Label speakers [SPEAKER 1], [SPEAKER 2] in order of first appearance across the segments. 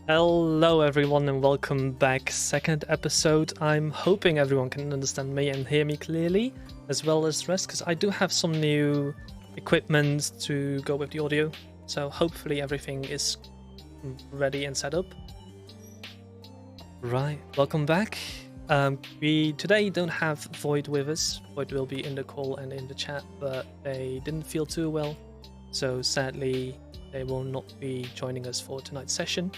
[SPEAKER 1] Hello everyone and welcome back. Second episode. I'm hoping everyone can understand me and hear me clearly, as well as the rest, because I do have some new equipment to go with the audio. So hopefully everything is ready and set up. Right, welcome back. We today don't have Void with us. Void will be in the call and in the chat, but they didn't feel too well. So sadly, they will not be joining us for tonight's session.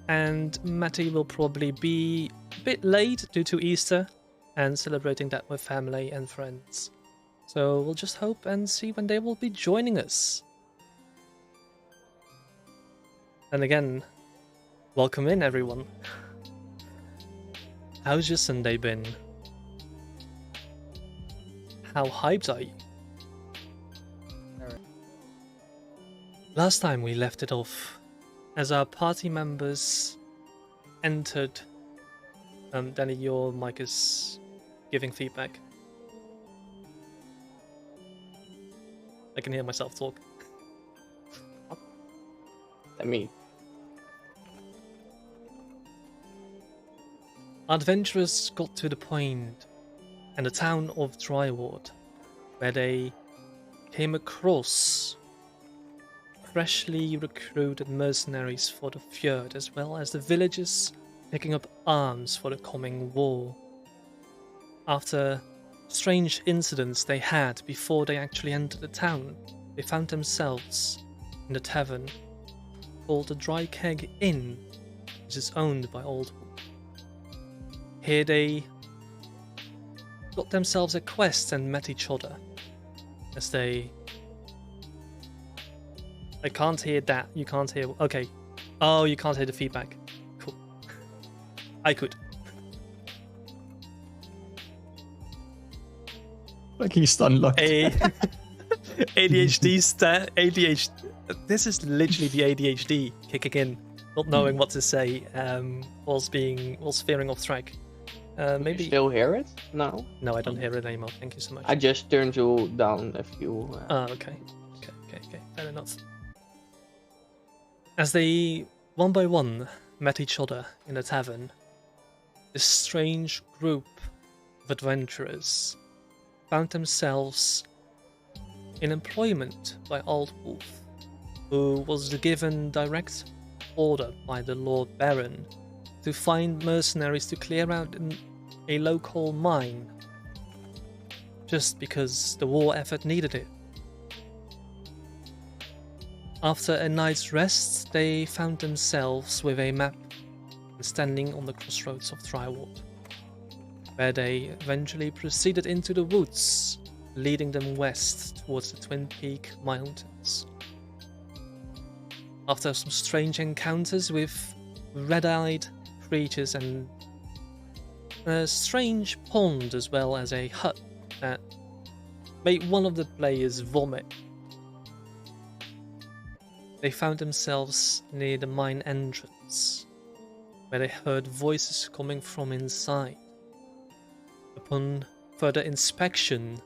[SPEAKER 1] And Matty will probably be a bit late due to Easter and celebrating that with family and friends. So we'll just hope and see when they will be joining us. And again, welcome in everyone. How's your Sunday been? How hyped are you? Last time we left it off as our party members entered. Danny, your mic is giving feedback. I can hear myself talk. Adventurers got to the point in the town of Dryward, where they came across freshly recruited mercenaries for the Fjord, as well as the villagers picking up arms for the coming war. After strange incidents they had before they actually entered the town, they found themselves in the tavern called the Dry Keg Inn, which is owned by Old Wolf. Here they got themselves a quest and met each other as they... I can't hear that. You can't hear... Okay. Oh, you can't hear the feedback. Cool. I could.
[SPEAKER 2] Like he's unlocked.
[SPEAKER 1] ADHD ADHD. This is literally the ADHD kicking in, not knowing what to say, whilst veering off track. Maybe
[SPEAKER 3] You still hear it? No.
[SPEAKER 1] No, I don't hear it anymore. Thank you so much.
[SPEAKER 3] I just turned you down a few.
[SPEAKER 1] Okay. Fair enough. As they, one by one, met each other in the tavern, this strange group of adventurers found themselves in employment by Old Wolf, who was given direct order by the Lord Baron to find mercenaries to clear out a local mine, just because the war effort needed it. After a night's rest, they found themselves with a map standing on the crossroads of Dryward, where they eventually proceeded into the woods, leading them west towards the Twin Peak Mountains. After some strange encounters with red-eyed creatures and a strange pond, as well as a hut that made one of the players vomit, they found themselves near the mine entrance, where they heard voices coming from inside. Upon further inspection,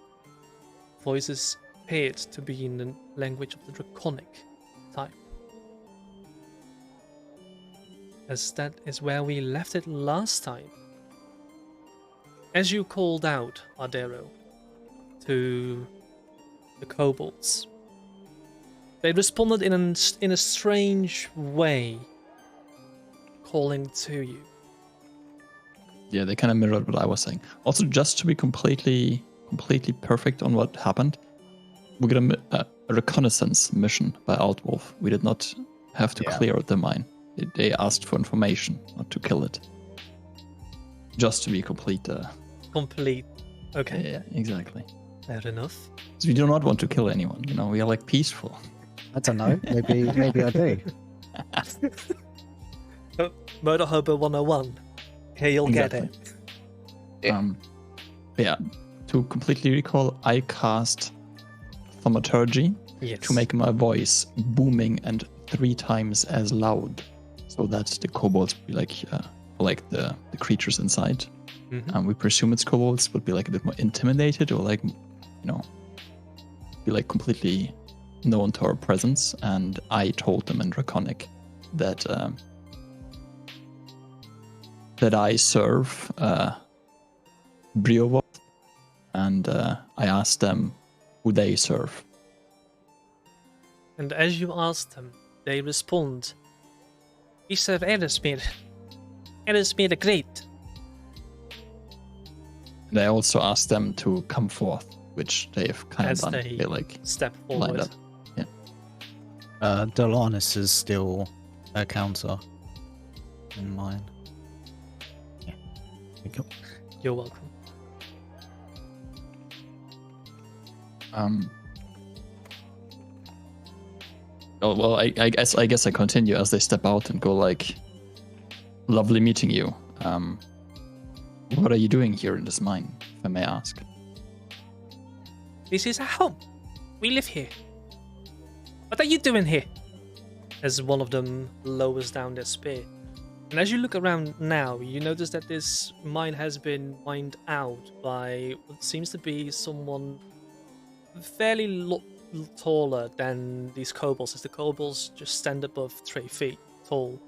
[SPEAKER 1] voices appeared to be in the language of the Draconic type, as that is where we left it last time. As you called out, Ardero, to the kobolds, they responded in a strange way, calling to you.
[SPEAKER 2] Yeah, they kind of mirrored what I was saying. Also, just to be completely perfect on what happened, we got a reconnaissance mission by Old Wolf. We did not have to clear the mine. They asked for information, not to kill it. Just to be complete.
[SPEAKER 1] Complete. Okay.
[SPEAKER 2] Yeah, exactly.
[SPEAKER 1] Fair enough.
[SPEAKER 2] So we do not want to kill anyone. You know, we are like peaceful.
[SPEAKER 4] I don't know. Maybe I do.
[SPEAKER 1] Murder Hobo 101. Here you'll get it.
[SPEAKER 2] Yeah. To completely recall, I cast Thaumaturgy to make my voice booming and 3 times as loud, so that the kobolds would be like the creatures inside.
[SPEAKER 1] Mm-hmm.
[SPEAKER 2] We presume it's kobolds would be like a bit more intimidated, or like, be like completely known to our presence. And I told them in Draconic that that I serve Briovov, and I ask them who they serve.
[SPEAKER 1] And as you ask them, they respond, "We serve Erismir. Erismir the Great."
[SPEAKER 2] And I also ask them to come forth, which they've kind
[SPEAKER 1] As
[SPEAKER 2] of done.
[SPEAKER 1] they
[SPEAKER 2] They like
[SPEAKER 1] step
[SPEAKER 2] lined
[SPEAKER 1] forward.
[SPEAKER 2] up.
[SPEAKER 4] Delanis is still a counter in mine. Yeah. Thank you.
[SPEAKER 1] You're welcome.
[SPEAKER 2] Oh, well, I guess I continue as they step out and go like, "Lovely meeting you. What are you doing here in this mine, if I may ask?"
[SPEAKER 1] This is our home. We live here. What are you doing here? As one of them lowers down their spear. And as you look around now, you notice that this mine has been mined out by what seems to be someone fairly taller than these kobolds, as the kobolds just stand above 3 feet tall.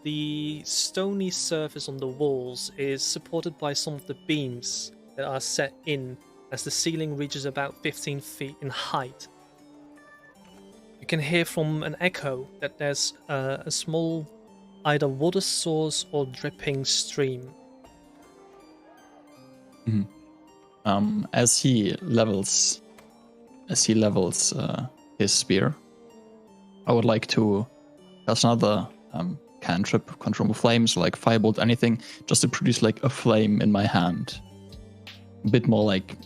[SPEAKER 1] The stony surface on the walls is supported by some of the beams that are set in, as the ceiling reaches about 15 feet in height. You can hear from an echo that there's a small either water source or dripping stream.
[SPEAKER 2] As he levels his spear, I would like to cast another cantrip, control flames, like firebolt, anything, just to produce like a flame in my hand. A bit more like,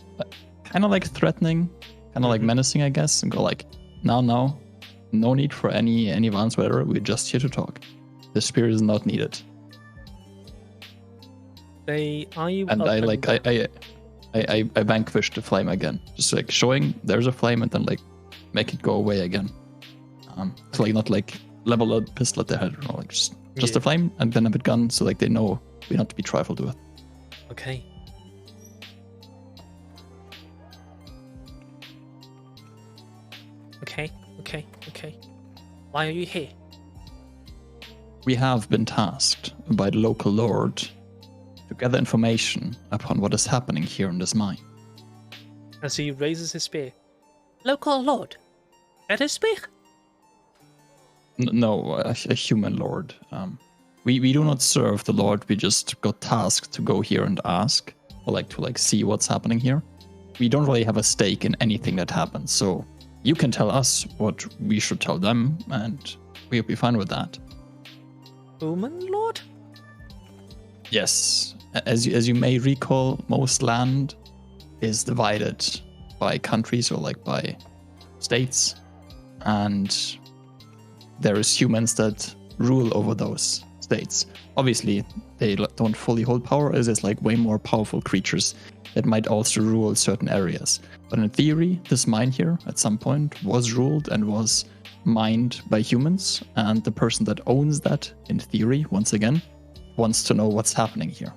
[SPEAKER 2] kind of like threatening, kind of like menacing, I guess, and go like, now, no need for any advance, whatever. We're just here to talk. The spear is not needed.
[SPEAKER 1] They eye you
[SPEAKER 2] And
[SPEAKER 1] up
[SPEAKER 2] I vanquish the flame again, just like showing there's a flame, and then like make it go away again. So like not like level a pistol at their head, or like just a flame, and then a bit gun, so like they know we not to be trifled with.
[SPEAKER 1] Okay. Okay. Why are you here?
[SPEAKER 2] We have been tasked by the local lord to gather information upon what is happening here in this mine.
[SPEAKER 1] As he raises his spear. Local lord? Erismir?
[SPEAKER 2] No, a human lord. We do not serve the lord. We just got tasked to go here and ask, or like to like see what's happening here. We don't really have a stake in anything that happens, so you can tell us what we should tell them, and we'll be fine with that.
[SPEAKER 1] Human lord?
[SPEAKER 2] Yes, as you may recall, most land is divided by countries or like by states, and there is humans that rule over those states. Obviously, they don't fully hold power, as there's like way more powerful creatures that might also rule certain areas. But in theory, this mine here at some point was ruled and was mined by humans, and the person that owns that, in theory, once again, wants to know what's happening here.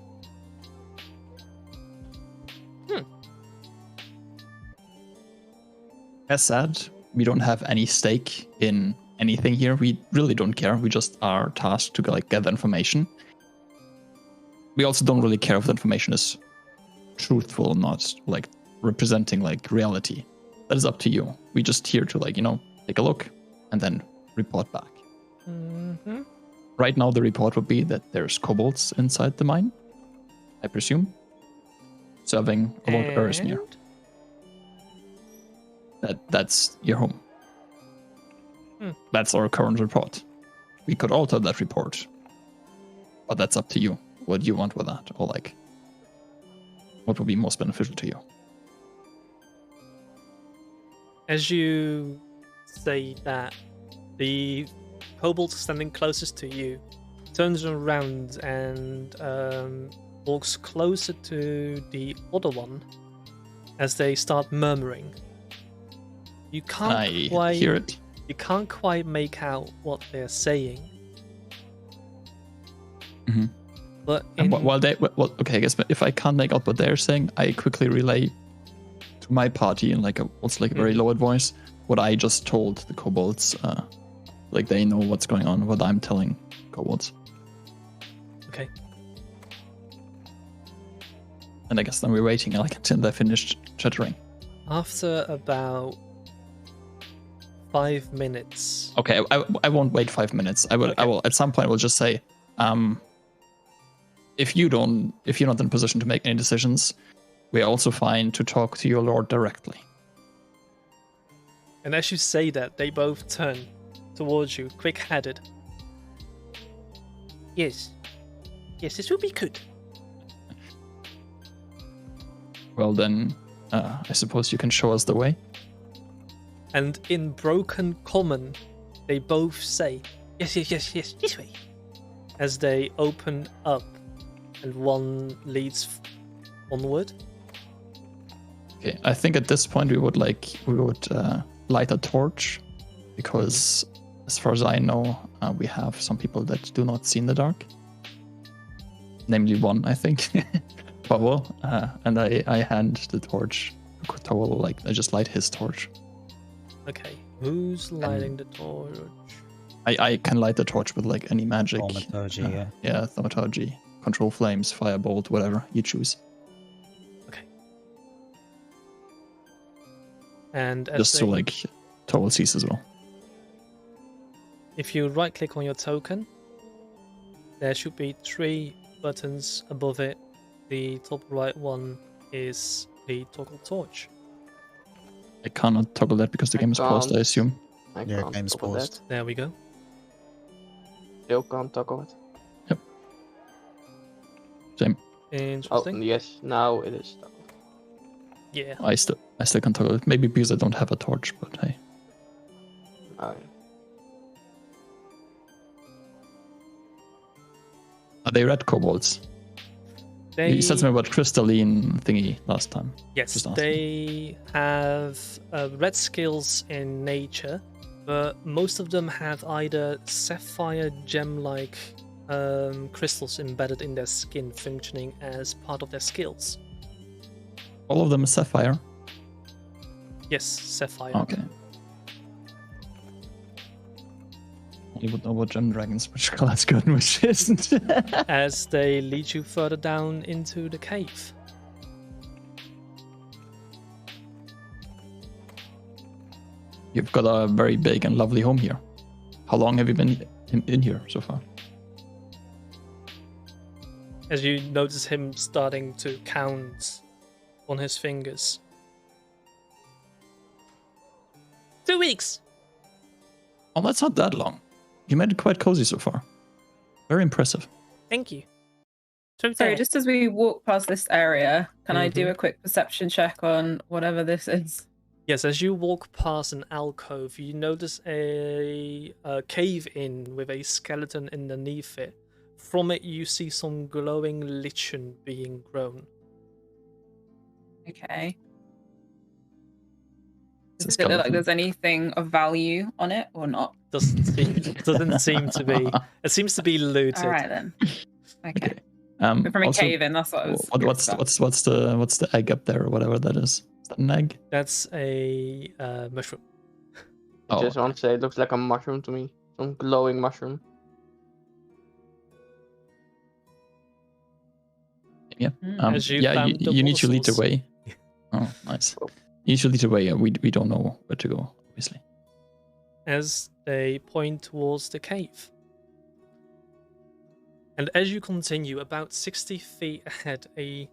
[SPEAKER 2] As said, we don't have any stake in anything here. We really don't care. We just are tasked to like gather information. We also don't really care if the information is truthful or not, like representing like reality. That is up to you. We just here to like, take a look and then report back.
[SPEAKER 1] Mm-hmm.
[SPEAKER 2] Right now the report would be that there's kobolds inside the mine, I presume, serving Lord Erismir. That's your home. That's our current report. We could alter that report, but that's up to you. What do you want with that? Or like, what would be most beneficial to you?
[SPEAKER 1] As you say that, the kobold standing closest to you turns around and walks closer to the other one as they start murmuring. You can't
[SPEAKER 2] I
[SPEAKER 1] quite
[SPEAKER 2] hear it.
[SPEAKER 1] You can't quite make out what they're saying.
[SPEAKER 2] Mm-hmm.
[SPEAKER 1] But
[SPEAKER 2] okay, I guess if I can't make out what they're saying, I quickly relay to my party in like a very lowered voice what I just told the kobolds. Like they know what's going on, what I'm telling kobolds.
[SPEAKER 1] Okay.
[SPEAKER 2] And I guess then we're waiting like until they finished chattering.
[SPEAKER 1] After about 5 minutes.
[SPEAKER 2] Okay, I won't wait 5 minutes. I
[SPEAKER 1] Okay.
[SPEAKER 2] will at some point. We'll just say, if you're not in a position to make any decisions, we're also fine to talk to your lord directly.
[SPEAKER 1] And as you say that, they both turn towards you, quick-headed. Yes. Yes, this will be good.
[SPEAKER 2] Well then, I suppose you can show us the way.
[SPEAKER 1] And in broken common, they both say, yes, this way. As they open up, and one leads onward.
[SPEAKER 2] Okay, I think at this point we would light a torch, because as far as I know, we have some people that do not see in the dark. Namely one, I think, Powell, and I hand the torch to Powell, like I just light his torch.
[SPEAKER 1] Okay, who's lighting the torch?
[SPEAKER 2] I can light the torch with like any magic.
[SPEAKER 4] Thaumaturgy, yeah.
[SPEAKER 2] Yeah, thaumaturgy, control flames, firebolt, whatever you choose.
[SPEAKER 1] Okay. And as
[SPEAKER 2] Just so like Powell sees as well.
[SPEAKER 1] if you right click on your token, there should be 3 buttons above it. The top right one is the toggle torch.
[SPEAKER 2] I cannot toggle that because the game is paused, I
[SPEAKER 3] can't.
[SPEAKER 2] assume.
[SPEAKER 3] I
[SPEAKER 4] Yeah,
[SPEAKER 3] can't
[SPEAKER 4] game's
[SPEAKER 3] toggle
[SPEAKER 4] paused.
[SPEAKER 3] that.
[SPEAKER 1] There we go.
[SPEAKER 3] Still can't toggle it.
[SPEAKER 2] Same.
[SPEAKER 3] Oh,
[SPEAKER 1] Interesting.
[SPEAKER 3] yes, now it is toggled.
[SPEAKER 1] Yeah.
[SPEAKER 2] I still can toggle it. Maybe because I don't have a torch, but hey.
[SPEAKER 3] Oh,
[SPEAKER 2] Are they red kobolds? You said something about crystalline thingy last time.
[SPEAKER 1] Yes,
[SPEAKER 2] Just asking.
[SPEAKER 1] they have red skills in nature, but most of them have either sapphire gem-like crystals embedded in their skin, functioning as part of their skills.
[SPEAKER 2] All of them is sapphire.
[SPEAKER 1] Yes, sapphire.
[SPEAKER 2] Okay. You would know about gem dragons, which color is good and which isn't.
[SPEAKER 1] As they lead you further down into the cave.
[SPEAKER 2] You've got a very big and lovely home here. How long have you been in here so far?
[SPEAKER 1] As you notice him starting to count on his fingers. 2 weeks!
[SPEAKER 2] Oh, that's not that long. You made it quite cozy so far. Very impressive.
[SPEAKER 1] Thank you.
[SPEAKER 5] Sorry, just as we walk past this area, can I do a quick perception check on whatever this is?
[SPEAKER 1] Yes, as you walk past an alcove, you notice a cave-in with a skeleton underneath it. From it, you see some glowing lichen being grown.
[SPEAKER 5] Okay.
[SPEAKER 2] It's a
[SPEAKER 5] Does it look like
[SPEAKER 2] skeleton.
[SPEAKER 5] there's anything of value on it or not?
[SPEAKER 1] Doesn't seem to be. It seems to be looted.
[SPEAKER 5] All right then. Okay.
[SPEAKER 2] Okay.
[SPEAKER 5] From a
[SPEAKER 2] Also,
[SPEAKER 5] cave in, that's what I was. curious about.
[SPEAKER 2] what's the egg up there or whatever that is? Is that an egg?
[SPEAKER 1] That's a mushroom.
[SPEAKER 3] I
[SPEAKER 2] Oh,
[SPEAKER 3] just want to say it looks like a mushroom to me. Some glowing mushroom.
[SPEAKER 2] yeah.
[SPEAKER 5] Mm.
[SPEAKER 1] As you
[SPEAKER 2] Yeah,
[SPEAKER 1] found the
[SPEAKER 2] you need to
[SPEAKER 1] water
[SPEAKER 2] lead the
[SPEAKER 1] source.
[SPEAKER 2] way. Oh, nice. You need to lead the way. We don't know where to go, obviously.
[SPEAKER 1] As they point towards the cave. And as you continue, about 60 feet ahead, a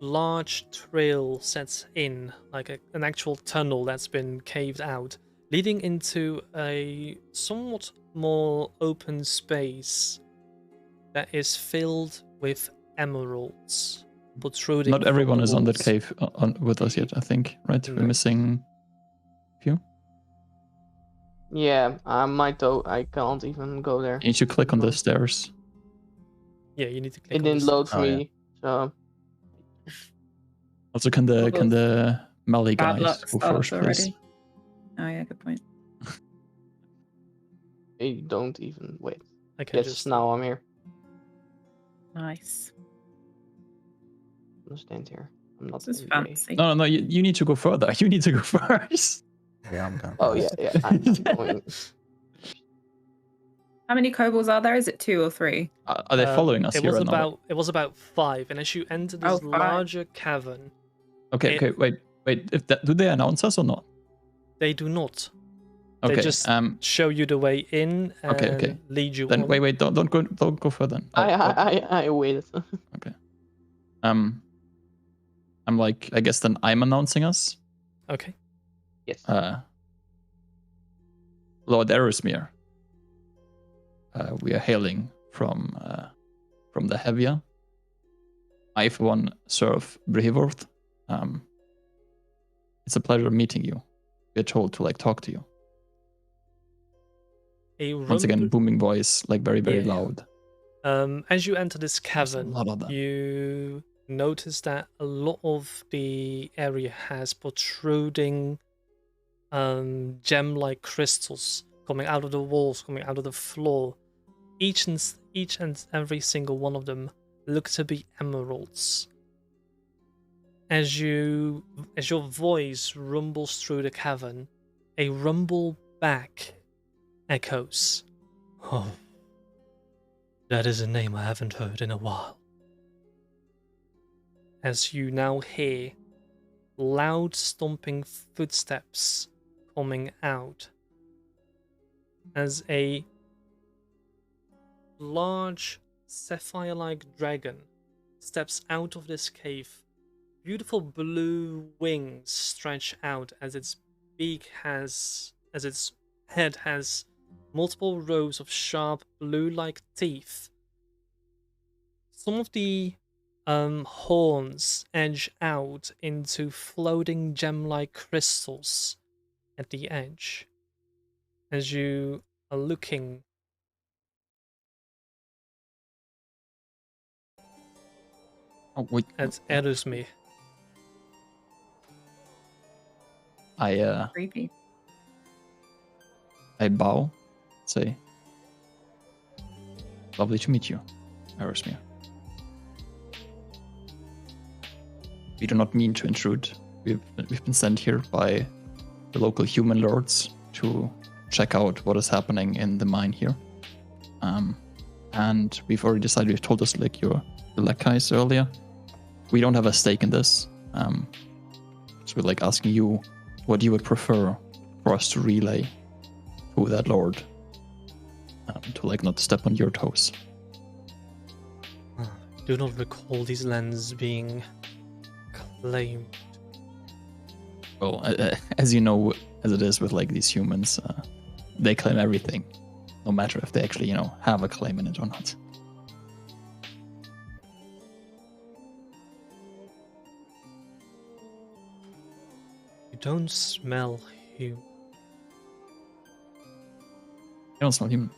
[SPEAKER 1] large trail sets in, like an actual tunnel that's been caved out, leading into a somewhat more open space that is filled with emeralds protruding.
[SPEAKER 2] Not
[SPEAKER 1] from
[SPEAKER 2] everyone
[SPEAKER 1] the
[SPEAKER 2] is on that
[SPEAKER 1] walls.
[SPEAKER 2] cave with us yet, I think, right? We're
[SPEAKER 1] No.
[SPEAKER 2] missing a few.
[SPEAKER 3] Yeah, I can't even go there.
[SPEAKER 2] You need to click on the stairs.
[SPEAKER 1] Yeah, you need to click
[SPEAKER 3] It
[SPEAKER 1] on
[SPEAKER 3] didn't
[SPEAKER 1] this.
[SPEAKER 3] load for
[SPEAKER 4] Oh, yeah.
[SPEAKER 3] me, so
[SPEAKER 2] Also, can the melee
[SPEAKER 5] Bad
[SPEAKER 2] guys
[SPEAKER 5] luck
[SPEAKER 2] go
[SPEAKER 5] starts
[SPEAKER 2] first, please?
[SPEAKER 5] already. Oh yeah, good point.
[SPEAKER 3] I don't even wait.
[SPEAKER 1] I can
[SPEAKER 3] Yes,
[SPEAKER 1] just
[SPEAKER 3] now I'm here.
[SPEAKER 5] Nice.
[SPEAKER 3] I'm gonna stand here. I'm not
[SPEAKER 5] This is
[SPEAKER 3] in the way.
[SPEAKER 5] fancy.
[SPEAKER 2] No, you need to go further. You need to go first.
[SPEAKER 4] Yeah, I'm going.
[SPEAKER 3] Oh yeah,
[SPEAKER 4] first.
[SPEAKER 3] yeah. I'm going.
[SPEAKER 5] How many kobolds are there? Is it 2 or 3?
[SPEAKER 2] Are they following us
[SPEAKER 1] it
[SPEAKER 2] here?
[SPEAKER 1] was
[SPEAKER 2] or not?
[SPEAKER 1] it was about 5, and as you enter this
[SPEAKER 5] Oh, 5.
[SPEAKER 1] larger cavern,
[SPEAKER 2] Okay,
[SPEAKER 1] it-
[SPEAKER 2] okay, wait. If that, do they announce us or not?
[SPEAKER 1] they do not.
[SPEAKER 2] Okay,
[SPEAKER 1] They just show you the way in and
[SPEAKER 2] okay.
[SPEAKER 1] lead you
[SPEAKER 2] Then
[SPEAKER 1] on.
[SPEAKER 2] wait, don't go further.
[SPEAKER 3] I wait.
[SPEAKER 2] Okay. I'm like, I guess then I'm announcing us.
[SPEAKER 1] Okay.
[SPEAKER 3] Yes.
[SPEAKER 2] Lord Erosmere. We are hailing from the Hevia. I, for one, serve Brihivorth. It's a pleasure meeting you. We're told to talk to you. Once again, booming voice, very, very loud.
[SPEAKER 1] As you enter this cavern,
[SPEAKER 2] lot of them.
[SPEAKER 1] you notice that a lot of the area has protruding gem-like crystals coming out of the walls, coming out of the floor. Each and every single one of them look to be emeralds. As your voice rumbles through the cavern, a rumble back echoes. Oh, that is a name I haven't heard in a while. As you now hear loud stomping footsteps coming out, as a large sapphire-like dragon steps out of this cave. Beautiful blue wings stretch out as its head has multiple rows of sharp blue-like teeth. Some of the horns edge out into floating gem-like crystals at the edge. As you are looking at Erosmere.
[SPEAKER 5] Creepy.
[SPEAKER 2] I bow, say, lovely to meet you, Erosmere. We do not mean to intrude. We've been sent here by the local human lords to check out what is happening in the mine here. And we've already decided, you've told us your lackeys earlier. We don't have a stake in this. So we're asking you what you would prefer for us to relay to that lord, to not step on your toes.
[SPEAKER 1] I do not recall these lands being claimed.
[SPEAKER 2] Well, as you know, as it is with these humans, they claim everything, no matter if they actually have a claim in it or not.
[SPEAKER 1] You don't smell human.
[SPEAKER 2] You don't smell human.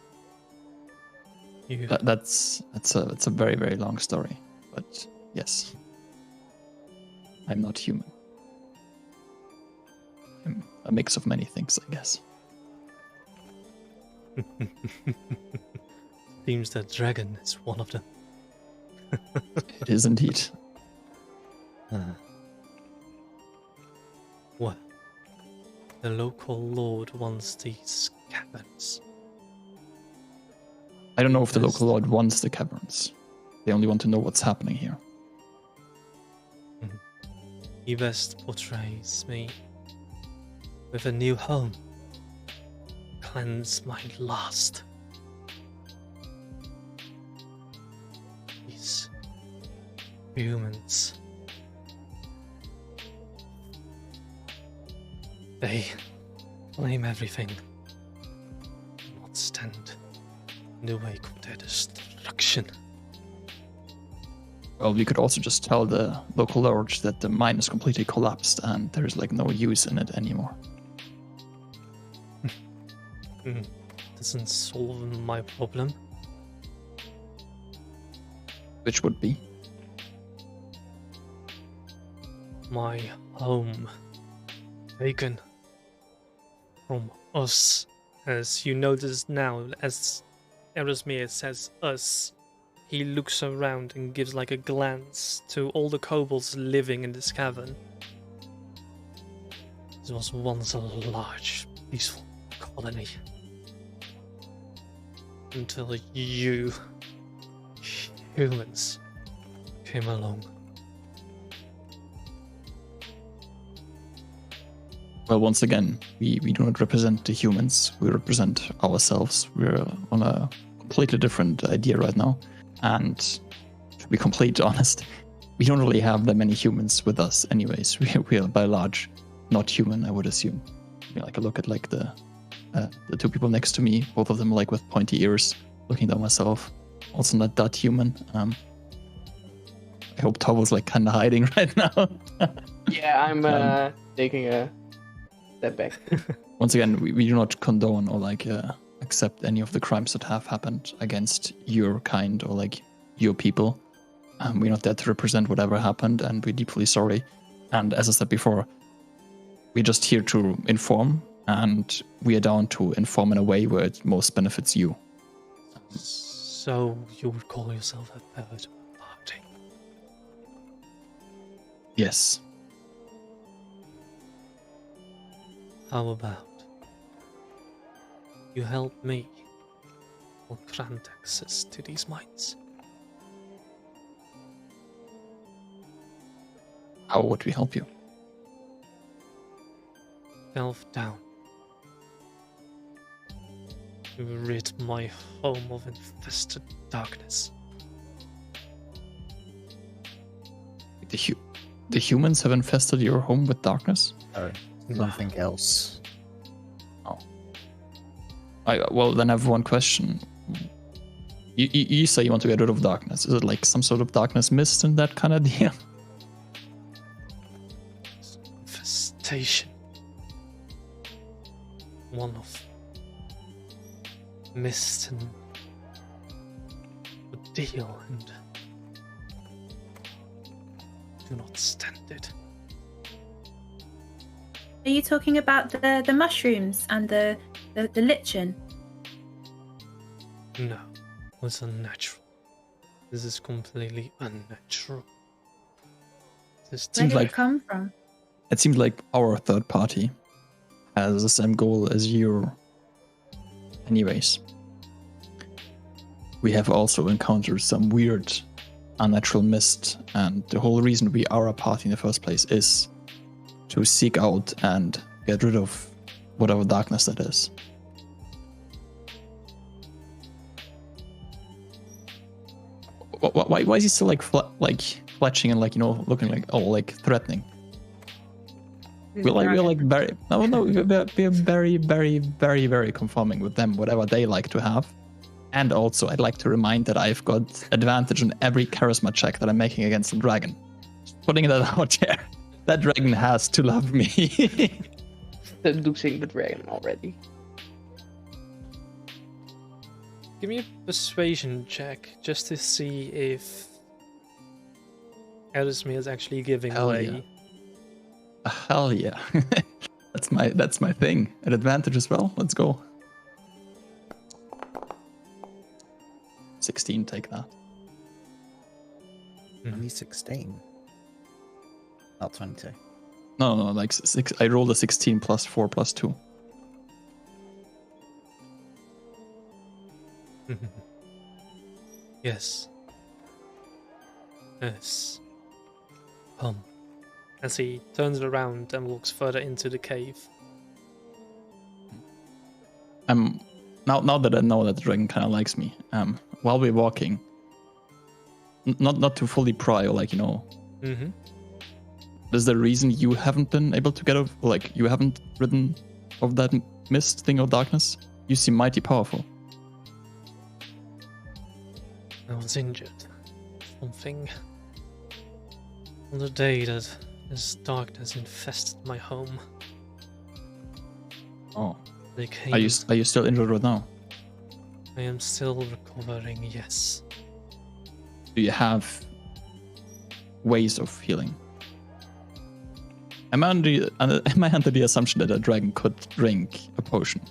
[SPEAKER 1] You
[SPEAKER 2] That's a very, very long story, but yes, I'm not human. I'm a mix of many things, I guess.
[SPEAKER 1] Seems that dragon is one of them.
[SPEAKER 2] It is indeed.
[SPEAKER 1] Well, the local lord wants these caverns.
[SPEAKER 2] I don't know if the local lord wants the caverns. They only want to know what's happening here.
[SPEAKER 1] He best portrays me with a new home. Cleanse my last. These humans. They claim everything. Do not stand in the way of their destruction.
[SPEAKER 2] Well, we could also just tell the local lords that the mine is completely collapsed and there's no use in it anymore.
[SPEAKER 1] Doesn't solve my problem.
[SPEAKER 2] Which would be?
[SPEAKER 1] My home taken from us. As you notice now, as Erosmere says us, he looks around and gives a glance to all the kobolds living in this cavern. This was once a large, peaceful colony. until you humans came along.
[SPEAKER 2] Well, once again, we do not represent the humans. We represent ourselves. We're on a completely different idea right now. And to be completely honest, we don't really have that many humans with us anyways. We are by large not human, I would assume. I mean, like, I look at like the two people next to me, both of them like with pointy ears, looking down myself. Also not that human. I hope Tovo's like kind of hiding right now.
[SPEAKER 3] Yeah, I'm taking a step back.
[SPEAKER 2] Once again, we do not condone or like accept any of the crimes that have happened against your kind or like your people. We're not there to represent whatever happened, and we're deeply sorry. And as I said before, we're just here to inform, and we are down to inform in a way where it most benefits you.
[SPEAKER 1] So you would call yourself a third party?
[SPEAKER 2] Yes.
[SPEAKER 1] How about you help me or grant access to these mines?
[SPEAKER 2] How would we help you?
[SPEAKER 1] Delve down. To rid my home of infested darkness.
[SPEAKER 2] The humans have infested your home with darkness?
[SPEAKER 4] Oh, something else.
[SPEAKER 2] Oh. Well, then I have one question. You say you want to get rid of darkness. Is it like some sort of darkness mist in that kind of deal?
[SPEAKER 1] Infestation. One of mist and ordeal, and do not stand it.
[SPEAKER 6] Are you talking about the mushrooms and the lichen?
[SPEAKER 1] No, it's unnatural. This is completely unnatural. This
[SPEAKER 6] Where did
[SPEAKER 2] like-
[SPEAKER 6] it come from?
[SPEAKER 2] It seems like our third party has the same goal as you. Anyways, we have also encountered some weird unnatural mist, and the whole reason we are a party in the first place is to seek out and get rid of whatever darkness that is. Why is he still like fletching and like, you know, looking like threatening? We're very, very, very, very conforming with them, whatever they like to have. And also, I'd like to remind that I've got advantage on every charisma check that I'm making against the dragon. Just putting that out there. That dragon has to love me.
[SPEAKER 3] Seducing the dragon already.
[SPEAKER 1] Give me a persuasion check just to see if Erismir is actually giving
[SPEAKER 2] Hell
[SPEAKER 1] way.
[SPEAKER 2] yeah. Hell yeah. That's my thing. An advantage as well. Let's go. 16, take that.
[SPEAKER 4] Only 16. Not 22.
[SPEAKER 2] No, like 6. I rolled a 16 plus 4 plus 2.
[SPEAKER 1] Yes. Yes. Come. As he turns around and walks further into the cave.
[SPEAKER 2] Now that I know that the dragon kind of likes me, while we're walking, not to fully pry or like, you know,
[SPEAKER 1] Mm-hmm.
[SPEAKER 2] is there a reason you haven't been able to get over, like, you haven't ridden of that mist thing of darkness? You seem mighty powerful.
[SPEAKER 1] I was injured. Something. On the day that this darkness infested my home,
[SPEAKER 2] Oh.
[SPEAKER 1] they came.
[SPEAKER 2] Are you still injured right now?
[SPEAKER 1] I am still recovering, yes.
[SPEAKER 2] Do you have ways of healing? Am I under the assumption that a dragon could drink a potion?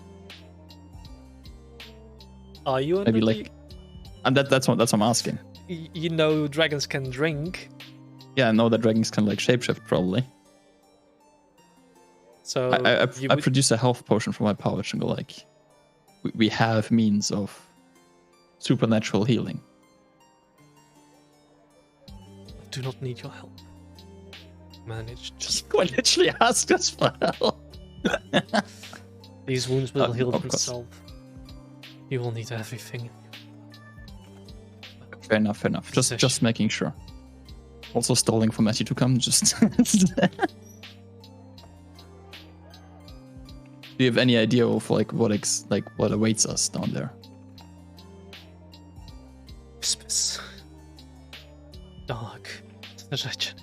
[SPEAKER 1] Are you under
[SPEAKER 2] Maybe like, and that's what I'm asking.
[SPEAKER 1] You know dragons can drink,
[SPEAKER 2] Yeah, I know that dragons can like shapeshift probably.
[SPEAKER 1] so
[SPEAKER 2] I produce a health potion from my pouch and go like, we have means of supernatural healing.
[SPEAKER 1] I do not need your help. Manage.
[SPEAKER 2] Just quite literally ask us for help.
[SPEAKER 1] These wounds will heal
[SPEAKER 2] of course.
[SPEAKER 1] themselves. You will need everything.
[SPEAKER 2] Fair enough, fair enough. Just
[SPEAKER 1] Possession.
[SPEAKER 2] making sure. Also stalling for Matthew to come. Just. Do you have any idea of like what awaits us down there?
[SPEAKER 1] Whispers. Dark. Wretched.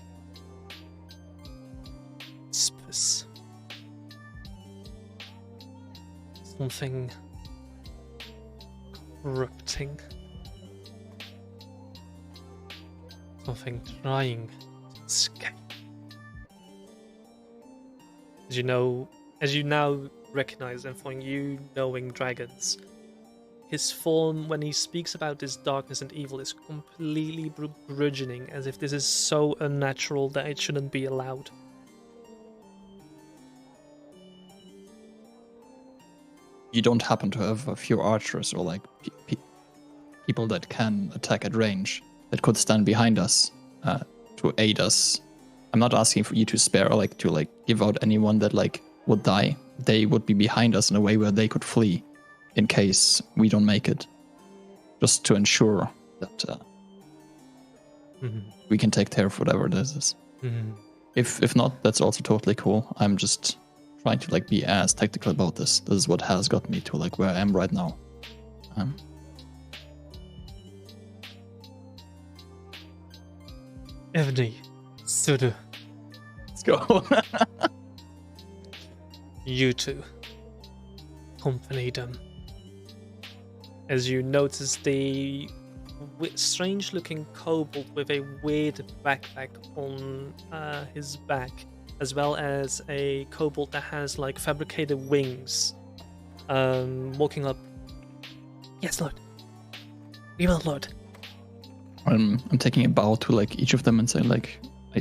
[SPEAKER 1] Whispers. Something corrupting. Something trying to escape. As you now recognize, and for you knowing dragons, his form, when he speaks about this darkness and evil, is completely burgeoning, as if this is so unnatural that it shouldn't be allowed.
[SPEAKER 2] You don't happen to have a few archers or like people that can attack at range that could stand behind us to aid us. I'm not asking for you to spare or like to like give out anyone that like would die. They would be behind us in a way where they could flee in case we don't make it, just to ensure that we can take care of whatever this is. If not, that's also totally cool. I'm just trying to like be as tactical about this. This is what has got me to like where I am right now.
[SPEAKER 1] Evni, Sudu,
[SPEAKER 2] Let's go.
[SPEAKER 1] you two accompany them. As you notice the strange-looking kobold with a weird backpack on his back, as well as a kobold that has like fabricated wings, walking up. Yes, Lord. We will, Lord.
[SPEAKER 2] I'm taking a bow to like each of them and saying like,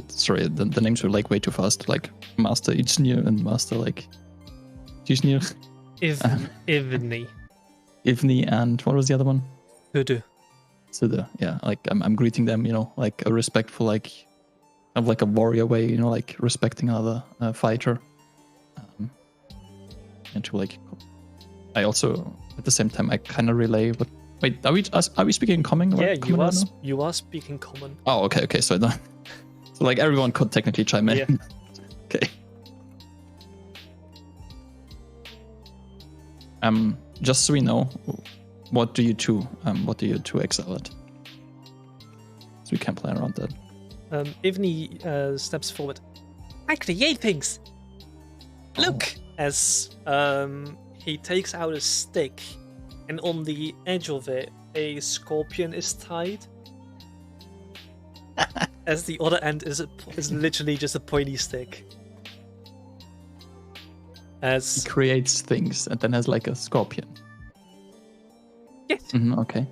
[SPEAKER 2] sorry, the names were like way too fast. Like Master Ichnir and Master like Tichnir.
[SPEAKER 1] Ivni.
[SPEAKER 2] Ivni and what was the other one?
[SPEAKER 1] Sudu.
[SPEAKER 2] Suda. Yeah, like I'm greeting them, you know, like a respectful, like kind of like a warrior way, you know, like respecting another fighter. And to like, I also at the same time I kind of relay what. Wait, are we speaking common?
[SPEAKER 1] Yeah,
[SPEAKER 2] common
[SPEAKER 1] you are speaking common.
[SPEAKER 2] Oh, okay. So like everyone could technically chime in.
[SPEAKER 1] Yeah.
[SPEAKER 2] Okay. Just so we know, what do you two excel at? So we can plan around that.
[SPEAKER 1] Ivni steps forward. I create things. Look, as he takes out a stick, and on the edge of it, a scorpion is tied. As the other end is literally just a pointy stick. As
[SPEAKER 2] He creates things and then has like a scorpion.
[SPEAKER 1] yes.
[SPEAKER 2] Okay.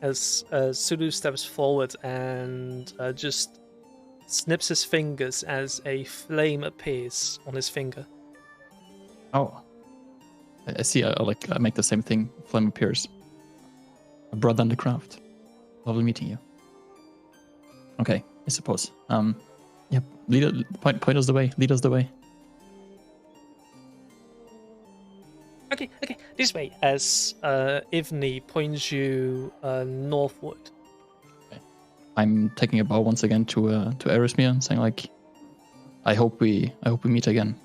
[SPEAKER 1] As Sulu steps forward and just snips his fingers as a flame appears on his finger.
[SPEAKER 2] Oh. I see. I make the same thing. Flame appears. A brother in the craft. Lovely meeting you. Okay, I suppose. Yep. Point us the way. Lead us the way.
[SPEAKER 1] Okay, this way. As Ivni points you northward.
[SPEAKER 2] Okay. I'm taking a bow once again to Erismir and saying like, I hope we meet again.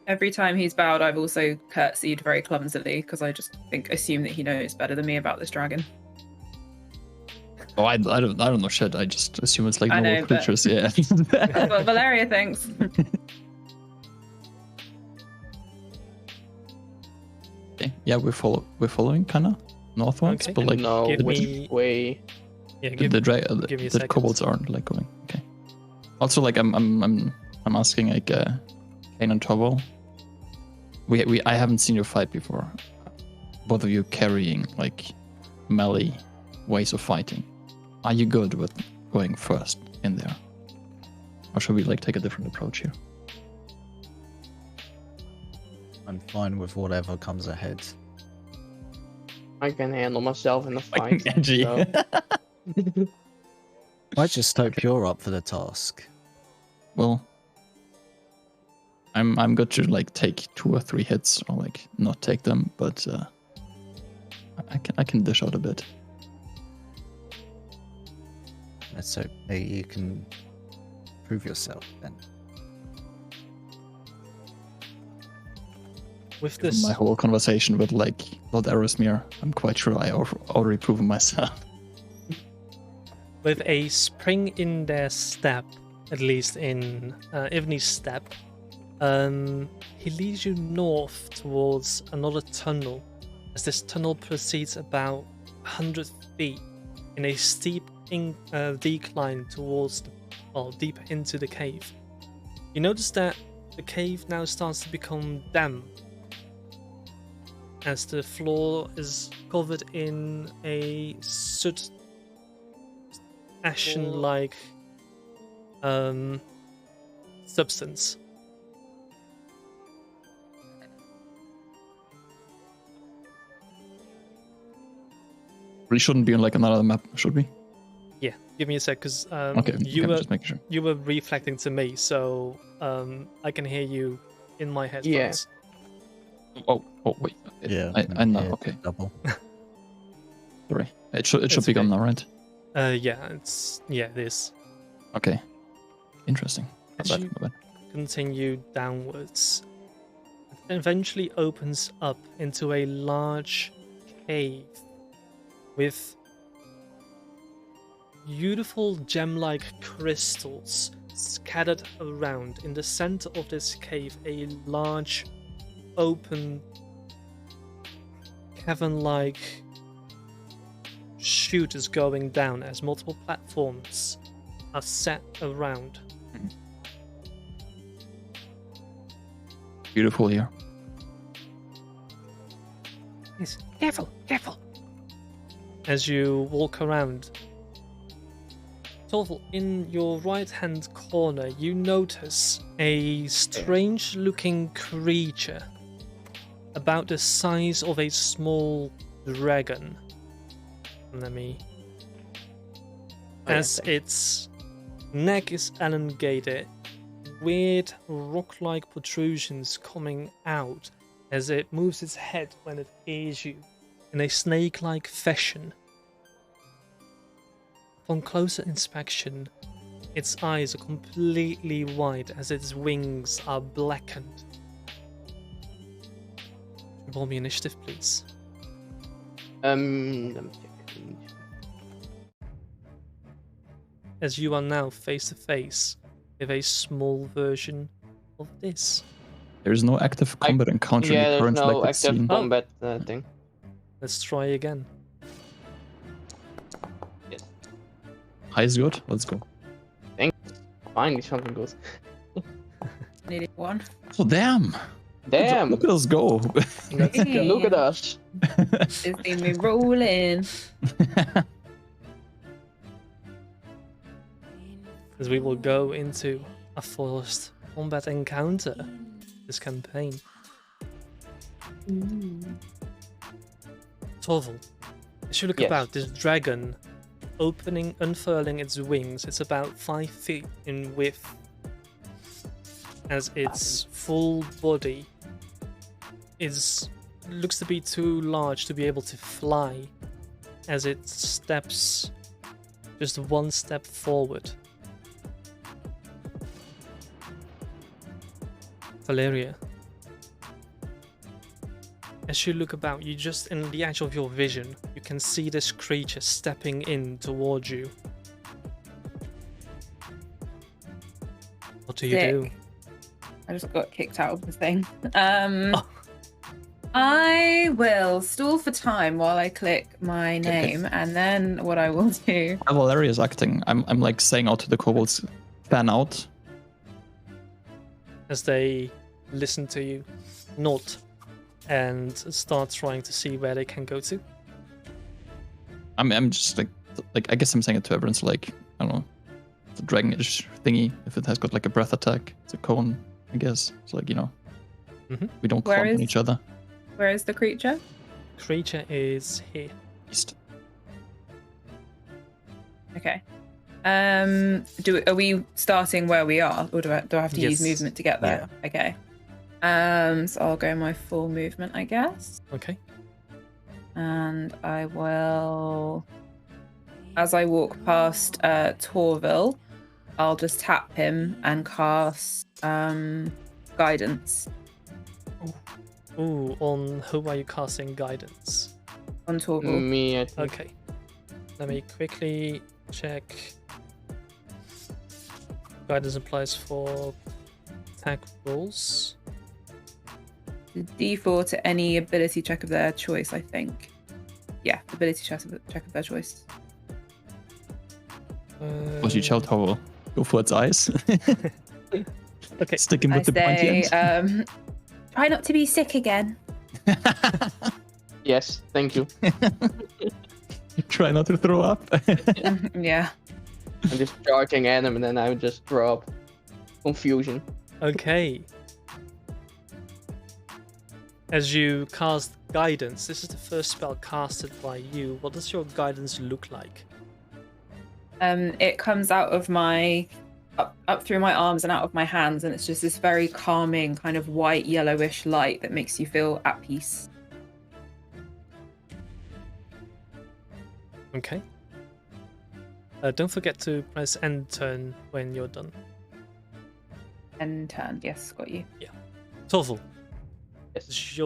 [SPEAKER 5] Every time he's bowed, I've also curtsied very clumsily because I just assume that he knows better than me about this dragon.
[SPEAKER 2] Oh, I don't know shit. I just assume it's like
[SPEAKER 5] I
[SPEAKER 2] normal
[SPEAKER 5] know, but-
[SPEAKER 2] creatures. Yeah.
[SPEAKER 5] That's what Valeria thinks.
[SPEAKER 2] Okay. Yeah, we're following kinda northwards,
[SPEAKER 1] Okay.
[SPEAKER 2] but like
[SPEAKER 3] No,
[SPEAKER 1] give
[SPEAKER 3] which
[SPEAKER 1] me-
[SPEAKER 3] way?
[SPEAKER 1] Yeah,
[SPEAKER 2] give me
[SPEAKER 1] a
[SPEAKER 2] the
[SPEAKER 1] second.
[SPEAKER 2] kobolds aren't like going. Okay. Also, like I'm asking like Kane and Tovel. I haven't seen you fight before. Both of you carrying like melee ways of fighting. Are you good with going first in there, or should we like take a different approach here?
[SPEAKER 4] I'm fine with whatever comes ahead.
[SPEAKER 3] I can handle myself in the fight.
[SPEAKER 2] Fucking edgy.
[SPEAKER 3] so-
[SPEAKER 4] I just hope you're up for the task.
[SPEAKER 2] Well, I'm good to like take 2 or 3 hits or like not take them, but I can dish out a bit.
[SPEAKER 4] Let's hope maybe you can prove yourself then.
[SPEAKER 1] With
[SPEAKER 2] Given
[SPEAKER 1] this,
[SPEAKER 2] my whole conversation with like Lord Aerosmere, I'm quite sure I already proven myself.
[SPEAKER 1] with a spring in their step, at least in Ivny's step, he leads you north towards another tunnel. As this tunnel proceeds about 100 feet in a steep decline towards, deeper into the cave. You notice that the cave now starts to become damp, as the floor is covered in a soot, ashen-like substance.
[SPEAKER 2] We shouldn't be on like another map, should we?
[SPEAKER 1] Yeah, give me a sec, because
[SPEAKER 2] Okay, just making sure.
[SPEAKER 1] you were reflecting to me, so I can hear you in my headphones.
[SPEAKER 2] Oh, wait.
[SPEAKER 4] Yeah,
[SPEAKER 2] I know.
[SPEAKER 4] yeah,
[SPEAKER 2] Okay,
[SPEAKER 4] double.
[SPEAKER 2] sorry. It should
[SPEAKER 1] It's
[SPEAKER 2] be gone
[SPEAKER 1] okay.
[SPEAKER 2] now, right?
[SPEAKER 1] It is.
[SPEAKER 2] Okay. Interesting.
[SPEAKER 1] As
[SPEAKER 2] Not
[SPEAKER 1] you
[SPEAKER 2] bad.
[SPEAKER 1] continue downwards, it eventually opens up into a large cave with beautiful gem-like crystals scattered around. In the center of this cave, a large open cavern-like chute is going down as multiple platforms are set around.
[SPEAKER 2] Beautiful here.
[SPEAKER 1] Yes, careful. As you walk around, Torval, in your right-hand corner, you notice a strange-looking creature about the size of a small dragon. Let me... As its neck is elongated, weird rock-like protrusions coming out as it moves its head when it hears you in a snake-like fashion. Upon closer inspection, its eyes are completely white as its wings are blackened. Roll me initiative, please.
[SPEAKER 3] Let me check.
[SPEAKER 1] As you are now face to face with a small version of this.
[SPEAKER 2] There is no active combat encounter in
[SPEAKER 3] Yeah,
[SPEAKER 2] the
[SPEAKER 3] there's
[SPEAKER 2] current
[SPEAKER 3] no
[SPEAKER 2] selected
[SPEAKER 3] active
[SPEAKER 2] scene.
[SPEAKER 3] combat thing.
[SPEAKER 1] Let's try again.
[SPEAKER 3] Yes.
[SPEAKER 2] High is good. Let's go.
[SPEAKER 3] Finally, something good.
[SPEAKER 5] Needed one.
[SPEAKER 2] Oh damn!
[SPEAKER 3] Damn!
[SPEAKER 2] Look at us go.
[SPEAKER 3] Look at us.
[SPEAKER 5] It's seen me rolling.
[SPEAKER 1] As we will go into a first combat encounter this campaign. Torval, as you look
[SPEAKER 3] Yes.
[SPEAKER 1] about, this dragon unfurling its wings, it's about 5 feet in width, as its full body looks to be too large to be able to fly, as it steps just one step forward. Valeria, as you look about, you just, in the edge of your vision, you can see this creature stepping in towards you. What do you do?
[SPEAKER 5] Sick. I just got kicked out of the thing.
[SPEAKER 1] Oh.
[SPEAKER 5] I will stall for time while I click my name, and then what I will do.
[SPEAKER 2] Valeria is acting. I'm like saying out to the kobolds, fan out.
[SPEAKER 1] As they listen to you, nod, and start trying to see where they can go to.
[SPEAKER 2] I'm just like I guess I'm saying it to everyone. So like I don't know, the dragonish thingy. If it has got like a breath attack, it's a cone. I guess it's like We don't
[SPEAKER 5] Where
[SPEAKER 2] clump on
[SPEAKER 5] is-
[SPEAKER 2] each other.
[SPEAKER 5] Where is the creature?
[SPEAKER 1] Creature is here.
[SPEAKER 2] East.
[SPEAKER 5] Okay. Are we starting where we are, or do I have to use
[SPEAKER 1] Yes.
[SPEAKER 5] movement to get there? Okay. So I'll go my full movement, I guess,
[SPEAKER 1] Okay.
[SPEAKER 5] and I will, as I walk past Torville, I'll just tap him and cast guidance
[SPEAKER 1] Ooh, on who are you casting guidance?
[SPEAKER 5] on Torville.
[SPEAKER 3] Me, I think.
[SPEAKER 1] Okay. Let me quickly check. Guidance applies for attack rolls.
[SPEAKER 5] D4 to any ability check of their choice, I think. Yeah, ability check of their choice.
[SPEAKER 2] What you tell Torval? Go for its eyes.
[SPEAKER 1] Okay.
[SPEAKER 2] Stick him
[SPEAKER 5] I
[SPEAKER 2] with the pointy
[SPEAKER 5] say,
[SPEAKER 2] end.
[SPEAKER 6] Try not to be sick again.
[SPEAKER 3] Yes, thank you.
[SPEAKER 2] Try not to throw up.
[SPEAKER 5] yeah.
[SPEAKER 3] I'm just charging at him and then I would just throw up. Confusion.
[SPEAKER 1] Okay. As you cast guidance, this is the first spell casted by you. What does your guidance look like?
[SPEAKER 5] It comes out of my up through my arms and out of my hands, and it's just this very calming kind of white yellowish light that makes you feel at peace.
[SPEAKER 1] Okay. Don't forget to press end turn when you're done.
[SPEAKER 5] And turn. Yes, got you.
[SPEAKER 1] Torval,
[SPEAKER 3] Yes.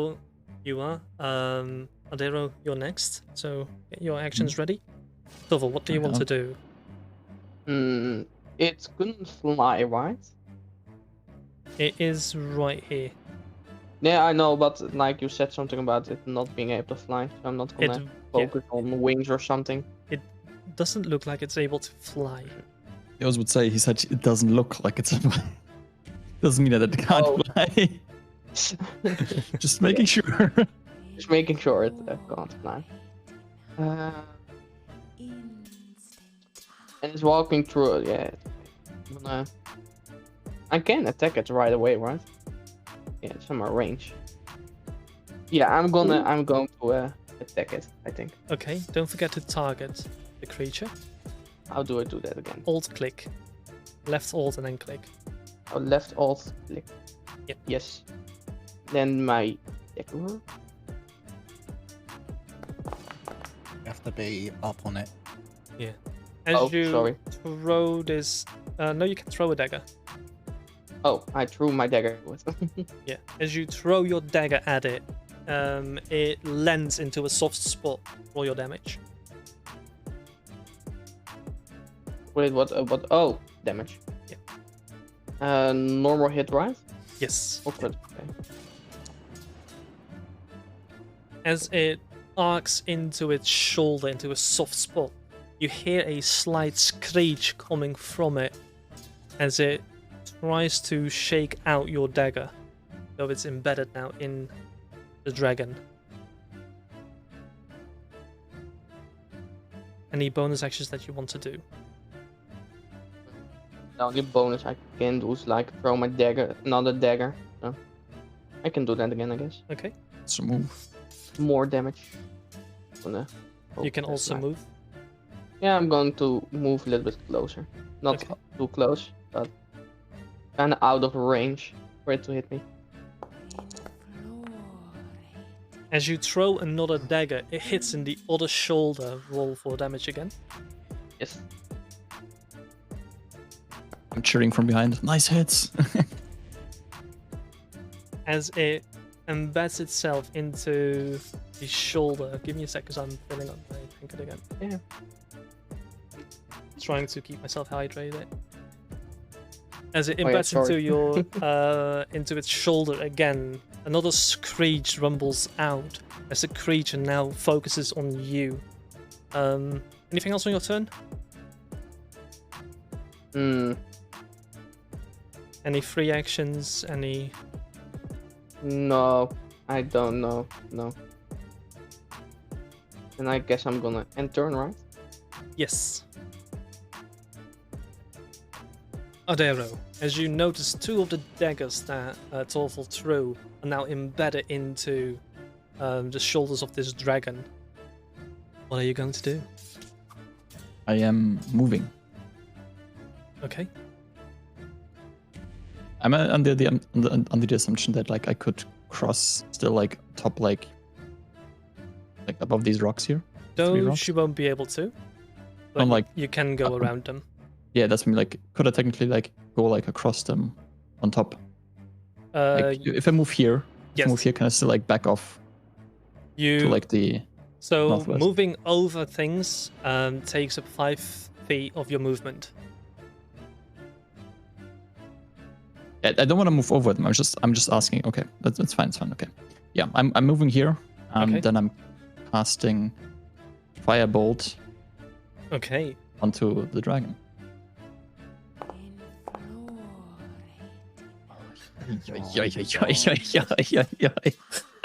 [SPEAKER 1] you are. Adero, you're next. So get your actions ready. Torval, what do you want to do?
[SPEAKER 3] It couldn't fly, right?
[SPEAKER 1] It is right here.
[SPEAKER 3] Yeah, I know, but like you said something about it not being able to fly, so I'm not gonna focus on wings or something.
[SPEAKER 1] Doesn't look like it's able to fly.
[SPEAKER 2] I always would say, he said it doesn't look like it's doesn't mean that it can't
[SPEAKER 3] Oh.
[SPEAKER 2] fly. Just making sure.
[SPEAKER 3] Just making sure it can't fly. And it's walking through it, yeah. I can attack it right away, right? Yeah, it's on my range. Yeah, I'm going to attack it, I think.
[SPEAKER 1] Okay, don't forget to target the creature.
[SPEAKER 3] How do I do that again?
[SPEAKER 1] Alt click. Left alt and then click.
[SPEAKER 3] Oh, left alt click.
[SPEAKER 1] Yep.
[SPEAKER 3] Yes. Then my attacker.
[SPEAKER 4] You have to be up on it.
[SPEAKER 1] As
[SPEAKER 3] Oh,
[SPEAKER 1] you
[SPEAKER 3] sorry.
[SPEAKER 1] throw this... no, you can throw a dagger.
[SPEAKER 3] Oh, I threw my dagger.
[SPEAKER 1] Yeah. As you throw your dagger at it, it lands into a soft spot. Roll your damage.
[SPEAKER 3] Wait, what? Oh, damage.
[SPEAKER 1] Yeah.
[SPEAKER 3] Normal hit, right?
[SPEAKER 1] Yes.
[SPEAKER 3] Or crit? Okay.
[SPEAKER 1] As it arcs into its shoulder, into a soft spot, you hear a slight screech coming from it as it tries to shake out your dagger, though it's embedded now in the dragon. Any bonus actions that you want to do?
[SPEAKER 3] The only bonus I can do is like throw my dagger, another dagger. So I can do that again, I guess.
[SPEAKER 1] Okay.
[SPEAKER 2] It's a move.
[SPEAKER 3] More damage.
[SPEAKER 1] You can also move.
[SPEAKER 3] Yeah, I'm going to move a little bit closer. Not
[SPEAKER 1] Okay.
[SPEAKER 3] too close, but kind of out of range for it to hit me.
[SPEAKER 1] As you throw another dagger, it hits in the other shoulder. Roll for damage again.
[SPEAKER 3] Yes.
[SPEAKER 2] I'm cheering from behind. Nice hits.
[SPEAKER 1] As it embeds itself into the shoulder. Give me a sec, because I'm filling up my tankard again.
[SPEAKER 3] Yeah.
[SPEAKER 1] Trying to keep myself hydrated. As it
[SPEAKER 3] Oh, yeah,
[SPEAKER 1] embeds into
[SPEAKER 3] sorry.
[SPEAKER 1] your into its shoulder again, another screech rumbles out as the creature now focuses on you. Anything else on your turn? Any free actions? Any?
[SPEAKER 3] No, I don't know. No. And I guess I'm gonna end turn, right?
[SPEAKER 1] Yes. Ardero, as you notice, two of the daggers that Torval threw are now embedded into the shoulders of this dragon. What are you going to do?
[SPEAKER 2] I am moving.
[SPEAKER 1] Okay.
[SPEAKER 2] I'm under the assumption that like I could cross still like top like above these rocks here. Three
[SPEAKER 1] No,
[SPEAKER 2] rocks?
[SPEAKER 1] she won't be able to. But
[SPEAKER 2] Unlike
[SPEAKER 1] you can go around them.
[SPEAKER 2] Yeah, that's me. Like, could I technically like go like across them on top? Like, if I move here,
[SPEAKER 1] yes.
[SPEAKER 2] move here, can I still like back off to like the?
[SPEAKER 1] So
[SPEAKER 2] northwest?
[SPEAKER 1] moving over things takes up 5 feet of your movement.
[SPEAKER 2] I don't want to move over them. I'm just asking. Okay, that's fine. It's fine. Okay, yeah, I'm moving here.
[SPEAKER 1] Okay.
[SPEAKER 2] Then I'm casting Firebolt
[SPEAKER 1] Okay.
[SPEAKER 2] onto the dragon.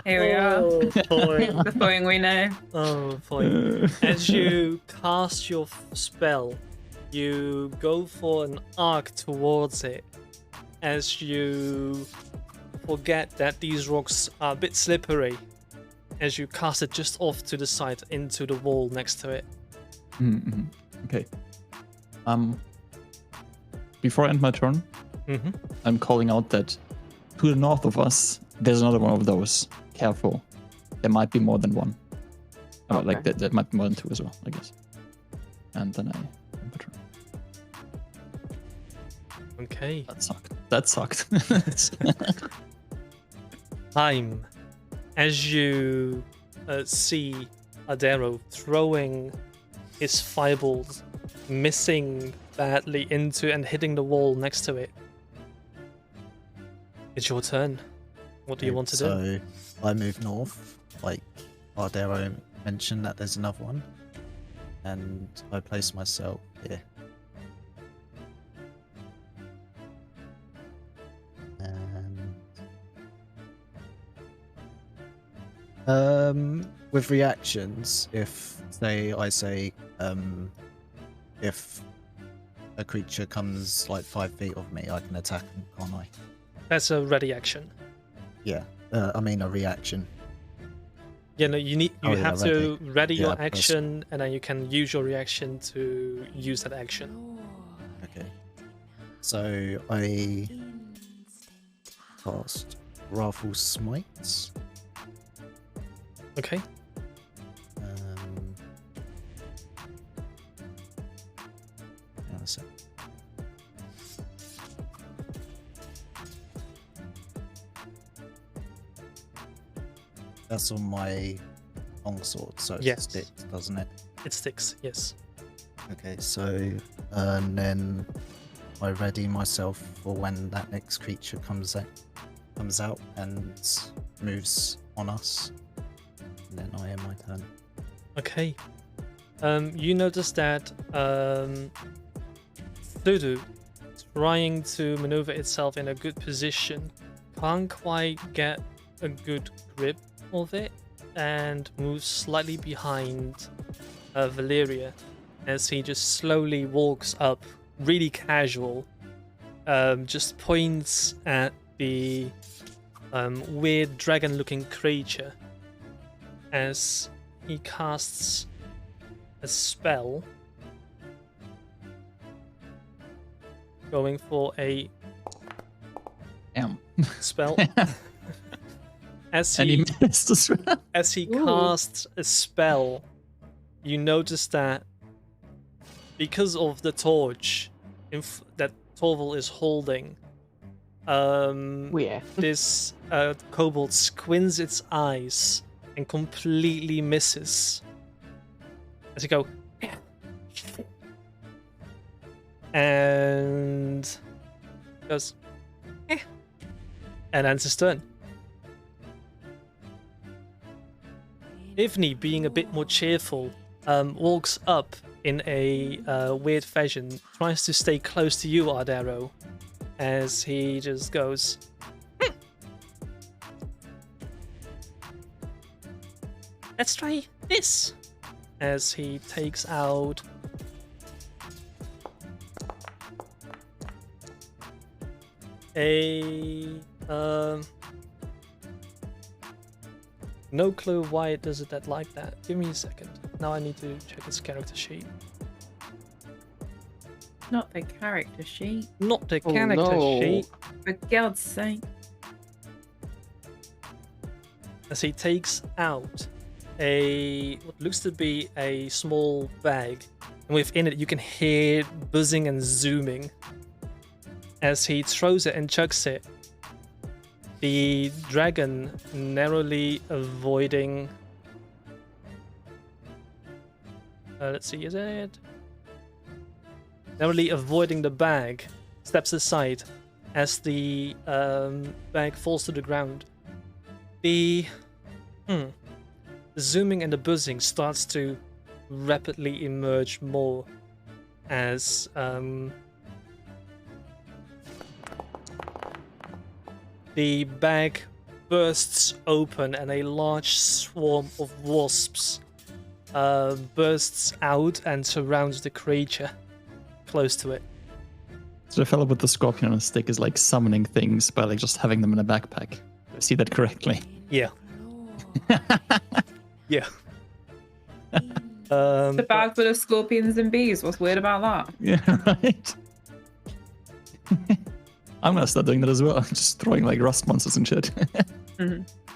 [SPEAKER 5] Here we are.
[SPEAKER 1] Boy.
[SPEAKER 5] The thing we know.
[SPEAKER 1] Oh boy. As you cast your spell, you go for an arc towards it. As you forget that these rocks are a bit slippery, as you cast it just off to the side into the wall next to it.
[SPEAKER 2] Mm-hmm. Okay. Before I end my turn,
[SPEAKER 1] Mm-hmm.
[SPEAKER 2] I'm calling out that to the north of us, there's another one of those. Careful. There might be more than one. Oh, like that might be more than two as well, I guess. And then I end my turn.
[SPEAKER 1] Okay.
[SPEAKER 2] That sucked.
[SPEAKER 1] Time. As you see Ardero throwing his fireballs, missing badly into and hitting the wall next to it. It's your turn. What do you want to do?
[SPEAKER 4] So I move north, like Ardero mentioned that there's another one, and I place myself here. With reactions, if I say if a creature comes like 5 feet of me, I can attack them, can't I?
[SPEAKER 1] That's a ready action.
[SPEAKER 4] Yeah, I mean a reaction.
[SPEAKER 1] Yeah, no, you have to ready
[SPEAKER 4] Yeah,
[SPEAKER 1] your
[SPEAKER 4] that's-
[SPEAKER 1] action, and then you can use your reaction to use that action.
[SPEAKER 4] Okay. So I cast Wrathful Smites.
[SPEAKER 1] Okay.
[SPEAKER 4] Hang on a sec. That's on my longsword, so
[SPEAKER 1] Yes.
[SPEAKER 4] it sticks, doesn't it?
[SPEAKER 1] It sticks, yes.
[SPEAKER 4] Okay, so and then I ready myself for when that next creature comes out and moves on us. And then I end my turn.
[SPEAKER 1] Okay. You notice that Thudu, trying to maneuver itself in a good position, can't quite get a good grip of it and moves slightly behind Valeria as he just slowly walks up, really casual, just points at the weird dragon-looking creature as he casts a spell, going for a
[SPEAKER 2] Damn.
[SPEAKER 1] spell. As
[SPEAKER 2] And he
[SPEAKER 1] he
[SPEAKER 2] missed as well.
[SPEAKER 1] as he
[SPEAKER 5] Ooh.
[SPEAKER 1] casts a spell, you notice that because of the torch that Torval is holding,
[SPEAKER 3] Yeah.
[SPEAKER 1] this kobold squints its eyes and completely misses. As he go, and goes, and ends his turn. Ivni, being a bit more cheerful, walks up in a weird fashion, tries to stay close to you, Ardero, as he just goes, let's try this, as he takes out No clue why it does it that like that. Give me a second. Now I need to check its character sheet.
[SPEAKER 5] Not the character sheet.
[SPEAKER 1] Not the
[SPEAKER 3] Oh,
[SPEAKER 1] character
[SPEAKER 3] no.
[SPEAKER 1] sheet.
[SPEAKER 5] For God's sake.
[SPEAKER 1] As he takes out what looks to be a small bag, and within it you can hear buzzing and zooming. As he throws it and chucks it, the dragon narrowly avoiding. Let's see, is it? Narrowly avoiding the bag, steps aside as the bag falls to the ground. The zooming and the buzzing starts to rapidly emerge more as the bag bursts open and a large swarm of wasps bursts out and surrounds the creature close to it.
[SPEAKER 2] So the fellow with the scorpion on a stick is like summoning things by like just having them in a backpack. Do I see that correctly?
[SPEAKER 1] Yeah. Yeah.
[SPEAKER 5] The bag full of scorpions and bees. What's weird about that?
[SPEAKER 2] Yeah, right. I'm gonna start doing that as well. Just throwing like rust monsters and shit.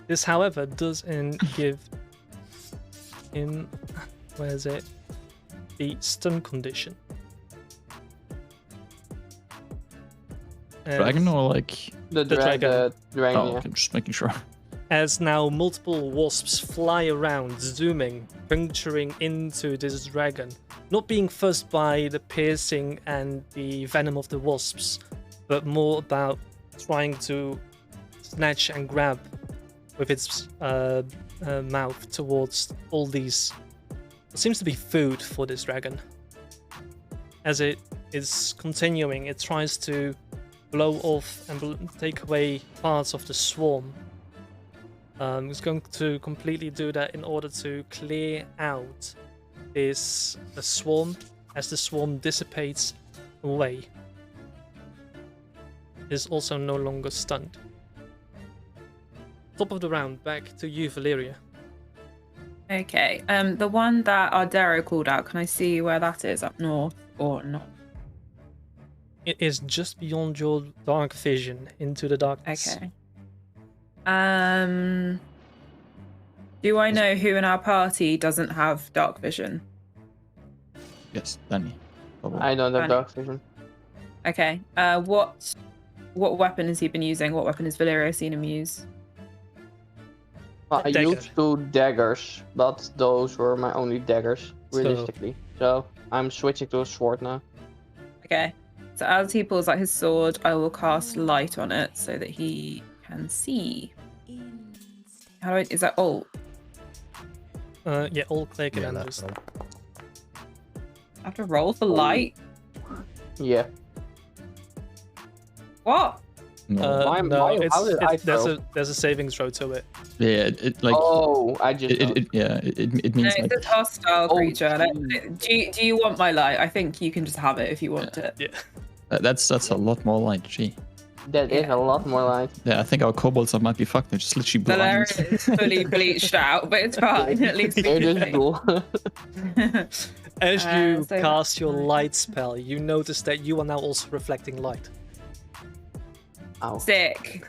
[SPEAKER 1] This, however, doesn't give him, where is it, the stun condition.
[SPEAKER 2] Dragon or like
[SPEAKER 3] The
[SPEAKER 1] dragon.
[SPEAKER 3] dragon,
[SPEAKER 2] oh,
[SPEAKER 3] yeah.
[SPEAKER 2] okay, just making sure.
[SPEAKER 1] As now multiple wasps fly around, zooming, puncturing into this dragon, not being fussed by the piercing and the venom of the wasps, but more about trying to snatch and grab with its mouth towards all these. What seems to be food for this dragon. As it is continuing, it tries to blow off and take away parts of the swarm. It's going to completely do that in order to clear out this swarm. As the swarm dissipates away, it is also no longer stunned. Top of the round, back to you, Valeria.
[SPEAKER 5] Okay. The one that Ardero called out, can I see where that is? Up north or not?
[SPEAKER 1] It is just beyond your dark vision into the darkness.
[SPEAKER 5] Okay. Do I know who in our party doesn't have dark vision?
[SPEAKER 2] Yes, Danny.
[SPEAKER 3] I don't have
[SPEAKER 5] Fine.
[SPEAKER 3] dark vision.
[SPEAKER 5] Okay. What weapon has he been using? What weapon has Valeria seen him use?
[SPEAKER 3] Well, I
[SPEAKER 1] Dagger.
[SPEAKER 3] used 2 daggers, but those were my only daggers, realistically. So I'm switching to a sword now.
[SPEAKER 5] Okay. So as he pulls out his sword, I will cast light on it so that he can see. How do I? Is that alt?
[SPEAKER 1] Yeah, all click
[SPEAKER 4] Yeah,
[SPEAKER 1] and
[SPEAKER 4] that's
[SPEAKER 1] just
[SPEAKER 4] all.
[SPEAKER 5] I have to roll for light.
[SPEAKER 3] Yeah.
[SPEAKER 5] What?
[SPEAKER 2] No.
[SPEAKER 3] Why-
[SPEAKER 1] no,
[SPEAKER 3] why- how did I
[SPEAKER 1] there's a saving throw to it.
[SPEAKER 2] Yeah, it like
[SPEAKER 3] Oh, I just.
[SPEAKER 2] it
[SPEAKER 5] No,
[SPEAKER 2] means
[SPEAKER 5] it's
[SPEAKER 2] like
[SPEAKER 5] a hostile
[SPEAKER 3] Oh,
[SPEAKER 5] creature.
[SPEAKER 3] gee.
[SPEAKER 5] Do you want my light? I think you can just have it if you want it.
[SPEAKER 1] Yeah.
[SPEAKER 2] that's a lot more light. Gee.
[SPEAKER 3] That is
[SPEAKER 5] Yeah.
[SPEAKER 3] a lot more light.
[SPEAKER 2] Yeah, I think our kobolds might be fucked. They're just literally
[SPEAKER 5] Valeria
[SPEAKER 2] blind.
[SPEAKER 5] is fully bleached out, but it's fine. At least we
[SPEAKER 3] It
[SPEAKER 5] can
[SPEAKER 3] is
[SPEAKER 5] see.
[SPEAKER 3] cool.
[SPEAKER 1] As you
[SPEAKER 5] so
[SPEAKER 1] cast your
[SPEAKER 5] that's
[SPEAKER 1] light spell, you notice that you are now also reflecting light.
[SPEAKER 3] Ow.
[SPEAKER 5] Sick.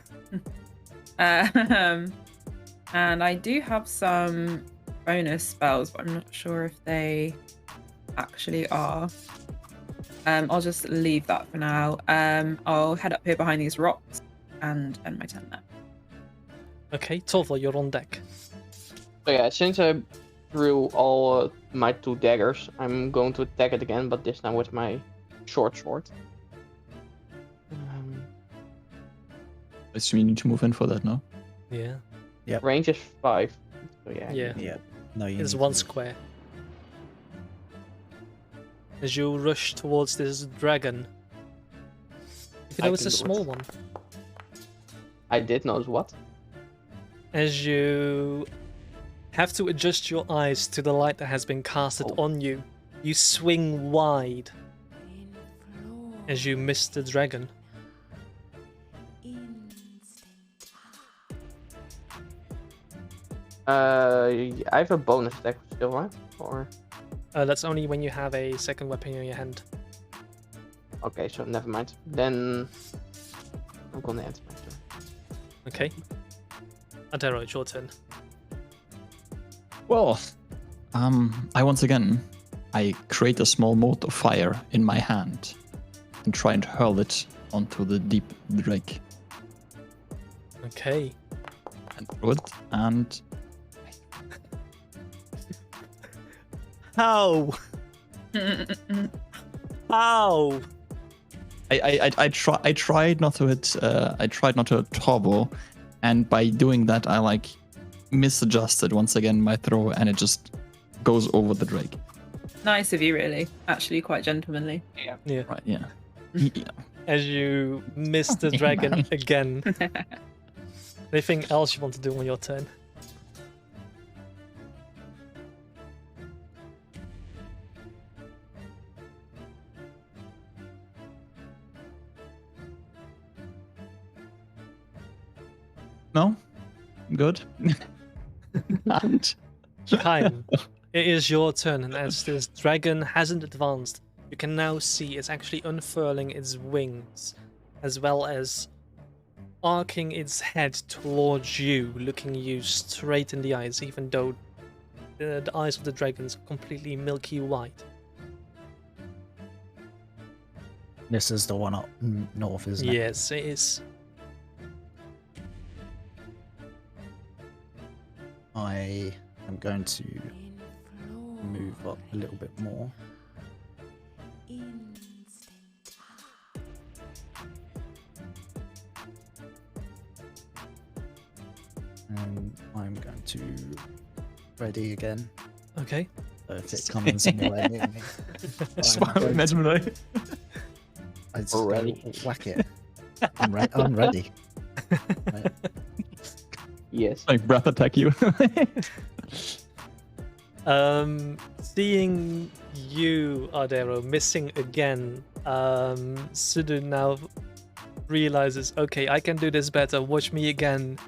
[SPEAKER 5] And I do have some bonus spells, but I'm not sure if they actually are. I'll just leave that for now. I'll head up here behind these rocks and end my turn there.
[SPEAKER 1] Okay, Tova, you're on deck.
[SPEAKER 3] So yeah, since I threw all my 2 daggers, I'm going to attack it again, but this time with my short sword.
[SPEAKER 2] I assume you need to move in for that, no?
[SPEAKER 1] Yeah,
[SPEAKER 3] Range is 5. So yeah.
[SPEAKER 1] yeah.
[SPEAKER 4] Yeah. No, you
[SPEAKER 1] It's
[SPEAKER 4] need
[SPEAKER 1] one
[SPEAKER 4] to-
[SPEAKER 1] square. As you rush towards this dragon, you
[SPEAKER 3] I
[SPEAKER 1] know it's
[SPEAKER 3] can
[SPEAKER 1] a
[SPEAKER 3] do it.
[SPEAKER 1] small one.
[SPEAKER 3] I did notice what?
[SPEAKER 1] As you have to adjust your eyes to the light that has been casted
[SPEAKER 3] Oh.
[SPEAKER 1] on you, you swing wide as you miss the dragon.
[SPEAKER 3] I have a bonus attack still, right? Or
[SPEAKER 1] That's only when you have a second weapon in your hand.
[SPEAKER 3] okay, so never mind. Then I'm gonna end my turn.
[SPEAKER 1] Okay. Adero, it's your turn.
[SPEAKER 2] Well, I create a small mote of fire in my hand and try and hurl it onto the deep drake
[SPEAKER 1] Okay.
[SPEAKER 2] and throw it. And
[SPEAKER 1] How? How?
[SPEAKER 2] I tried not to hit. I tried not to hit Torvo, and by doing that, I like misadjusted once again my throw, and it just goes over the drake.
[SPEAKER 5] Nice of you, really. Actually, quite gentlemanly.
[SPEAKER 1] Yeah.
[SPEAKER 2] Right? Yeah. Yeah.
[SPEAKER 1] As you miss the
[SPEAKER 2] Hey,
[SPEAKER 1] dragon
[SPEAKER 2] man.
[SPEAKER 1] again. Anything else you want to do on your turn?
[SPEAKER 2] No. Good. And
[SPEAKER 1] Time. It is your turn, and as this dragon hasn't advanced, you can now see it's actually unfurling its wings, as well as arcing its head towards you, looking you straight in the eyes, even though the eyes of the dragons are completely milky white.
[SPEAKER 4] This is the one up north, isn't it?
[SPEAKER 1] Yes, it is.
[SPEAKER 4] I am going to move up a little bit more. And I'm going to ready again.
[SPEAKER 1] Okay.
[SPEAKER 4] So if it comes anywhere near me,
[SPEAKER 2] That's
[SPEAKER 4] I'm
[SPEAKER 2] why I
[SPEAKER 4] going
[SPEAKER 2] imagine right.
[SPEAKER 4] I just
[SPEAKER 3] Ready.
[SPEAKER 4] go whack it. I'm ready. Right.
[SPEAKER 3] Yes.
[SPEAKER 2] Like breath attack you.
[SPEAKER 1] Seeing you, Ardero, missing again, Sudu now realizes, okay, I can do this better, watch me again,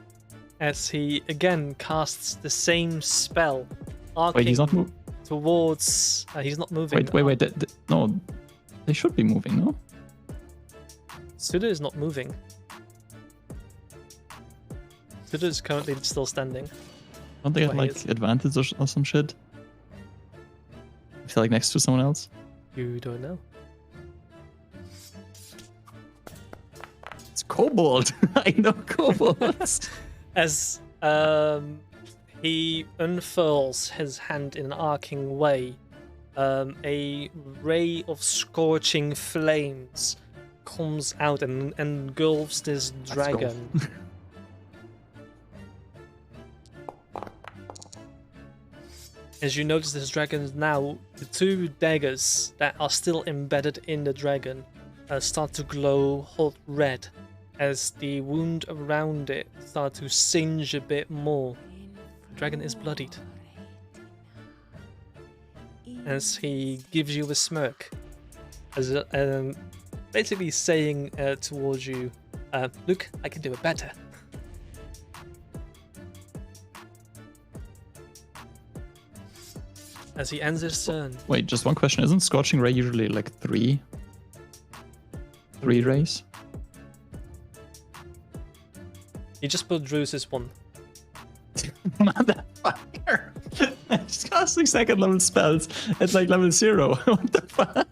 [SPEAKER 1] as he again casts the same spell, arcing
[SPEAKER 2] Wait, he's not moving.
[SPEAKER 1] towards... he's not moving.
[SPEAKER 2] Wait. No, they should be moving. No.
[SPEAKER 1] Sudu is not moving. Sudu is currently still standing.
[SPEAKER 2] Don't they have
[SPEAKER 1] Well, he
[SPEAKER 2] like
[SPEAKER 1] is.
[SPEAKER 2] advantage or some shit? If they're like next to someone else.
[SPEAKER 1] You don't know.
[SPEAKER 2] It's kobold. I know kobolds.
[SPEAKER 1] As he unfurls his hand in an arcing way, a ray of scorching flames comes out and engulfs this
[SPEAKER 2] Let's go.
[SPEAKER 1] dragon. As you notice, this dragon now, the two daggers that are still embedded in the dragon start to glow hot red as the wound around it start to singe a bit more. The dragon is bloodied. As he gives you a smirk, as basically saying towards you, look, I can do it better. As he ends his turn,
[SPEAKER 2] Wait, just one question. Isn't Scorching Ray usually like three rays?
[SPEAKER 1] he just put Drew's one.
[SPEAKER 2] Motherfucker! Just casting second level spells at like level 0. What the fuck?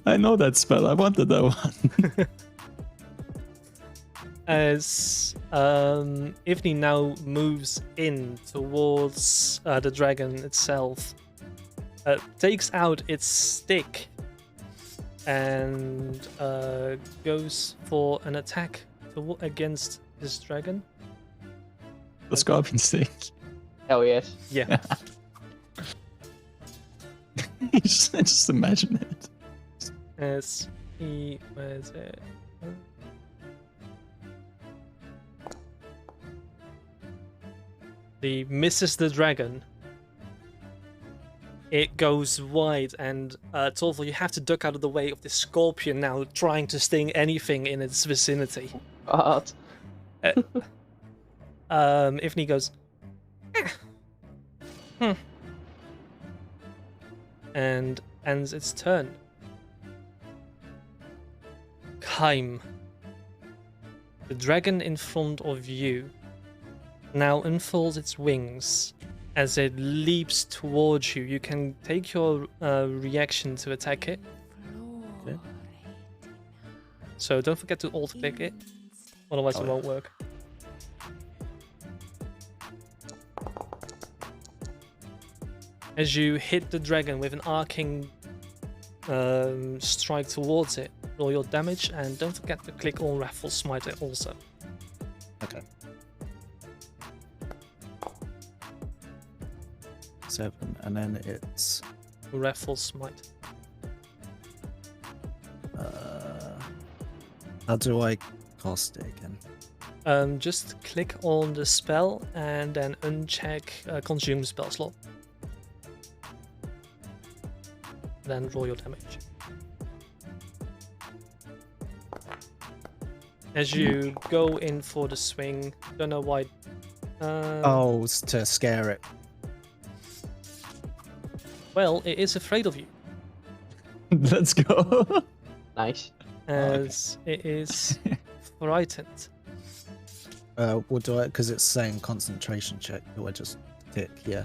[SPEAKER 2] I know that spell. I wanted that one.
[SPEAKER 1] As Ivni now moves in towards the dragon itself, takes out its stick and goes for an attack against this dragon.
[SPEAKER 2] The scorpion stick.
[SPEAKER 3] Hell yes.
[SPEAKER 1] Yeah.
[SPEAKER 2] just imagine it.
[SPEAKER 1] As he was it. He misses the dragon. It goes wide, and Torval, you have to duck out of the way of this scorpion now, trying to sting anything in its vicinity.
[SPEAKER 3] God.
[SPEAKER 1] Ifni goes, and ends its turn. Kaim, the dragon in front of you, now unfolds its wings as it leaps towards you. You can take your reaction to attack it.
[SPEAKER 4] Okay.
[SPEAKER 1] So don't forget to alt click it, otherwise it
[SPEAKER 4] Oh,
[SPEAKER 1] won't work. As you hit the dragon with an arcing strike towards it, roll your damage, and don't forget to click on Raffle Smite it also.
[SPEAKER 4] Okay. 7, and then it's
[SPEAKER 1] Raffle Smite.
[SPEAKER 4] how do I cast it again?
[SPEAKER 1] Just click on the spell and then uncheck consume spell slot. Then roll your damage. As you go in for the swing, don't know why.
[SPEAKER 4] Oh, it's to scare it.
[SPEAKER 1] Well, it is afraid of you,
[SPEAKER 2] Let's go.
[SPEAKER 3] Nice.
[SPEAKER 1] as it is frightened.
[SPEAKER 4] What do I? Because it's saying concentration check. Do I just tick? Yeah.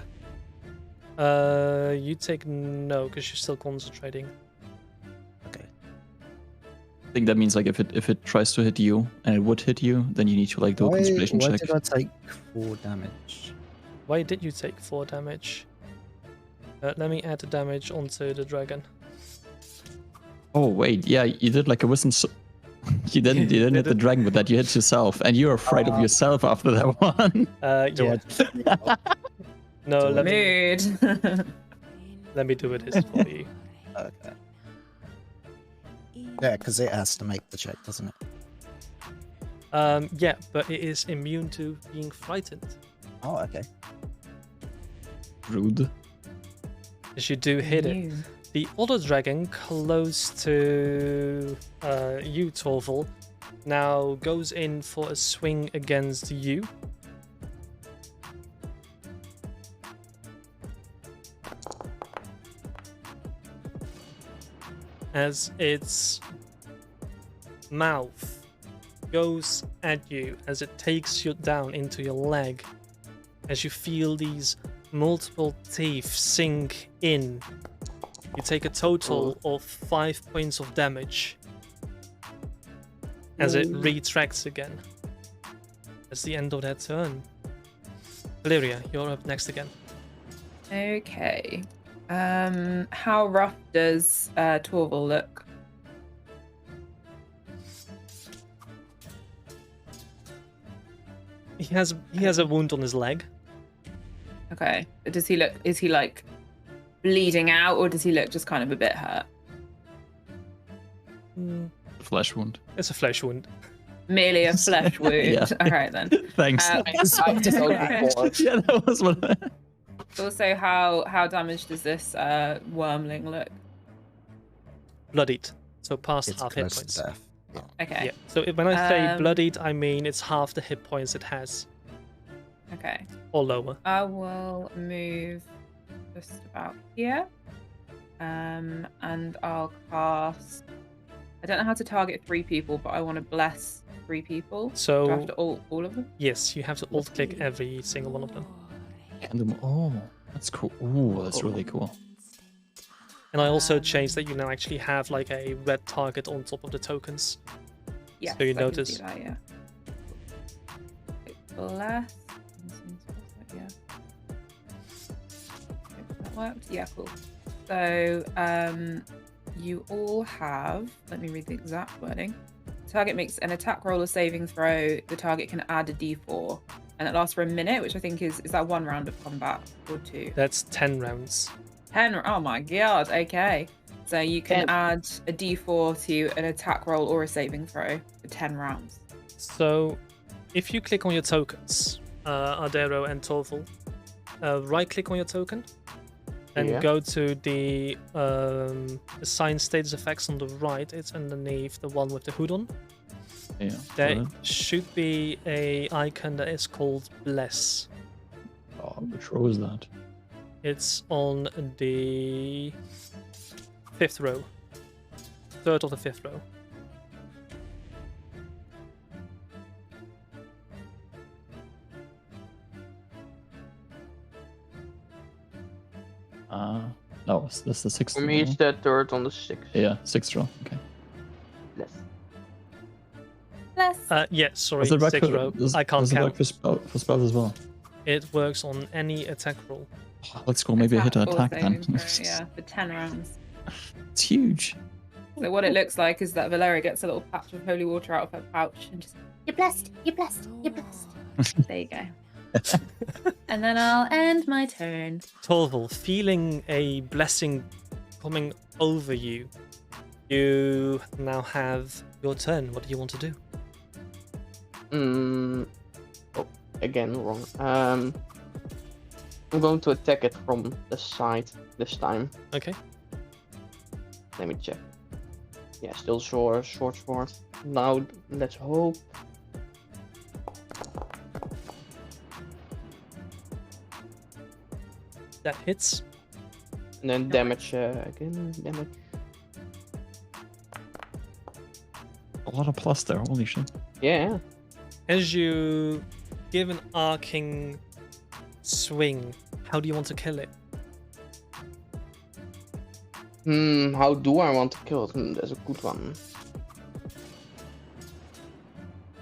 [SPEAKER 1] You take no, because you're still concentrating.
[SPEAKER 4] Okay.
[SPEAKER 2] I think that means like if it tries to hit you and it would hit you, then you need to like do a
[SPEAKER 4] Why
[SPEAKER 2] concentration check.
[SPEAKER 4] did I take 4 damage?
[SPEAKER 1] Why did you take 4 damage? Let me add the damage onto the dragon.
[SPEAKER 2] Oh wait, yeah, you did like a wisdom. You didn't hit the dragon with that. You hit yourself, and you're afraid of yourself after that one.
[SPEAKER 1] Yeah. No, let me
[SPEAKER 5] Mood.
[SPEAKER 1] do it for you.
[SPEAKER 4] Okay. Yeah, because it has to make the check, doesn't it?
[SPEAKER 1] Yeah, but it is immune to being frightened.
[SPEAKER 4] Oh, okay.
[SPEAKER 2] Rude.
[SPEAKER 1] As you do hit it.
[SPEAKER 5] You.
[SPEAKER 1] The other dragon close to you, Torval, now goes in for a swing against you. As its mouth goes at you, as it takes you down into your leg, as you feel these multiple teeth sink in. You take a total of 5 points of damage as it retracts again. That's the end of that turn. Valeria, you're up next again.
[SPEAKER 5] Okay. How rough does Torval look?
[SPEAKER 1] He has a wound on his leg.
[SPEAKER 5] Okay. Does he look? Is he like bleeding out, or does he look just kind of a bit hurt?
[SPEAKER 2] Flesh wound.
[SPEAKER 1] It's a flesh wound.
[SPEAKER 5] Merely a flesh wound.
[SPEAKER 2] Yeah.
[SPEAKER 5] All right then.
[SPEAKER 2] Thanks.
[SPEAKER 3] I just told you before.
[SPEAKER 2] Yeah, that was what.
[SPEAKER 5] Also, how damaged does this wormling look?
[SPEAKER 1] Bloodied. So past
[SPEAKER 4] It's
[SPEAKER 1] half hit
[SPEAKER 4] close
[SPEAKER 1] points.
[SPEAKER 4] to death. Yeah.
[SPEAKER 5] Okay.
[SPEAKER 1] Yeah. So when I say
[SPEAKER 5] Um,
[SPEAKER 1] bloodied, I mean it's half the hit points it has,
[SPEAKER 5] Okay.
[SPEAKER 1] or lower.
[SPEAKER 5] I will move just about here. And I'll cast. I don't know how to target 3 people, but I want to bless 3 people.
[SPEAKER 1] So
[SPEAKER 5] Do I have to all of them?
[SPEAKER 1] yes, you have to alt click every single one of them.
[SPEAKER 2] Oh, that's cool. Ooh, that's really cool.
[SPEAKER 1] And I also changed that you now actually have like a red target on top of the tokens.
[SPEAKER 5] Yes,
[SPEAKER 1] So you
[SPEAKER 5] I can
[SPEAKER 1] notice-
[SPEAKER 5] do that, yeah. Bless. Yeah. That worked. Yeah, cool. So, you all have. Let me read the exact wording. Target makes an attack roll or saving throw. The target can add a D4, and it lasts for a minute, which I think is that 1 round of combat or 2?
[SPEAKER 1] That's 10 rounds.
[SPEAKER 5] 10. Oh my god. Okay. So you can
[SPEAKER 3] 10.
[SPEAKER 5] add a D4 to an attack roll or a saving throw for 10 rounds.
[SPEAKER 1] So if you click on your tokens, Ardero and Torval, right click on your token and
[SPEAKER 3] Yeah.
[SPEAKER 1] go to the assign status effects on the right. It's underneath the one with the hood on.
[SPEAKER 2] Yeah.
[SPEAKER 1] There
[SPEAKER 2] good.
[SPEAKER 1] should be a icon that is called Bless.
[SPEAKER 2] Oh, which row is that?
[SPEAKER 1] It's on the 5th row. 3rd of the 5th row.
[SPEAKER 2] No, that's the 6th
[SPEAKER 3] For
[SPEAKER 2] row.
[SPEAKER 3] me, it's the third on the 6th.
[SPEAKER 2] Yeah, 6th row. Okay.
[SPEAKER 3] Yes.
[SPEAKER 6] Bless.
[SPEAKER 1] Yeah, sorry,
[SPEAKER 2] Does it work
[SPEAKER 1] 6th
[SPEAKER 2] for,
[SPEAKER 1] row.
[SPEAKER 2] does,
[SPEAKER 1] I can't
[SPEAKER 2] does it
[SPEAKER 1] count.
[SPEAKER 2] work for spells as well?
[SPEAKER 1] It works on any attack roll.
[SPEAKER 2] Oh, let's go. Maybe I hit an
[SPEAKER 5] or
[SPEAKER 2] attack then.
[SPEAKER 5] saving throw, yeah, for 10 rounds.
[SPEAKER 2] It's huge.
[SPEAKER 5] So what it looks like is that Valeria gets a little patch of holy water out of her pouch and just,
[SPEAKER 6] You're blessed. You're blessed. You're blessed.
[SPEAKER 5] there you go.
[SPEAKER 6] And then I'll end my turn.
[SPEAKER 1] Torval, feeling a blessing coming over you, you now have your turn. What do you want to do?
[SPEAKER 3] Oh, again, wrong. I'm going to attack it from the side this time.
[SPEAKER 1] Okay.
[SPEAKER 3] Let me check. Yeah, still short sword. Now, let's hope.
[SPEAKER 1] That hits.
[SPEAKER 3] And then damage again. Damage.
[SPEAKER 2] A lot of plus there. Holy shit.
[SPEAKER 3] Yeah.
[SPEAKER 1] As you give an arcing swing, how do you want to kill it?
[SPEAKER 3] How do I want to kill it? That's a good one.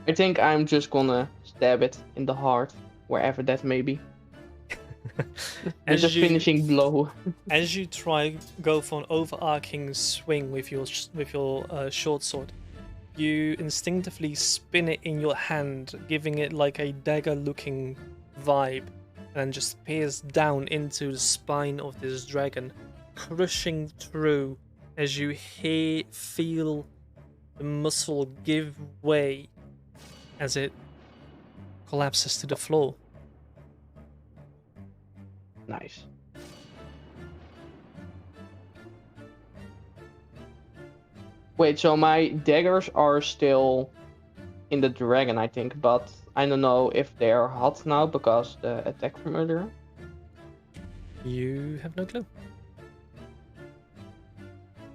[SPEAKER 3] I think I'm just gonna stab it in the heart, wherever that may be. As a finishing blow.
[SPEAKER 1] As you try go for an overarching swing with your short sword, you instinctively spin it in your hand, giving it like a dagger-looking vibe, and just pierce down into the spine of this dragon, crushing through as you feel the muscle give way as it collapses to the floor.
[SPEAKER 3] Nice. Wait, so my daggers are still in the dragon, I think, but I don't know if they're hot now because the attack from earlier.
[SPEAKER 1] You have no clue.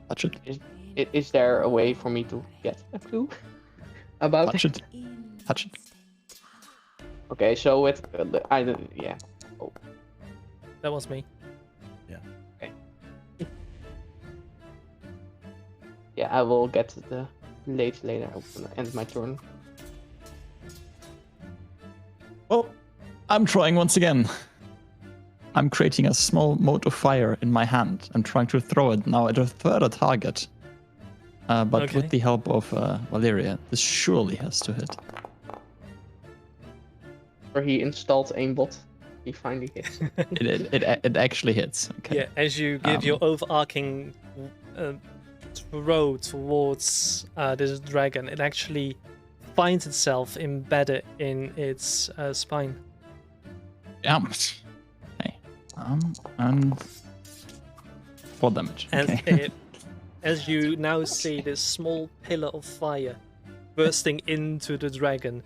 [SPEAKER 2] Touch it.
[SPEAKER 3] Is there a way for me to get a clue about
[SPEAKER 2] Touch it. Touch it.
[SPEAKER 3] Okay, so it, yeah. Oh,
[SPEAKER 1] That was me.
[SPEAKER 3] yeah, I will get the blades later. I'm gonna end my turn.
[SPEAKER 2] Well, I'm trying once again. I'm creating a small mote of fire in my hand. I'm trying to throw it now at a further target. But
[SPEAKER 1] Okay.
[SPEAKER 2] with the help of Valeria, this surely has to hit.
[SPEAKER 3] Or he installed aimbot. He finally hits.
[SPEAKER 2] It actually hits. Okay.
[SPEAKER 1] Yeah, as you give your overarching throw towards this dragon, it actually finds itself embedded in its spine.
[SPEAKER 2] Yeah. Hey. And 4 damage.
[SPEAKER 1] And
[SPEAKER 2] Okay.
[SPEAKER 1] as you now see this small pillar of fire bursting into the dragon,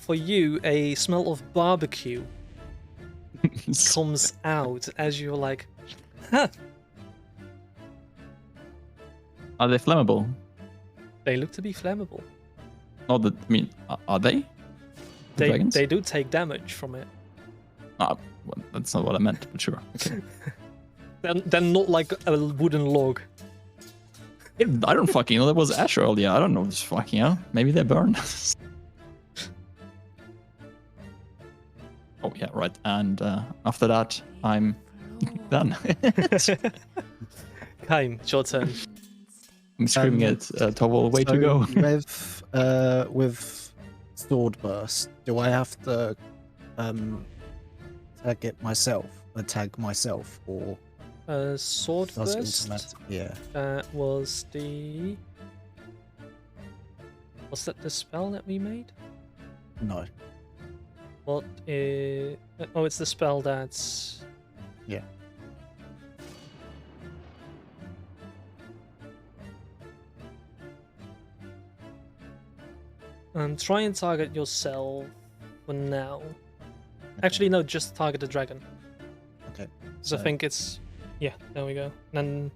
[SPEAKER 1] for you, a smell of barbecue comes out as you're like, huh,
[SPEAKER 2] Are they flammable?
[SPEAKER 1] they look to be flammable.
[SPEAKER 2] Not that. I mean, are they? The dragons?
[SPEAKER 1] They do take damage from it.
[SPEAKER 2] Well, that's not what I meant, but sure. Okay.
[SPEAKER 1] They're not like a wooden log.
[SPEAKER 2] I don't fucking know. That was ash earlier. I don't know this fucking hell. Maybe they burn. Oh yeah, right. And after that, I'm done.
[SPEAKER 1] Kaim, it's your turn.
[SPEAKER 2] I'm screaming at Torval, way to
[SPEAKER 4] So
[SPEAKER 2] go.
[SPEAKER 4] with sword burst, do I have to tag myself, or
[SPEAKER 1] Sword
[SPEAKER 4] does it
[SPEAKER 1] burst.
[SPEAKER 4] automatic? Yeah.
[SPEAKER 1] Was that the spell that we made?
[SPEAKER 4] No.
[SPEAKER 1] What is... Oh, it's the spell that's...
[SPEAKER 4] Yeah.
[SPEAKER 1] Try and target yourself for now. Actually, no, just target the dragon.
[SPEAKER 4] Okay.
[SPEAKER 1] So I think it's... Yeah, there we go. Then...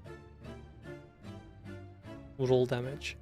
[SPEAKER 1] roll damage.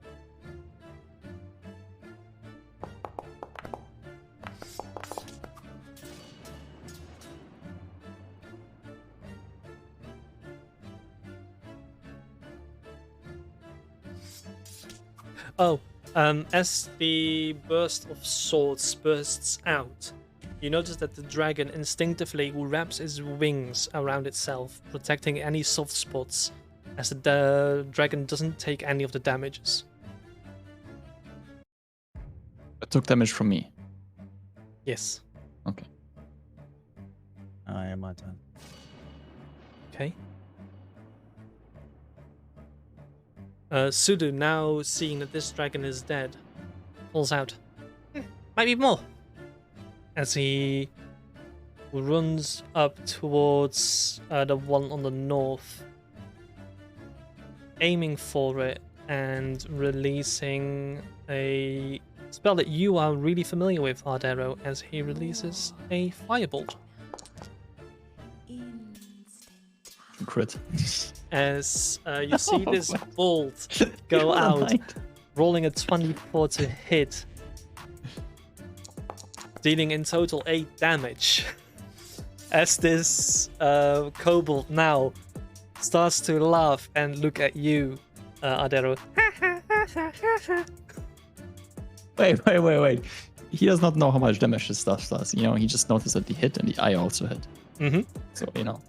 [SPEAKER 1] Oh, as the burst of swords bursts out, you notice that the dragon instinctively wraps its wings around itself, protecting any soft spots, as the dragon doesn't take any of the damages.
[SPEAKER 2] It took damage from me.
[SPEAKER 1] Yes.
[SPEAKER 2] Okay.
[SPEAKER 4] I am my turn.
[SPEAKER 1] Okay. Sudu, now seeing that this dragon is dead, calls out, might be more, as he runs up towards the one on the north, aiming for it and releasing a spell that you are really familiar with, Ardero, as he releases a firebolt.
[SPEAKER 2] Crit.
[SPEAKER 1] As you see this bolt go out, rolling a 24 to hit, dealing in total 8 damage. As this kobold now starts to laugh and look at you, Ardero.
[SPEAKER 2] Wait. He does not know how much damage this stuff does. You know, he just noticed that he hit and I also hit.
[SPEAKER 1] Mm-hmm.
[SPEAKER 2] So, you know.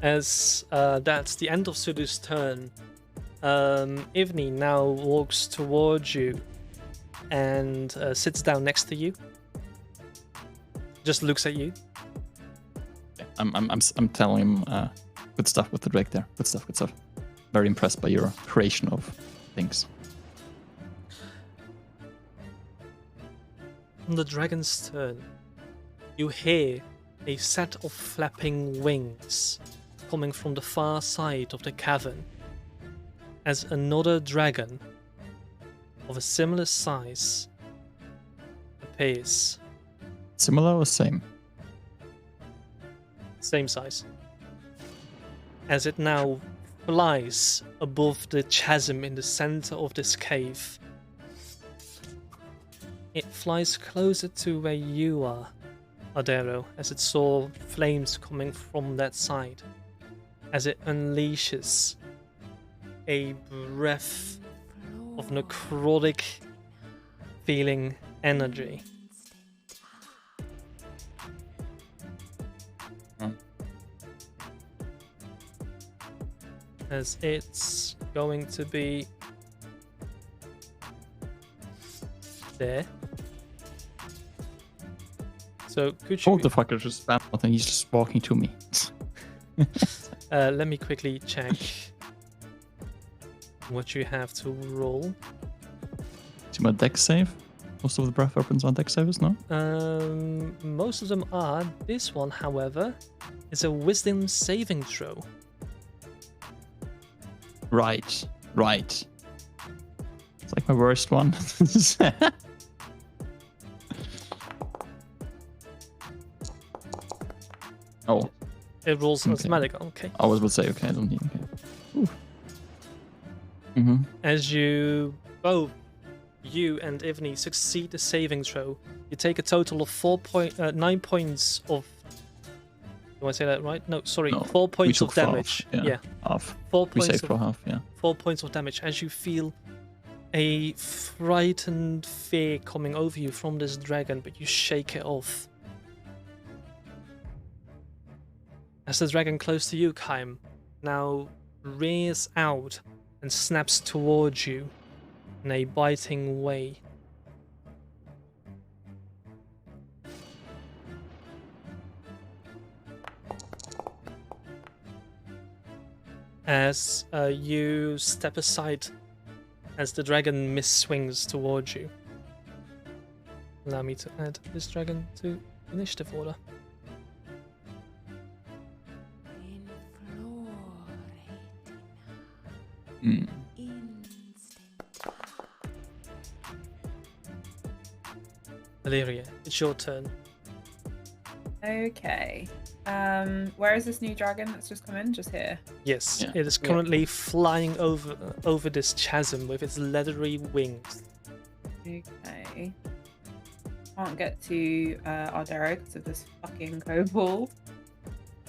[SPEAKER 1] As that's the end of Sudu's turn, Ivni now walks towards you and sits down next to you. Just looks at you.
[SPEAKER 2] I'm telling him good stuff with the drake there. Good stuff. Very impressed by your creation of things.
[SPEAKER 1] On the dragon's turn, you hear a set of flapping wings coming from the far side of the cavern, as another dragon of a similar size appears.
[SPEAKER 2] Similar or same?
[SPEAKER 1] Same size. As it now flies above the chasm in the center of this cave. It flies closer to where you are, Ardero, as it saw flames coming from that side. As it unleashes a breath of necrotic feeling energy. As it's going to be there. So could you...
[SPEAKER 2] What the fuck? I just spam out and he's just walking to me.
[SPEAKER 1] Let me quickly check what you have to roll.
[SPEAKER 2] See my deck save? Most of the breath weapons are deck saves, no?
[SPEAKER 1] Most of them are. This one, however, is a wisdom saving throw.
[SPEAKER 2] Right. It's like my worst one. Oh.
[SPEAKER 1] It rolls
[SPEAKER 2] Okay.
[SPEAKER 1] automatic. Okay.
[SPEAKER 2] I was about to say, okay, I don't need, okay. Mm-hmm.
[SPEAKER 1] As you both, you and Ivni, succeed the saving throw, you take a total of 9 points of... Do I say that right? No, sorry,
[SPEAKER 2] No,
[SPEAKER 1] 4 points of
[SPEAKER 2] took half,
[SPEAKER 1] damage.
[SPEAKER 2] yeah. Half.
[SPEAKER 1] 4
[SPEAKER 2] We
[SPEAKER 1] points
[SPEAKER 2] saved
[SPEAKER 1] of,
[SPEAKER 2] for half, yeah.
[SPEAKER 1] 4 points of damage as you feel a frightened fear coming over you from this dragon, but you shake it off. As the dragon close to you, Kaim, now rears out and snaps towards you in a biting way. As you step aside as the dragon miss-swings towards you. Allow me to add this dragon to initiative order. Valeria, it's your turn.
[SPEAKER 5] Okay. Where is this new dragon that's just come in? Just here.
[SPEAKER 1] Yes,
[SPEAKER 2] Yeah.
[SPEAKER 1] it is currently flying over this chasm with its leathery wings.
[SPEAKER 5] Okay. Can't get to Ardero because of this fucking kobold.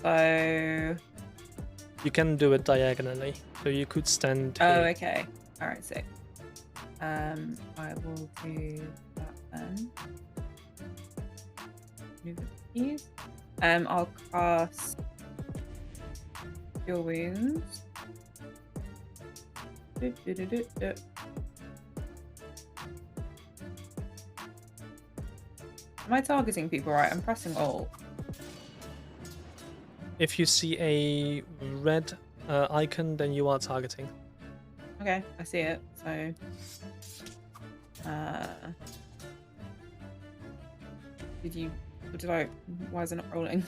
[SPEAKER 5] So.
[SPEAKER 1] You can do it diagonally, so you could stand
[SPEAKER 5] Oh,
[SPEAKER 1] here.
[SPEAKER 5] okay. Alright, sick. I will do that then. Move the keys. I'll cast Cure Wounds. Am I targeting people right? I'm pressing Alt.
[SPEAKER 1] If you see a red icon, then you are targeting.
[SPEAKER 5] Okay, I see it. So, why is it not rolling?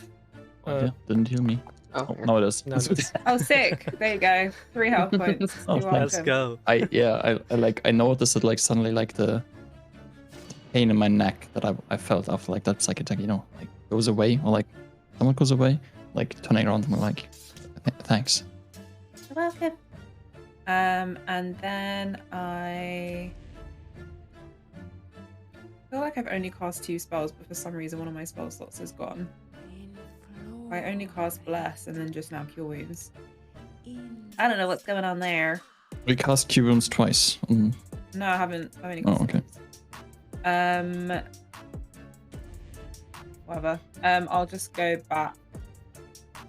[SPEAKER 2] Yeah, didn't heal me.
[SPEAKER 3] Oh,
[SPEAKER 2] Oh, no, it is.
[SPEAKER 1] No, it's-
[SPEAKER 5] Oh, sick. There you go. 3 health points.
[SPEAKER 2] Oh,
[SPEAKER 5] You're
[SPEAKER 1] Let's
[SPEAKER 5] welcome.
[SPEAKER 1] go.
[SPEAKER 2] I noticed it like suddenly like the pain in my neck that I felt after like that psychic attack, like goes away, or like someone goes away, like turning around and like thanks.
[SPEAKER 5] You're welcome. And then I feel like I've only cast 2 spells, but for some reason one of my spell slots is gone. I only cast Bless and then just now Cure Wounds. I don't know what's going on there.
[SPEAKER 2] We cast Cure Wounds twice.
[SPEAKER 5] No, I haven't. I've only
[SPEAKER 2] Oh,
[SPEAKER 5] cast
[SPEAKER 2] okay.
[SPEAKER 5] Whatever. I'll just go back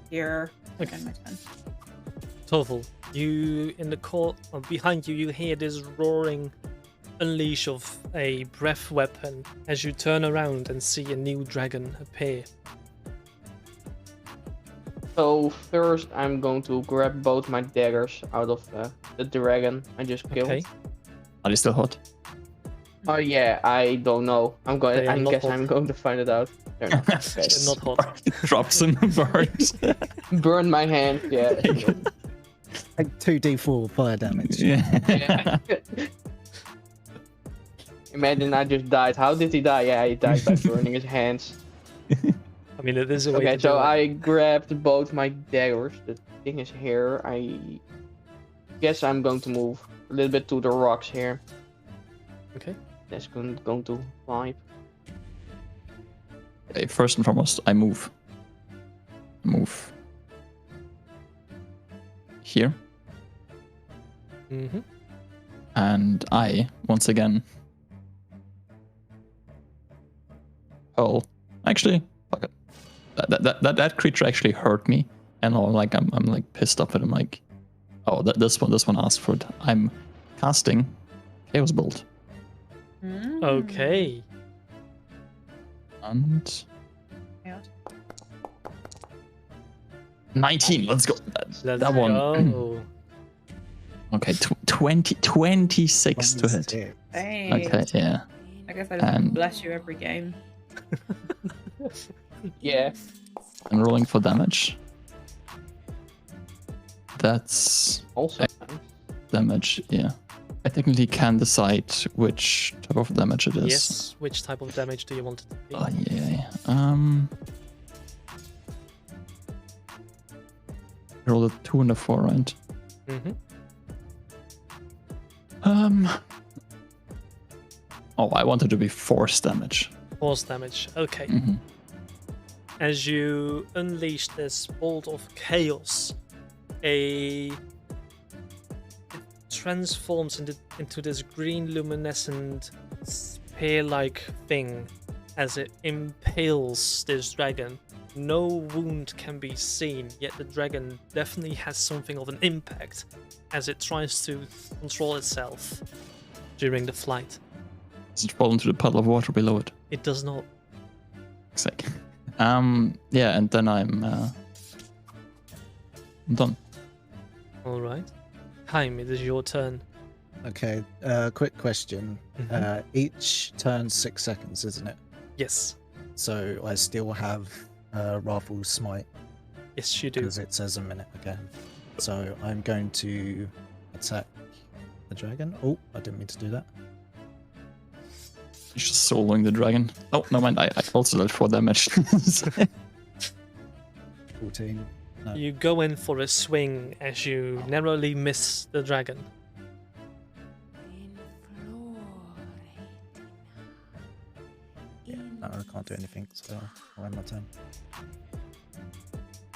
[SPEAKER 5] here.
[SPEAKER 1] Okay.
[SPEAKER 5] Again, my turn.
[SPEAKER 1] Toval, you in the court or behind you, you hear this roaring unleash of a breath weapon as you turn around and see a new dragon appear.
[SPEAKER 3] So first, I'm going to grab both my daggers out of the dragon I just killed.
[SPEAKER 1] Okay.
[SPEAKER 2] Are they still hot?
[SPEAKER 3] Oh yeah, I don't know.
[SPEAKER 1] They are
[SPEAKER 3] I
[SPEAKER 1] not
[SPEAKER 3] guess
[SPEAKER 1] hot.
[SPEAKER 3] I'm going to find it out. They're not. Okay.
[SPEAKER 1] They're not hot.
[SPEAKER 2] Drops and burns.
[SPEAKER 3] Burn my hand. Yeah.
[SPEAKER 4] Like 2d4 fire damage.
[SPEAKER 2] Yeah.
[SPEAKER 3] Imagine I just died. How did he die? Yeah, he died by burning his hands.
[SPEAKER 1] I mean, it is a way
[SPEAKER 3] Okay,
[SPEAKER 1] to
[SPEAKER 3] so
[SPEAKER 1] do it.
[SPEAKER 3] I grabbed both my daggers. The thing is here. I guess I'm going to move a little bit to the rocks here.
[SPEAKER 1] Okay.
[SPEAKER 3] That's going to vibe.
[SPEAKER 2] Okay, first and foremost, I move. Move. Here.
[SPEAKER 1] Mm-hmm.
[SPEAKER 2] And I, once again... Oh, actually, fuck it. That creature actually hurt me, and I'm like pissed off at him. Like, oh, this one asked for it. I'm casting Chaos Bolt,
[SPEAKER 1] Okay.
[SPEAKER 2] and
[SPEAKER 5] Yeah.
[SPEAKER 2] 19. Let's go.
[SPEAKER 1] Let's
[SPEAKER 2] That one.
[SPEAKER 1] go.
[SPEAKER 2] Okay, 26 to hit.
[SPEAKER 5] Thanks.
[SPEAKER 2] Okay, yeah.
[SPEAKER 5] I guess I just
[SPEAKER 2] And-
[SPEAKER 5] bless you every game.
[SPEAKER 3] Yeah.
[SPEAKER 2] I'm rolling for damage. That's
[SPEAKER 3] Also.
[SPEAKER 2] damage, yeah. I technically can decide which type of damage it is.
[SPEAKER 1] Yes. Which type of damage do you want it to be?
[SPEAKER 2] Oh, yeah. Roll a 2 and a 4, right?
[SPEAKER 1] Mm-hmm.
[SPEAKER 2] Oh, I wanted to be force damage.
[SPEAKER 1] Force damage. Okay.
[SPEAKER 2] Mhm.
[SPEAKER 1] As you unleash this bolt of chaos, it transforms into this green luminescent spear-like thing as it impales this dragon. No wound can be seen, yet the dragon definitely has something of an impact as it tries to control itself during the flight.
[SPEAKER 2] Does it fall into the puddle of water below it?
[SPEAKER 1] It does not.
[SPEAKER 2] Sick. Yeah, and then I'm done.
[SPEAKER 1] All right. Time, it is your turn.
[SPEAKER 4] Okay, quick question. Each turn 6 seconds, isn't it?
[SPEAKER 1] Yes.
[SPEAKER 4] So I still have Wrathful Smite
[SPEAKER 1] Yes, you do.
[SPEAKER 4] because it says a minute again. So I'm going to attack the dragon. Oh, I didn't mean to do that.
[SPEAKER 2] He's just soloing the dragon. Oh, no mind, I also did 4 damage.
[SPEAKER 4] 14. No.
[SPEAKER 1] You go in for a swing as you narrowly miss the dragon.
[SPEAKER 4] Yeah, no, I can't do anything, so I'll end my turn.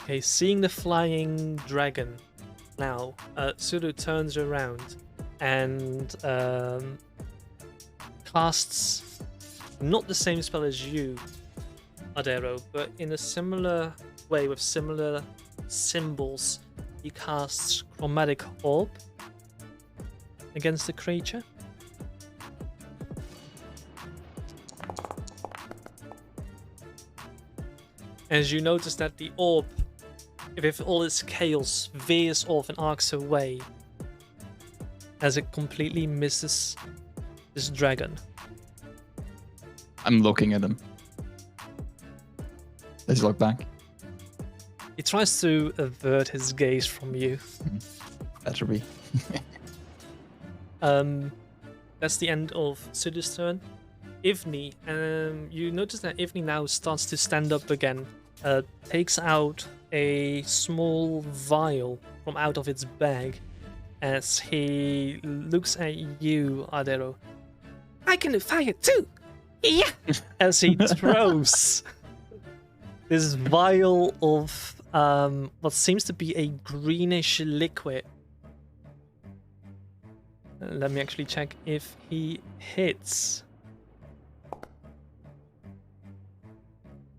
[SPEAKER 1] Okay, seeing the flying dragon now, Suru turns around and casts not the same spell as you, Adero, but in a similar way with similar symbols. He casts Chromatic Orb against the creature. As you notice that the orb, with all its chaos, veers off and arcs away as it completely misses this dragon.
[SPEAKER 2] I'm looking at him. Does he look back?
[SPEAKER 1] He tries to avert his gaze from you.
[SPEAKER 2] Better be.
[SPEAKER 1] That's the end of Suda's turn. Ivni, you notice that Ivni now starts to stand up again. Takes out a small vial from out of its bag as he looks at you, Adero. I can do fire too! Yeah! As he throws this vial of what seems to be a greenish liquid. Let me actually check if he hits.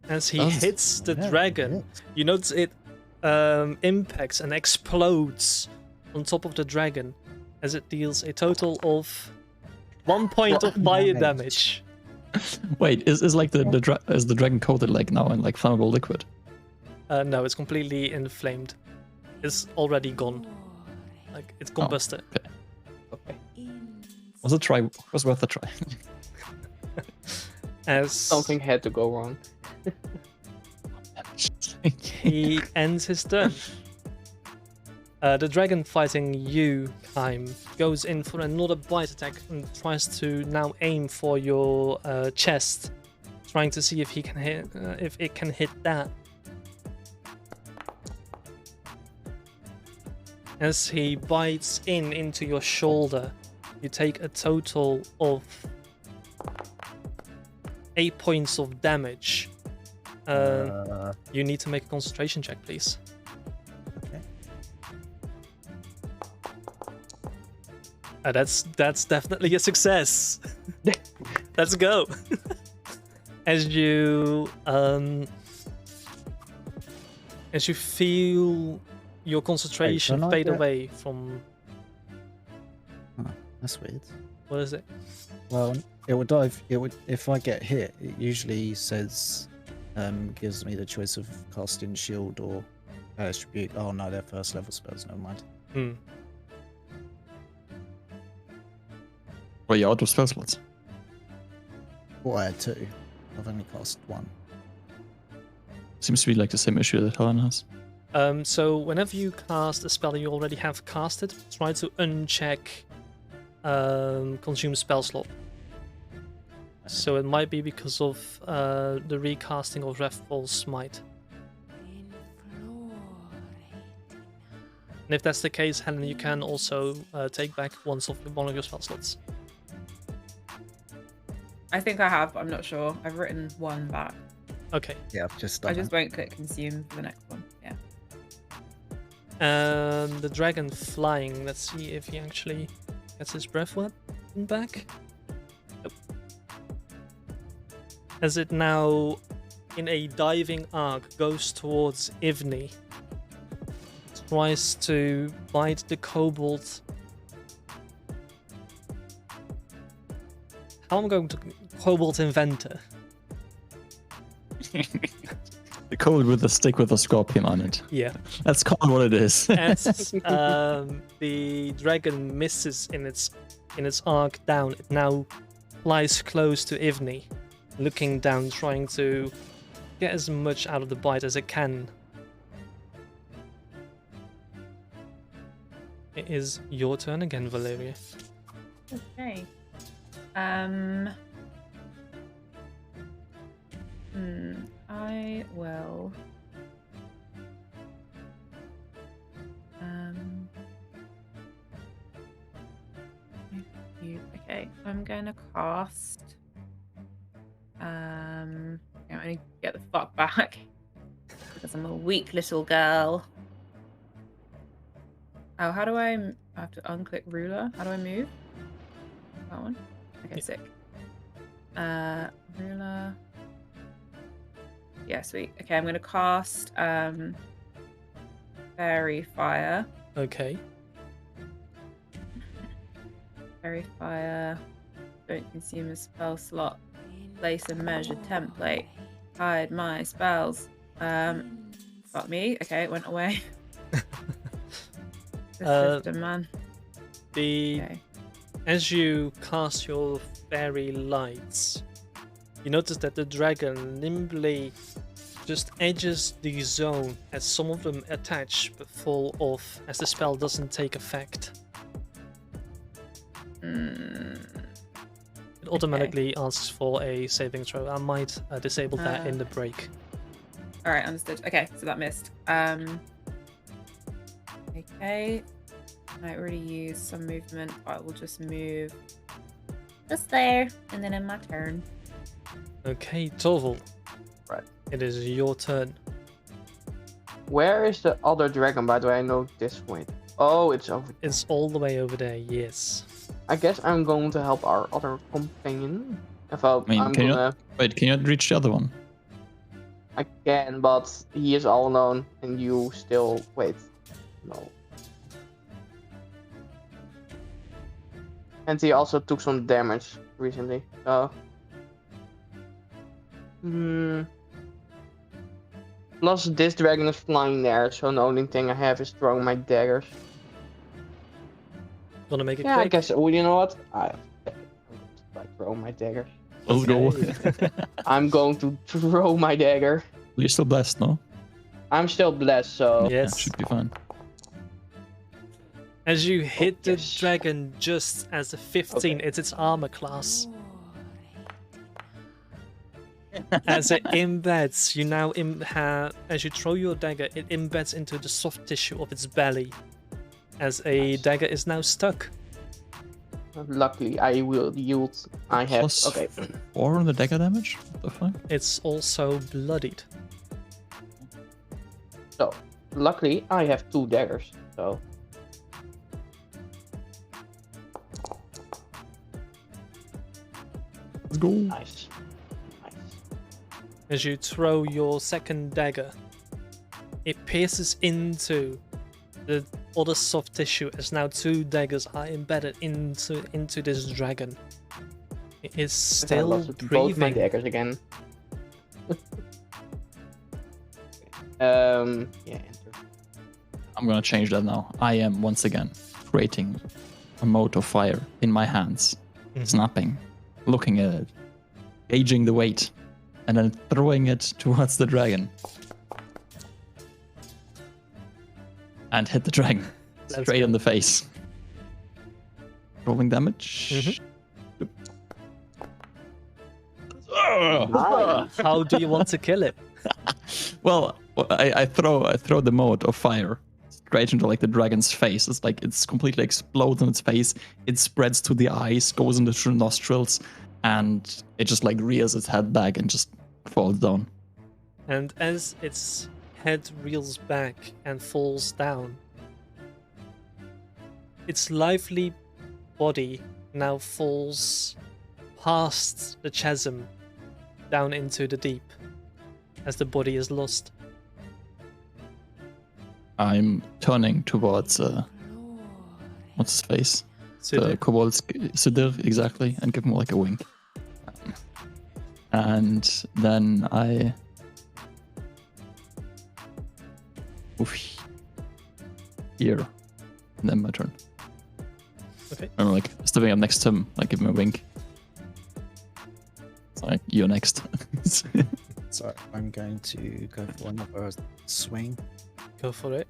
[SPEAKER 1] As he hits the dragon, you notice it impacts and explodes on top of the dragon as it deals a total of 1 point of fire damage.
[SPEAKER 2] Wait, is like is the dragon coated like now in like flammable liquid?
[SPEAKER 1] No, it's completely inflamed. It's already gone. Like it's combusted.
[SPEAKER 2] Okay. Was a try? Was worth a try.
[SPEAKER 1] As
[SPEAKER 3] Something had to go wrong.
[SPEAKER 1] he ends his turn. The dragon fighting you, Kaim, goes in for another bite attack and tries to now aim for your chest, trying to see if he can hit, if it can hit that. As he bites into your shoulder, you take a total of 8 points of damage. You need to make a concentration check, please.
[SPEAKER 4] Okay.
[SPEAKER 1] That's definitely a success. Let's go. As you feel your concentration fade away from.
[SPEAKER 4] Oh, that's weird.
[SPEAKER 1] What is it?
[SPEAKER 4] Well, it would dive. It would if I get hit. It usually says, gives me the choice of casting shield or rebuke. Oh no, they're first level spells. Never mind.
[SPEAKER 2] Well, you're out of spell slots.
[SPEAKER 4] Well, I had 2. I've only cast 1.
[SPEAKER 2] Seems to be like the same issue that Helen has.
[SPEAKER 1] So whenever you cast a spell you already have casted, try to uncheck consume spell slot. So it might be because of the recasting of Wrathful Smite. And if that's the case, Helen, you can also take back one of your spell slots.
[SPEAKER 5] I think I have, I'm not sure. I've written 1 back.
[SPEAKER 1] Okay.
[SPEAKER 4] Yeah, I've just done
[SPEAKER 5] I just
[SPEAKER 4] that.
[SPEAKER 5] won't click consume for the next one. Yeah.
[SPEAKER 1] And the dragon flying, let's see if he actually gets his breath weapon back. Nope. As it now, in a diving arc, goes towards Ivni. Tries to bite the kobold. How am I going to kobold inventor?
[SPEAKER 2] The code with the stick with a scorpion on it.
[SPEAKER 1] Yeah.
[SPEAKER 2] That's called what it is.
[SPEAKER 1] As the dragon misses in its arc down, it now flies close to Ivni, looking down, trying to get as much out of the bite as it can. It is your turn again, Valeria.
[SPEAKER 6] Okay.
[SPEAKER 5] I will. Okay, I'm gonna cast. I need to get the fuck back because I'm a weak little girl. Oh, how do I have to unclick ruler? How do I move? That one. Okay, sick. Ruler. Yeah, sweet. Okay, I'm gonna cast Fairy Fire.
[SPEAKER 1] Okay.
[SPEAKER 5] Fairy Fire. Don't consume a spell slot. Place a measured template. Hide my spells. Fuck me. Okay, it went away. The system, man. Okay.
[SPEAKER 1] As you cast your fairy lights, you notice that the dragon nimbly just edges the zone as some of them attach but fall off as the spell doesn't take effect. It automatically asks for a saving throw. I might disable that in the break.
[SPEAKER 5] Alright, understood. Okay, so that missed. Okay. Might already use some movement, but I will just move just there, and then in my turn.
[SPEAKER 1] Okay, Torval.
[SPEAKER 3] Right.
[SPEAKER 1] It is your turn.
[SPEAKER 3] Where is the other dragon, by the way? I know this point. Oh, it's over there.
[SPEAKER 1] It's all the way over there, yes.
[SPEAKER 3] I guess I'm going to help our other companion.
[SPEAKER 2] Can you not reach the other one?
[SPEAKER 3] I can, but he is all alone, and you still... Wait. No. And he also took some damage recently. Plus, this dragon is flying there, so the only thing I have is throwing my daggers.
[SPEAKER 1] Wanna make it
[SPEAKER 3] Yeah,
[SPEAKER 1] quick?
[SPEAKER 3] I guess. Well, you know what? I'm going to throw my dagger.
[SPEAKER 2] Oh no.
[SPEAKER 1] Okay.
[SPEAKER 3] I'm going to throw my dagger.
[SPEAKER 2] You're still blessed, no?
[SPEAKER 3] I'm still blessed, so...
[SPEAKER 2] Yeah,
[SPEAKER 1] Yes.
[SPEAKER 2] should be fine.
[SPEAKER 1] As you hit the
[SPEAKER 3] yes.
[SPEAKER 1] dragon just as a 15, it's its armor class. As it embeds, you now as you throw your dagger, it embeds into the soft tissue of its belly. As a dagger is now stuck.
[SPEAKER 3] Luckily, I will yield. I have...
[SPEAKER 2] Plus
[SPEAKER 3] Okay.
[SPEAKER 2] 4 on the dagger damage? What the fuck?
[SPEAKER 1] It's also bloodied.
[SPEAKER 3] So, luckily, I have 2 daggers, so...
[SPEAKER 2] Let's go.
[SPEAKER 3] Nice. Nice.
[SPEAKER 1] As you throw your second dagger, it pierces into the other soft tissue as now 2 daggers are embedded into this dragon. It is
[SPEAKER 3] I
[SPEAKER 1] still
[SPEAKER 3] lost both my
[SPEAKER 1] breathing.
[SPEAKER 3] daggers again. Yeah, enter.
[SPEAKER 2] I'm gonna change that now. I am once again creating a mote of fire in my hands, snapping, looking at it, gauging the weight, and then throwing it towards the dragon. And hit the dragon
[SPEAKER 1] Let's
[SPEAKER 2] straight
[SPEAKER 1] go.
[SPEAKER 2] in the face. Rolling damage.
[SPEAKER 3] Nice.
[SPEAKER 1] How do you want to kill it?
[SPEAKER 2] Well, I throw the mote of fire straight into like the dragon's face. It's like it's completely explodes on its face. It spreads to the eyes, goes into the nostrils, and it just like rears its head back and just falls down.
[SPEAKER 1] And as its head reels back and falls down, its lively body now falls past the chasm down into the deep as the body is lost.
[SPEAKER 2] I'm turning towards what's his face? The kobold Sidir, exactly, and give him like a wink. And then I move here, and then my turn.
[SPEAKER 1] Okay.
[SPEAKER 2] I'm like stepping up next to him, like give him a wink. It's like you're next.
[SPEAKER 4] So I'm going to go for another swing.
[SPEAKER 1] Go for it.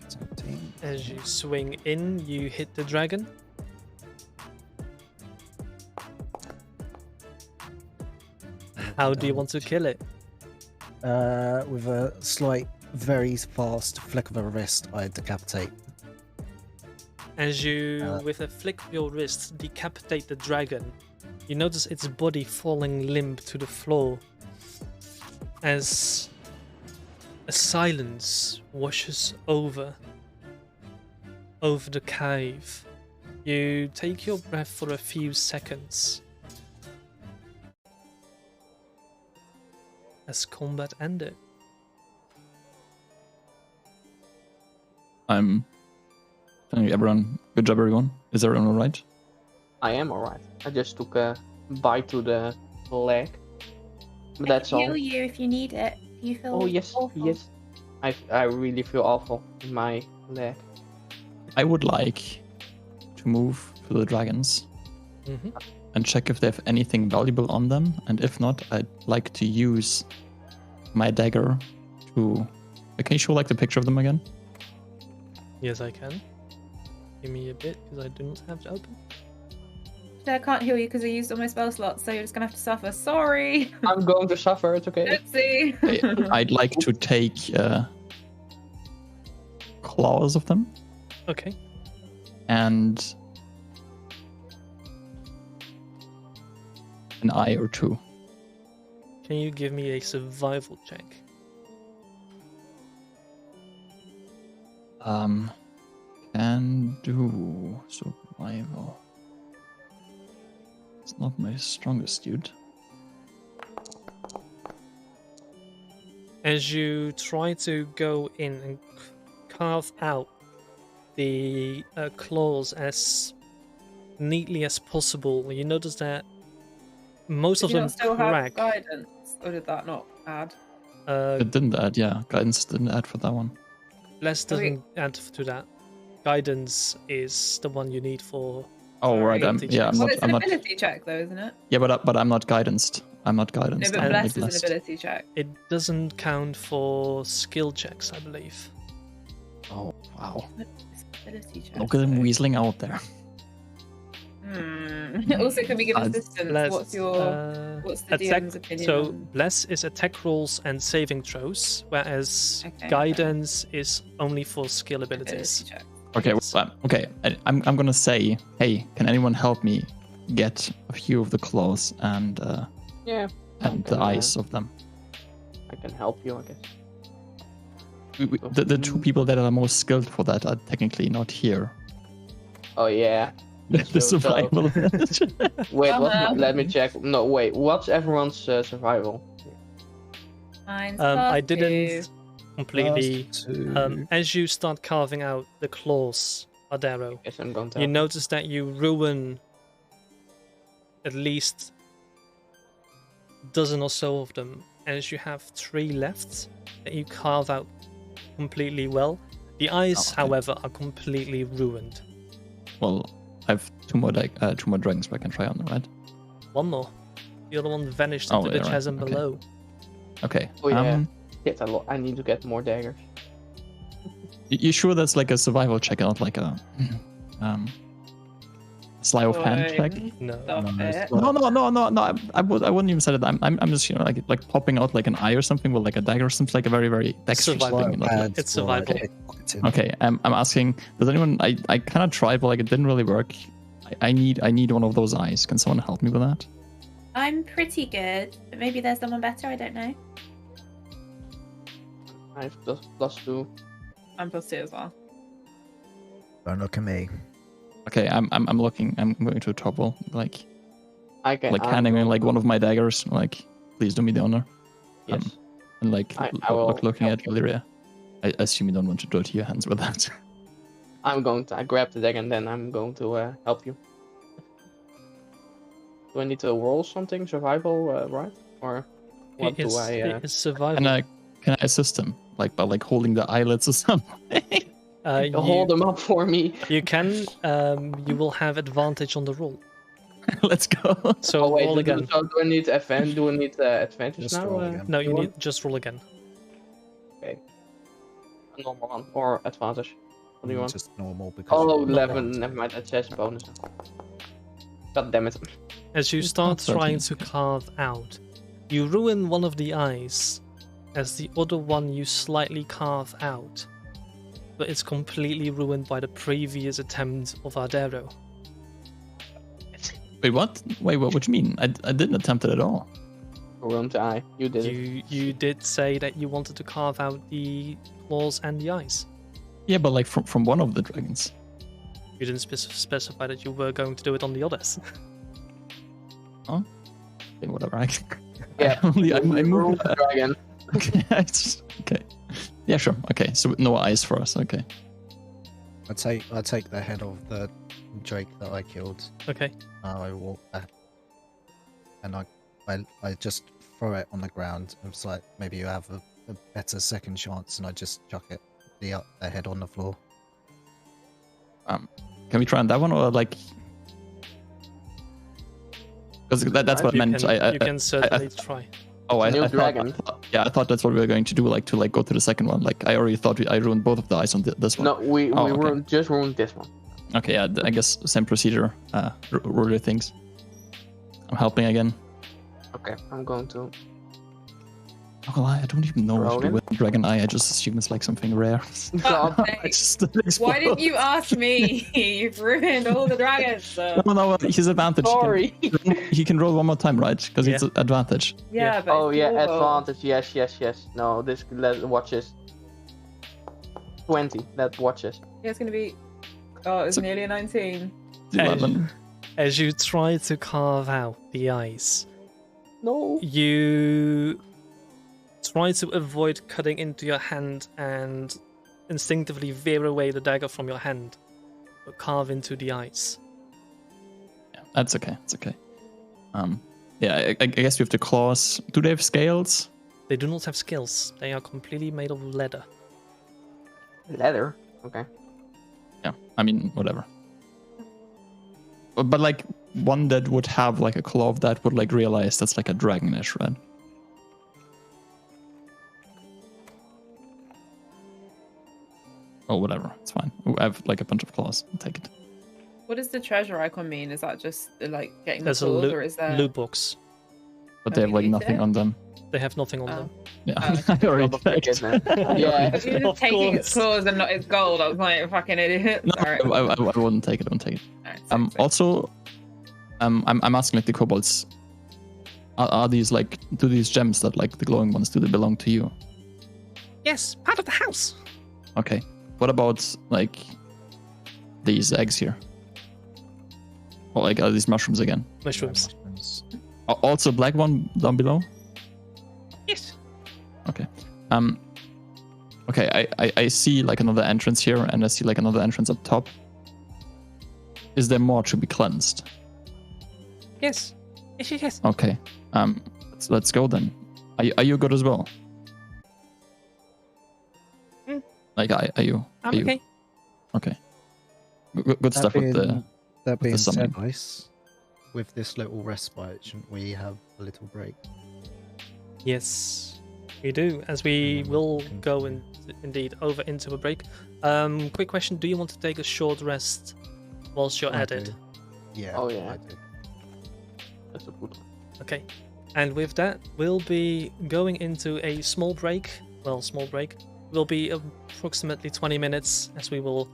[SPEAKER 4] 17.
[SPEAKER 1] As you swing in, you hit the dragon. How do you want to kill it?
[SPEAKER 4] With a slight, very fast flick of a wrist, I decapitate.
[SPEAKER 1] As you, with a flick of your wrist, decapitate the dragon, you notice its body falling limp to the floor as a silence washes over the cave. You take your breath for a few seconds as combat ended.
[SPEAKER 2] I'm telling you, everyone, good job, everyone. Is everyone alright?
[SPEAKER 3] I am alright. I just took a bite to the leg. But that's
[SPEAKER 6] I can
[SPEAKER 3] all.
[SPEAKER 6] heal you if you need it. You feel
[SPEAKER 3] Oh yes,
[SPEAKER 6] awful.
[SPEAKER 3] yes. I really feel awful in my leg.
[SPEAKER 2] I would like to move to the dragons and check if they have anything valuable on them, and if not, I'd like to use my dagger to... Can you show like the picture of them again?
[SPEAKER 1] Yes, I can. Give me a bit, because I do not have it open.
[SPEAKER 5] I can't heal you because I used all my spell slots, so you're just gonna have to suffer. Sorry.
[SPEAKER 3] I'm going to suffer, it's okay.
[SPEAKER 5] Oopsie.
[SPEAKER 2] I'd like to take claws of them
[SPEAKER 1] Okay.
[SPEAKER 2] and an eye or two.
[SPEAKER 1] Can you give me a survival check?
[SPEAKER 2] Can do survival. It's not my strongest, dude.
[SPEAKER 1] As you try to go in and carve out the claws as neatly as possible, you notice that most
[SPEAKER 5] Did
[SPEAKER 1] of
[SPEAKER 5] you
[SPEAKER 1] them
[SPEAKER 5] not still have
[SPEAKER 1] crack.
[SPEAKER 5] guidance, or did that not add?
[SPEAKER 2] It didn't add, yeah. Guidance didn't add for that one.
[SPEAKER 1] Bless
[SPEAKER 5] Oh, wait.
[SPEAKER 1] doesn't add to that. Guidance is the one you need for.
[SPEAKER 2] Oh
[SPEAKER 5] Sorry.
[SPEAKER 2] right,
[SPEAKER 1] Ability
[SPEAKER 2] yeah, I'm
[SPEAKER 1] checks.
[SPEAKER 5] Well,
[SPEAKER 2] not.
[SPEAKER 5] it's
[SPEAKER 2] I'm
[SPEAKER 5] an
[SPEAKER 2] not.
[SPEAKER 5] ability check, though, isn't it?
[SPEAKER 2] Yeah, but I'm not guidanced. I'm not
[SPEAKER 5] No,
[SPEAKER 2] guidanced.
[SPEAKER 5] but
[SPEAKER 2] I'm only
[SPEAKER 5] blessed is an ability check.
[SPEAKER 1] It doesn't count for skill checks, I believe.
[SPEAKER 2] Oh wow!
[SPEAKER 5] It's an ability check.
[SPEAKER 2] Look at him
[SPEAKER 5] so-
[SPEAKER 2] weaseling out there.
[SPEAKER 5] Also, can we give assistance?
[SPEAKER 1] Bless,
[SPEAKER 5] What's the
[SPEAKER 1] attack?
[SPEAKER 5] DM's opinion?
[SPEAKER 1] So
[SPEAKER 5] on-
[SPEAKER 1] bless is attack rolls and saving throws, whereas
[SPEAKER 5] Okay,
[SPEAKER 1] guidance is only for skill abilities.
[SPEAKER 5] ability check.
[SPEAKER 2] Okay, okay. I'm gonna say, hey, can anyone help me get a few of the claws and
[SPEAKER 3] Yeah.
[SPEAKER 2] the
[SPEAKER 3] Okay,
[SPEAKER 2] eyes of them?
[SPEAKER 3] I can help you, I guess.
[SPEAKER 2] The two people that are most skilled for that are technically not here.
[SPEAKER 3] Oh yeah.
[SPEAKER 2] The
[SPEAKER 3] So-
[SPEAKER 2] survival.
[SPEAKER 3] Wait,
[SPEAKER 5] Uh-huh.
[SPEAKER 3] let me check. No, wait. What's everyone's survival?
[SPEAKER 5] Mine's
[SPEAKER 1] I
[SPEAKER 5] +2.
[SPEAKER 1] didn't completely.
[SPEAKER 4] Two.
[SPEAKER 1] As you start carving out the claws, Adaro,
[SPEAKER 3] Yes, I'm going to.
[SPEAKER 1] you
[SPEAKER 3] help.
[SPEAKER 1] notice that you ruin at least a dozen or so of them, as you have 3 left that you carve out completely well. The eyes,
[SPEAKER 2] okay.
[SPEAKER 1] however, are completely ruined.
[SPEAKER 2] Well, I have two more dragons I can try on them, right?
[SPEAKER 1] One more. The other one vanished
[SPEAKER 2] Oh,
[SPEAKER 1] into the
[SPEAKER 2] yeah, right,
[SPEAKER 1] chasm
[SPEAKER 2] okay.
[SPEAKER 1] below.
[SPEAKER 2] Okay.
[SPEAKER 3] Oh, yeah. Get a lot. I need to get more daggers.
[SPEAKER 2] You sure that's like a survival check, and not like a sleight of hand check?
[SPEAKER 1] No.
[SPEAKER 5] Stop
[SPEAKER 4] No,
[SPEAKER 5] it.
[SPEAKER 4] it's
[SPEAKER 2] No. I wouldn't even say that. I'm just like popping out like an eye or something with like a dagger. Seems like a very dexterous
[SPEAKER 1] Survival.
[SPEAKER 2] thing. Not like-
[SPEAKER 1] It's survival.
[SPEAKER 2] Okay, I'm asking. Does anyone? I kind of tried, but like it didn't really work. I need one of those eyes. Can someone help me with that?
[SPEAKER 6] I'm pretty good, but maybe there's someone better. I don't know.
[SPEAKER 3] I have +2.
[SPEAKER 5] I'm +2 as well.
[SPEAKER 4] Don't look at me.
[SPEAKER 2] Okay, I'm looking. I'm going to a trouble. Like
[SPEAKER 3] I can.
[SPEAKER 2] handing in like one of my daggers. Like, please do me the honor.
[SPEAKER 3] Yes.
[SPEAKER 2] And like
[SPEAKER 3] I will
[SPEAKER 2] looking
[SPEAKER 3] help
[SPEAKER 2] at Valyria. I assume you don't want to dirty your hands with that.
[SPEAKER 3] I'm going to. I grab the dagger and then I'm going to help you. Do I need to roll something? Survival, right? Or what do I?
[SPEAKER 1] It is survival.
[SPEAKER 2] Can I assist him? Like by like holding the eyelids or something?
[SPEAKER 3] Hold them up for me.
[SPEAKER 1] You can. You will have advantage on the roll.
[SPEAKER 2] Let's go.
[SPEAKER 1] So
[SPEAKER 3] Oh wait.
[SPEAKER 1] roll again.
[SPEAKER 3] So do I need advantage? Do I need advantage
[SPEAKER 4] Just
[SPEAKER 3] now?
[SPEAKER 4] roll again.
[SPEAKER 1] No, you
[SPEAKER 3] want?
[SPEAKER 1] need just roll again.
[SPEAKER 3] A normal one or advantage. What do you want?
[SPEAKER 4] Just normal because.
[SPEAKER 3] Oh,
[SPEAKER 4] you're
[SPEAKER 3] 11.
[SPEAKER 4] not-
[SPEAKER 3] Never mind. That says bonus. God damn it.
[SPEAKER 1] As you start
[SPEAKER 2] not
[SPEAKER 1] trying
[SPEAKER 2] 13.
[SPEAKER 1] to carve out You ruin one of the eyes, as the other one you slightly carve out, but it's completely ruined by the previous attempt of Ardero.
[SPEAKER 2] Wait, what? Wait, what do you mean? I didn't attempt it at all.
[SPEAKER 3] Ruined eye. You did it.
[SPEAKER 1] You did say that you wanted to carve out the claws and the eyes.
[SPEAKER 2] Yeah, but like from one of the dragons.
[SPEAKER 1] You didn't specify that you were going to do it on the others.
[SPEAKER 2] Huh? Okay, whatever. I
[SPEAKER 3] Yeah.
[SPEAKER 2] moved.
[SPEAKER 3] Ruined the dragon.
[SPEAKER 2] Okay. Okay. Yeah, sure. Okay. So no eyes for us. Okay.
[SPEAKER 4] I take the head of the Drake that I killed.
[SPEAKER 1] Okay.
[SPEAKER 4] I walk back, and I just throw it on the ground. It's like maybe you have a better second chance, and I just chuck it the head on the floor.
[SPEAKER 2] Can we try on that one or like? Because that's what I meant.
[SPEAKER 1] You can certainly try.
[SPEAKER 2] Oh, I
[SPEAKER 3] New
[SPEAKER 2] thought,
[SPEAKER 3] dragon.
[SPEAKER 2] yeah, I thought that's what we were going to do, like to go to the second one. Like I already thought I ruined both of the eyes on this one.
[SPEAKER 3] No, we
[SPEAKER 2] okay.
[SPEAKER 3] just ruined this one.
[SPEAKER 2] Okay, yeah, I guess same procedure. Ruler things. I'm helping again.
[SPEAKER 3] Okay, I'm going to.
[SPEAKER 2] Not gonna lie, I don't even know what to do
[SPEAKER 3] Rogan?
[SPEAKER 2] with Dragon Eye. I just assume it's like something rare.
[SPEAKER 3] God.
[SPEAKER 2] I just
[SPEAKER 5] Why didn't you ask me? You've ruined all the dragons.
[SPEAKER 2] No, his advantage.
[SPEAKER 3] Sorry.
[SPEAKER 2] He can roll one more time, right? Because it's an advantage.
[SPEAKER 5] Yeah, but
[SPEAKER 3] Oh
[SPEAKER 5] it's
[SPEAKER 3] yeah,
[SPEAKER 5] your-
[SPEAKER 3] advantage. Yes. No, this watches. 20. That watches.
[SPEAKER 5] Yeah, it's gonna be. Oh, it's nearly a 19.
[SPEAKER 2] 11.
[SPEAKER 1] As you try to carve out the eyes,
[SPEAKER 3] No.
[SPEAKER 1] you try to avoid cutting into your hand and instinctively veer away the dagger from your hand, but carve into the eyes.
[SPEAKER 2] Yeah, that's okay. It's okay. Yeah, I guess we have the claws. Do they have scales?
[SPEAKER 1] They do not have scales. They are completely made of leather.
[SPEAKER 3] Leather. Okay.
[SPEAKER 2] Yeah, I mean, whatever. But like one that would have like a claw of that would like realize that's like a dragonish, right? Oh, whatever. It's fine. I have like a bunch of claws. I'll take it.
[SPEAKER 5] What does the treasure icon mean? Is that just like getting the
[SPEAKER 1] There's a
[SPEAKER 5] claws, or is there?
[SPEAKER 1] loot box.
[SPEAKER 2] But they have like
[SPEAKER 5] Okay,
[SPEAKER 2] nothing
[SPEAKER 5] yeah.
[SPEAKER 2] on them.
[SPEAKER 1] They have nothing on
[SPEAKER 5] Oh.
[SPEAKER 1] them.
[SPEAKER 2] Yeah,
[SPEAKER 5] Oh,
[SPEAKER 2] I already
[SPEAKER 3] Double check
[SPEAKER 2] checked.
[SPEAKER 3] it, man. Yeah.
[SPEAKER 5] If you're just
[SPEAKER 1] Of
[SPEAKER 5] taking its
[SPEAKER 1] course.
[SPEAKER 5] claws and not its gold, I was like, fucking idiot.
[SPEAKER 2] No,
[SPEAKER 5] Sorry.
[SPEAKER 2] I wouldn't take it. I wouldn't take it.
[SPEAKER 5] Alright, sorry.
[SPEAKER 2] Also, I'm asking like the kobolds. Are these like, do these gems that like the glowing ones, do they belong to you?
[SPEAKER 1] Yes, part of the house.
[SPEAKER 2] Okay. What about like these eggs here? Or like are these mushrooms again?
[SPEAKER 1] Mushrooms.
[SPEAKER 4] Mushrooms.
[SPEAKER 2] Also black one down below?
[SPEAKER 1] Yes.
[SPEAKER 2] Okay. Okay, I see like another entrance here and I see like another entrance up top. Is there more to be cleansed?
[SPEAKER 1] Yes. Yes.
[SPEAKER 2] Okay. Let's go then. Are you good as well?
[SPEAKER 1] Mm.
[SPEAKER 2] Like are you?
[SPEAKER 1] I'm
[SPEAKER 2] are you-
[SPEAKER 1] okay.
[SPEAKER 2] Okay. Good stuff with the.
[SPEAKER 4] That being said,
[SPEAKER 2] summoning.
[SPEAKER 4] Ice, with this little respite, shouldn't we have a little break?
[SPEAKER 1] Yes, we do, as we will go indeed over into a break. Quick question: do you want to take a short rest whilst you're
[SPEAKER 4] I
[SPEAKER 1] at it?
[SPEAKER 4] do. Yeah.
[SPEAKER 3] Oh, yeah.
[SPEAKER 4] I do.
[SPEAKER 3] That's a good one.
[SPEAKER 1] Okay. And with that, we'll be going into a small break. Well, small break. Will be approximately 20 minutes, as we will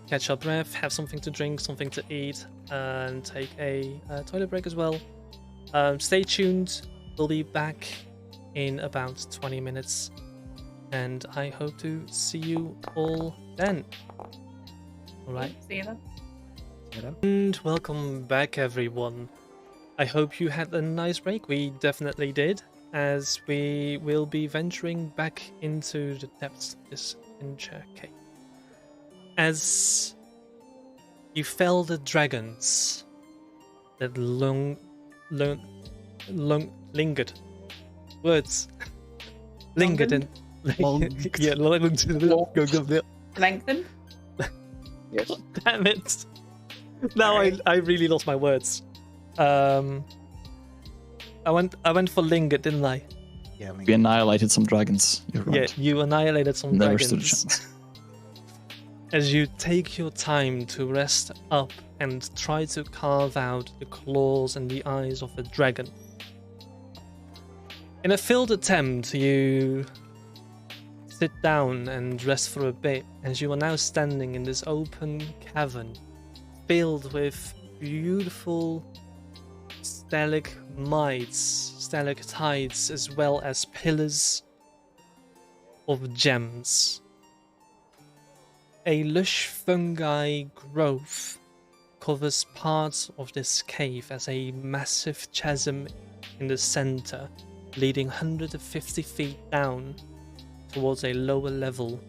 [SPEAKER 1] catch our breath, have something to drink, something to eat, and take a toilet break as well. Stay tuned. We'll be back in about 20 minutes, and I hope to see you all then. All right.
[SPEAKER 5] See you then.
[SPEAKER 4] You know?
[SPEAKER 1] And welcome back, everyone. I hope you had a nice break. We definitely did, as we will be venturing back into the depths of this Fincher cave. As you fell the dragons that lingered. Words. Lingered in.
[SPEAKER 4] Longed.
[SPEAKER 1] Yeah,
[SPEAKER 5] Lengthen.
[SPEAKER 3] Yes.
[SPEAKER 1] Damn it. Now I really lost my words. I went for lingered, didn't I?
[SPEAKER 4] Yeah. Link.
[SPEAKER 2] We annihilated some dragons. You're right.
[SPEAKER 1] Yeah, you annihilated some
[SPEAKER 2] Never stood a
[SPEAKER 1] dragons.
[SPEAKER 2] chance.
[SPEAKER 1] As you take your time to rest up and try to carve out the claws and the eyes of a dragon, In a failed attempt, you sit down and rest for a bit, as you are now standing in this open cavern filled with beautiful stalactites, as well as pillars of gems. A lush fungi growth covers parts of this cave as a massive chasm in the center, leading 150 feet down towards a lower level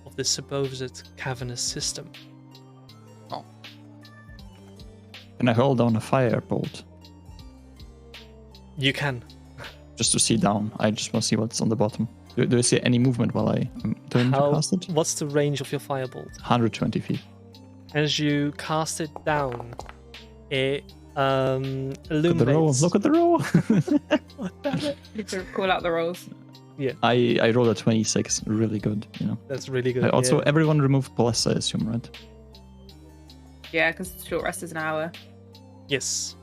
[SPEAKER 1] of the supposed cavernous system.
[SPEAKER 2] Can I hold down a firebolt
[SPEAKER 1] You can.
[SPEAKER 2] just to see down? I just want to see what's on the bottom. Do I see any movement while I'm doing to cast it?
[SPEAKER 1] What's the range of your firebolt?
[SPEAKER 2] 120 feet.
[SPEAKER 1] As you cast it down, it illuminates.
[SPEAKER 2] Look at the roll.
[SPEAKER 5] You can call out the rolls.
[SPEAKER 2] I rolled a 26. Really good, you know.
[SPEAKER 1] That's really good.
[SPEAKER 2] Also,
[SPEAKER 1] yeah.
[SPEAKER 2] everyone removed plus, I assume, right?
[SPEAKER 5] Yeah, because short rest is an hour.
[SPEAKER 1] Yes.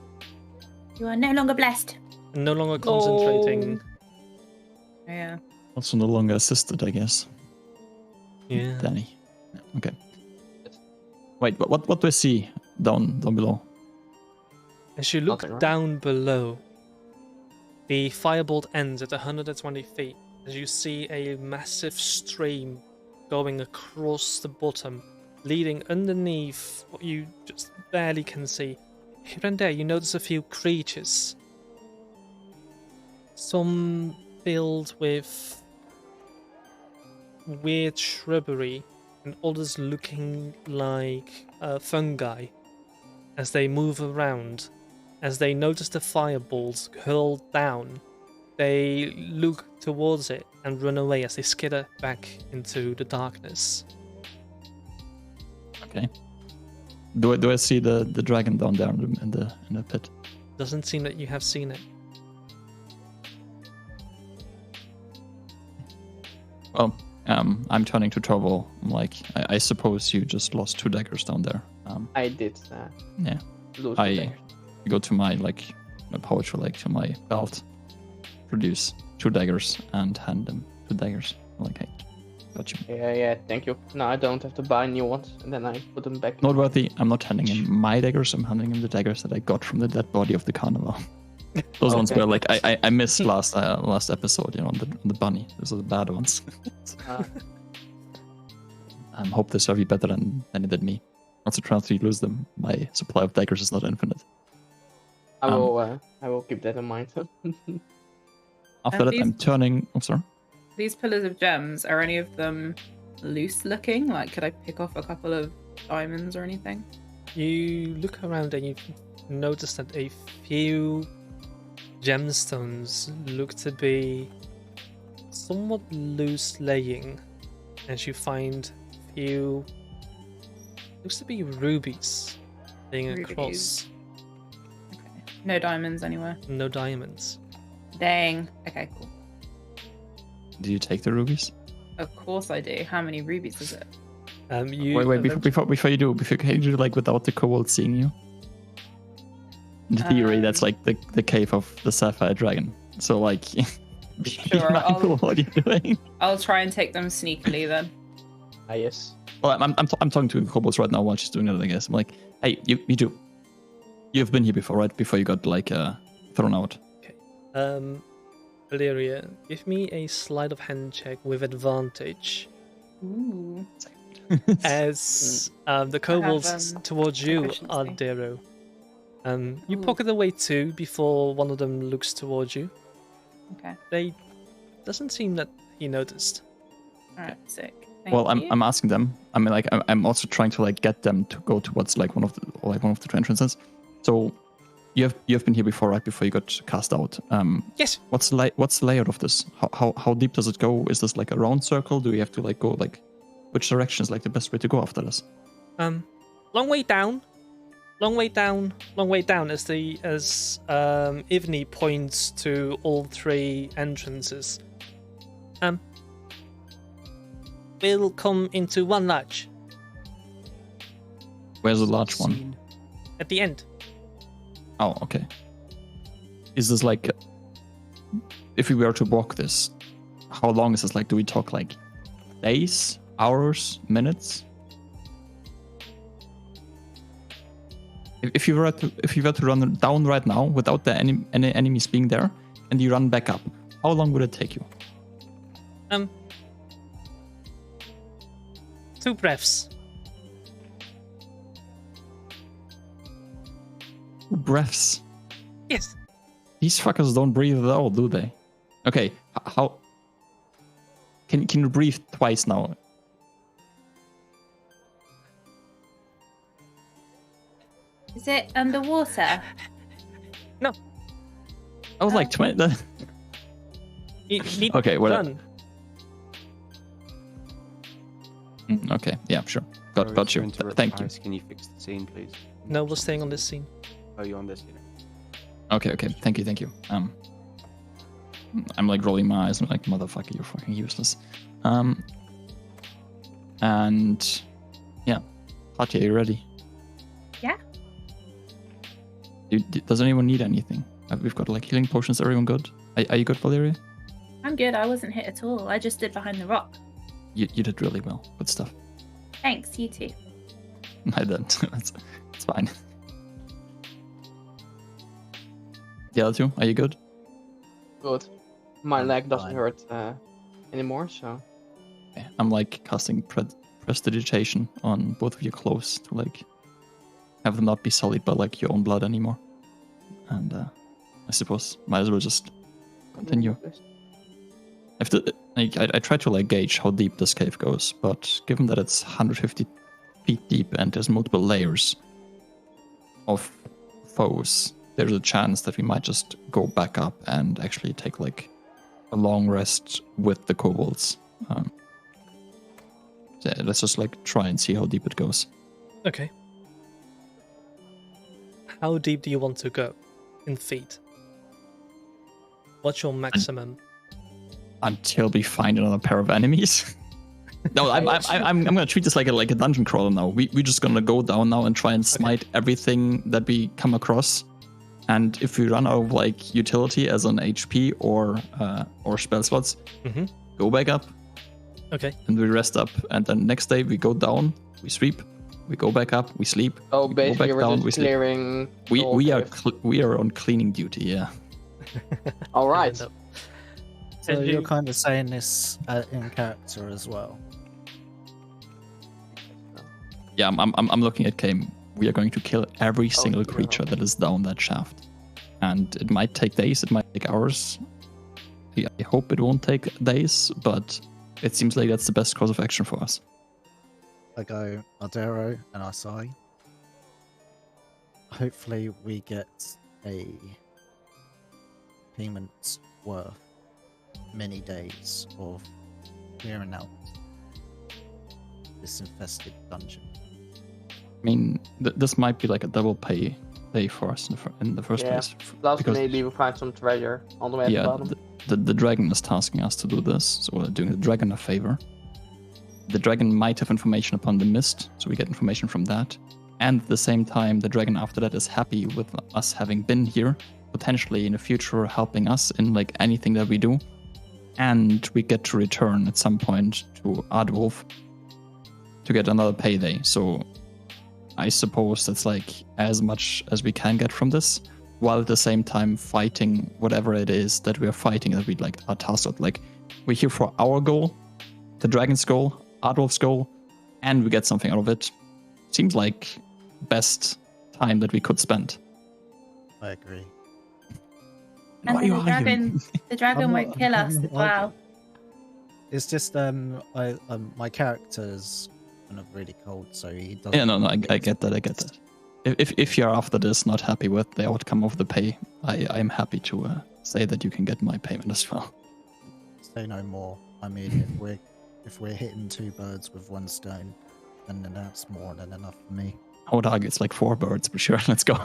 [SPEAKER 6] You are no longer blessed.
[SPEAKER 1] No longer concentrating.
[SPEAKER 5] Yeah.
[SPEAKER 2] Also no longer assisted, I guess.
[SPEAKER 1] Yeah.
[SPEAKER 2] Danny. Yeah, okay. Wait, what do I see down below?
[SPEAKER 1] As you look
[SPEAKER 3] Nothing, right?
[SPEAKER 1] down below, the firebolt ends at 120 feet as you see a massive stream going across the bottom, leading underneath what you just barely can see. Here and there, you notice a few creatures. Some filled with weird shrubbery, and others looking like fungi as they move around. As they notice the fireballs hurled down, they look towards it and run away as they skitter back into the darkness.
[SPEAKER 2] Okay. Do I see the dragon down there in the pit?
[SPEAKER 1] Doesn't seem that you have seen it.
[SPEAKER 2] Well, I'm turning to Torval. I'm like, I suppose you just lost 2 daggers down there.
[SPEAKER 3] I did.
[SPEAKER 2] Yeah.
[SPEAKER 3] Lose
[SPEAKER 2] I
[SPEAKER 3] the
[SPEAKER 2] go to my pouch, or to my belt, produce 2 daggers and hand them 2 daggers. I'm like, hey, got you.
[SPEAKER 3] Yeah, thank you. No, I don't have to buy new ones, and then I put them back.
[SPEAKER 2] Noteworthy, I'm not handing him my daggers. I'm handing him the daggers that I got from the dead body of the carnival. Those ones
[SPEAKER 3] Okay.
[SPEAKER 2] were like I missed last episode, on the bunny. Those are the bad ones. I hope they serve you better than it did me. Also, trying to lose them. My supply of daggers is not infinite.
[SPEAKER 3] I will keep that in mind.
[SPEAKER 2] After that,
[SPEAKER 5] these-
[SPEAKER 2] I'm turning. I'm sorry.
[SPEAKER 5] These pillars of gems, are any of them loose looking? Like, could I pick off a couple of diamonds or anything?
[SPEAKER 1] You look around and you notice that a few gemstones look to be somewhat loose laying, as you find a few looks to be rubies laying across.
[SPEAKER 5] Rubies. No diamonds anywhere.
[SPEAKER 1] No diamonds.
[SPEAKER 5] Dang. Okay, cool.
[SPEAKER 2] Do you take the rubies?
[SPEAKER 5] Of course I do. How many rubies is it?
[SPEAKER 2] Wait, before you do, can you do without the kobold seeing you? In theory, that's the cave of the Sapphire Dragon. So be
[SPEAKER 5] Sure,
[SPEAKER 2] mindful of what you're doing.
[SPEAKER 5] I'll try and take them sneakily then.
[SPEAKER 3] Yes.
[SPEAKER 2] Well, I'm talking to the kobolds right now while she's doing it, I guess. I'm like, hey, you two. You've been here before, right? Before you got thrown out.
[SPEAKER 1] Valeria, give me a sleight of hand check with advantage.
[SPEAKER 5] Ooh.
[SPEAKER 1] As the kobolds towards you are
[SPEAKER 5] proficiency.
[SPEAKER 1] Dero. You
[SPEAKER 5] Ooh.
[SPEAKER 1] pocket away 2 before one of them looks towards you.
[SPEAKER 5] Okay.
[SPEAKER 1] They doesn't seem that he noticed.
[SPEAKER 5] Alright, sick. Thank
[SPEAKER 2] Well,
[SPEAKER 5] you.
[SPEAKER 2] I'm asking them. I mean, I'm also trying to get them to go towards one of the two entrances. So you've been here before, right? Before you got cast out.
[SPEAKER 1] Yes.
[SPEAKER 2] What's the layout of this? How deep does it go? Is this a round circle? Do we have to go which direction is the best way to go after this?
[SPEAKER 1] Long way down. Long way down as Ivni points to all 3 entrances. We'll come into one large
[SPEAKER 2] Where's the large one?
[SPEAKER 1] at the end.
[SPEAKER 2] Oh, okay. Is this if we were to walk this, how long is this? Like, do we talk like days, hours, minutes? If you were to run down right now without the any enemies being there, and you run back up, how long would it take you?
[SPEAKER 1] 2 breaths.
[SPEAKER 2] 2 breaths.
[SPEAKER 1] Yes.
[SPEAKER 2] These fuckers don't breathe at all, do they? Okay, how? Can you breathe twice now?
[SPEAKER 6] Is it underwater?
[SPEAKER 1] No.
[SPEAKER 2] I was like 20. Okay, whatever.
[SPEAKER 1] Run.
[SPEAKER 2] Okay, yeah, sure.
[SPEAKER 7] Sorry
[SPEAKER 2] Got
[SPEAKER 7] to
[SPEAKER 2] you.
[SPEAKER 7] interrupt,
[SPEAKER 2] Thank you.
[SPEAKER 7] guys. Can you fix the scene, please?
[SPEAKER 1] No, we're staying on this scene.
[SPEAKER 7] Oh, you're on this.
[SPEAKER 2] Okay. Thank you. I'm like rolling my eyes. I'm like, motherfucker, you're fucking useless. And yeah, Katya, you ready?
[SPEAKER 6] Yeah.
[SPEAKER 2] Does anyone need anything? We've got like healing potions. Everyone good? Are you good, Valeria?
[SPEAKER 6] I'm good. I wasn't hit at all. I just stood behind the rock.
[SPEAKER 2] You did really well. Good stuff.
[SPEAKER 6] Thanks, you too.
[SPEAKER 2] I didn't. It's fine. The other two, are you good?
[SPEAKER 3] Good. My
[SPEAKER 4] I'm
[SPEAKER 3] leg doesn't
[SPEAKER 4] fine.
[SPEAKER 3] hurt anymore, so.
[SPEAKER 2] Okay. I'm like casting prestidigitation on both of your clothes to like have them not be sullied by like your own blood anymore. And I suppose might as well just continue. I try to like gauge how deep this cave goes, but given that it's 150 feet deep and there's multiple layers of foes, there's a chance that we might just go back up and actually take like a long rest with the kobolds. So let's just like try and see how deep it goes.
[SPEAKER 1] Okay. How deep do you want to go in feet? What's your maximum?
[SPEAKER 2] Until we find another pair of enemies. No, I'm gonna treat this like a dungeon crawler now. We're just gonna go down now and try and smite everything that we come across. And if we run out of like utility as an HP or spell slots, go back up.
[SPEAKER 1] Okay.
[SPEAKER 2] And we rest up. And then next day we go down, we sweep, we go back up, we sleep.
[SPEAKER 3] Oh,
[SPEAKER 2] we
[SPEAKER 3] basically,
[SPEAKER 2] go back
[SPEAKER 3] we're
[SPEAKER 2] down,
[SPEAKER 3] just
[SPEAKER 2] we sleep.
[SPEAKER 3] clearing. the whole
[SPEAKER 2] We are
[SPEAKER 3] cave.
[SPEAKER 2] we are on cleaning duty. Yeah.
[SPEAKER 3] All right.
[SPEAKER 1] End up.
[SPEAKER 4] So
[SPEAKER 1] And
[SPEAKER 4] you're
[SPEAKER 1] you-
[SPEAKER 4] kind of saying this in character as well.
[SPEAKER 2] Yeah, I'm looking at Kame. We are going to kill every single
[SPEAKER 3] yeah.
[SPEAKER 2] creature that is down that shaft. And it might take days, it might take hours. I hope it won't take days, but it seems like that's the best course of action for us.
[SPEAKER 4] I go Ardero and I sigh. Hopefully we get a payment worth many days of clearing out this infested dungeon.
[SPEAKER 2] I mean, this might be like a double pay day for us in the first
[SPEAKER 3] Yeah.
[SPEAKER 2] place.
[SPEAKER 3] Plus,
[SPEAKER 2] because-
[SPEAKER 3] maybe we'll find some treasure on the way at the
[SPEAKER 2] Yeah,
[SPEAKER 3] bottom.
[SPEAKER 2] the dragon is tasking us to do this, so we're doing the dragon a favor. The dragon might have information upon the mist, so we get information from that. And at the same time, the dragon after that is happy with us having been here, potentially in the future helping us in like anything that we do. And we get to return at some point to Ardwolf to get another payday. So I suppose that's like as much as we can get from this, while at the same time fighting whatever it is that we are fighting that we like are tasked with. Like we're here for our goal, the dragon's goal, Ardwolf's goal, and we get something out of it. Seems like best time that we could spend.
[SPEAKER 4] I agree.
[SPEAKER 6] And
[SPEAKER 2] Why
[SPEAKER 6] then
[SPEAKER 2] are you arguing?
[SPEAKER 6] the dragon
[SPEAKER 4] I'm
[SPEAKER 6] won't
[SPEAKER 4] not-
[SPEAKER 6] kill us
[SPEAKER 4] I'm
[SPEAKER 6] as
[SPEAKER 4] not
[SPEAKER 6] well.
[SPEAKER 4] It's just my character's kind of really cold, so he doesn't.
[SPEAKER 2] Yeah, no, I get that. If you're after this not happy with the outcome of the pay, I'm happy to say that you can get my payment as well.
[SPEAKER 4] Say no more. I mean, if we're hitting 2 birds with 1 stone, then that's more than enough for me.
[SPEAKER 2] I would argue it's like 4 birds, but sure, let's go.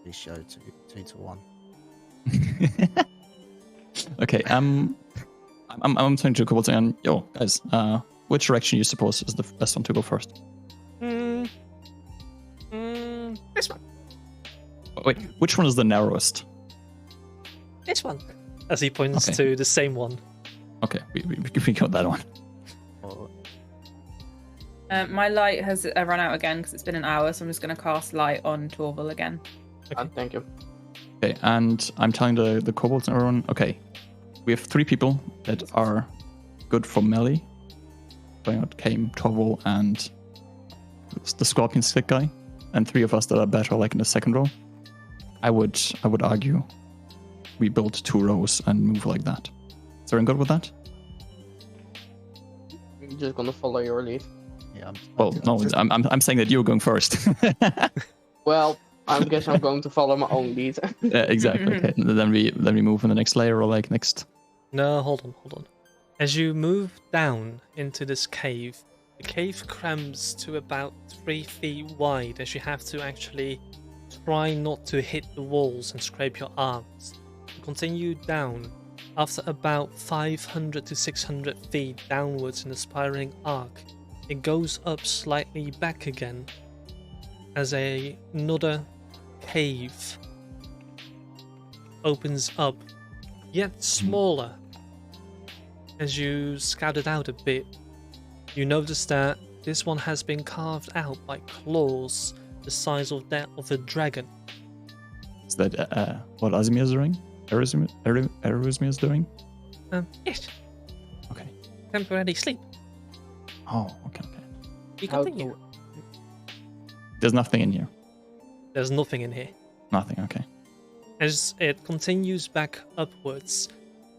[SPEAKER 4] We show 2 to 1.
[SPEAKER 2] Okay, I'm turning to Kobolds and yo guys, which direction you suppose is the best one to go first?
[SPEAKER 1] This one.
[SPEAKER 2] Wait, which one is the narrowest?
[SPEAKER 1] one. As he points
[SPEAKER 2] Okay.
[SPEAKER 1] to the same one.
[SPEAKER 2] Okay, we got that one.
[SPEAKER 4] Or
[SPEAKER 5] My light has run out again because it's been an hour, so I'm just going to cast light on Torval again.
[SPEAKER 1] Okay.
[SPEAKER 3] Thank you.
[SPEAKER 2] Okay, and I'm telling the kobolds and everyone, okay, we have 3 people that are good for melee. Going out came Torval and the scorpion stick guy, and 3 of us that are better like in the second row. I would argue we build 2 rows and move like that. Is everyone good with that?
[SPEAKER 3] I'm just gonna follow your lead.
[SPEAKER 4] yeah,
[SPEAKER 2] Well, no, I'm saying that you're going first.
[SPEAKER 3] Well, I guess I'm going to follow my own lead.
[SPEAKER 2] Yeah, exactly. Okay. And then we move in the next layer or like next.
[SPEAKER 1] No, hold on. As you move down into this cave, the cave crams to about 3 feet wide as you have to actually try not to hit the walls and scrape your arms. You continue down. After about 500 to 600 feet downwards in a spiraling arc, it goes up slightly back again as another cave opens up, yet smaller. As you scout it out a bit, you notice that this one has been carved out by claws the size of that of a dragon.
[SPEAKER 2] Is that what Azimir is doing? Erasmus is doing?
[SPEAKER 1] Yes,
[SPEAKER 2] Okay.
[SPEAKER 1] temporary sleep.
[SPEAKER 2] Oh, okay.
[SPEAKER 1] You
[SPEAKER 3] How-
[SPEAKER 1] continue.
[SPEAKER 2] There's nothing in here.
[SPEAKER 1] There's nothing in here.
[SPEAKER 2] Nothing. Okay.
[SPEAKER 1] As it continues back upwards,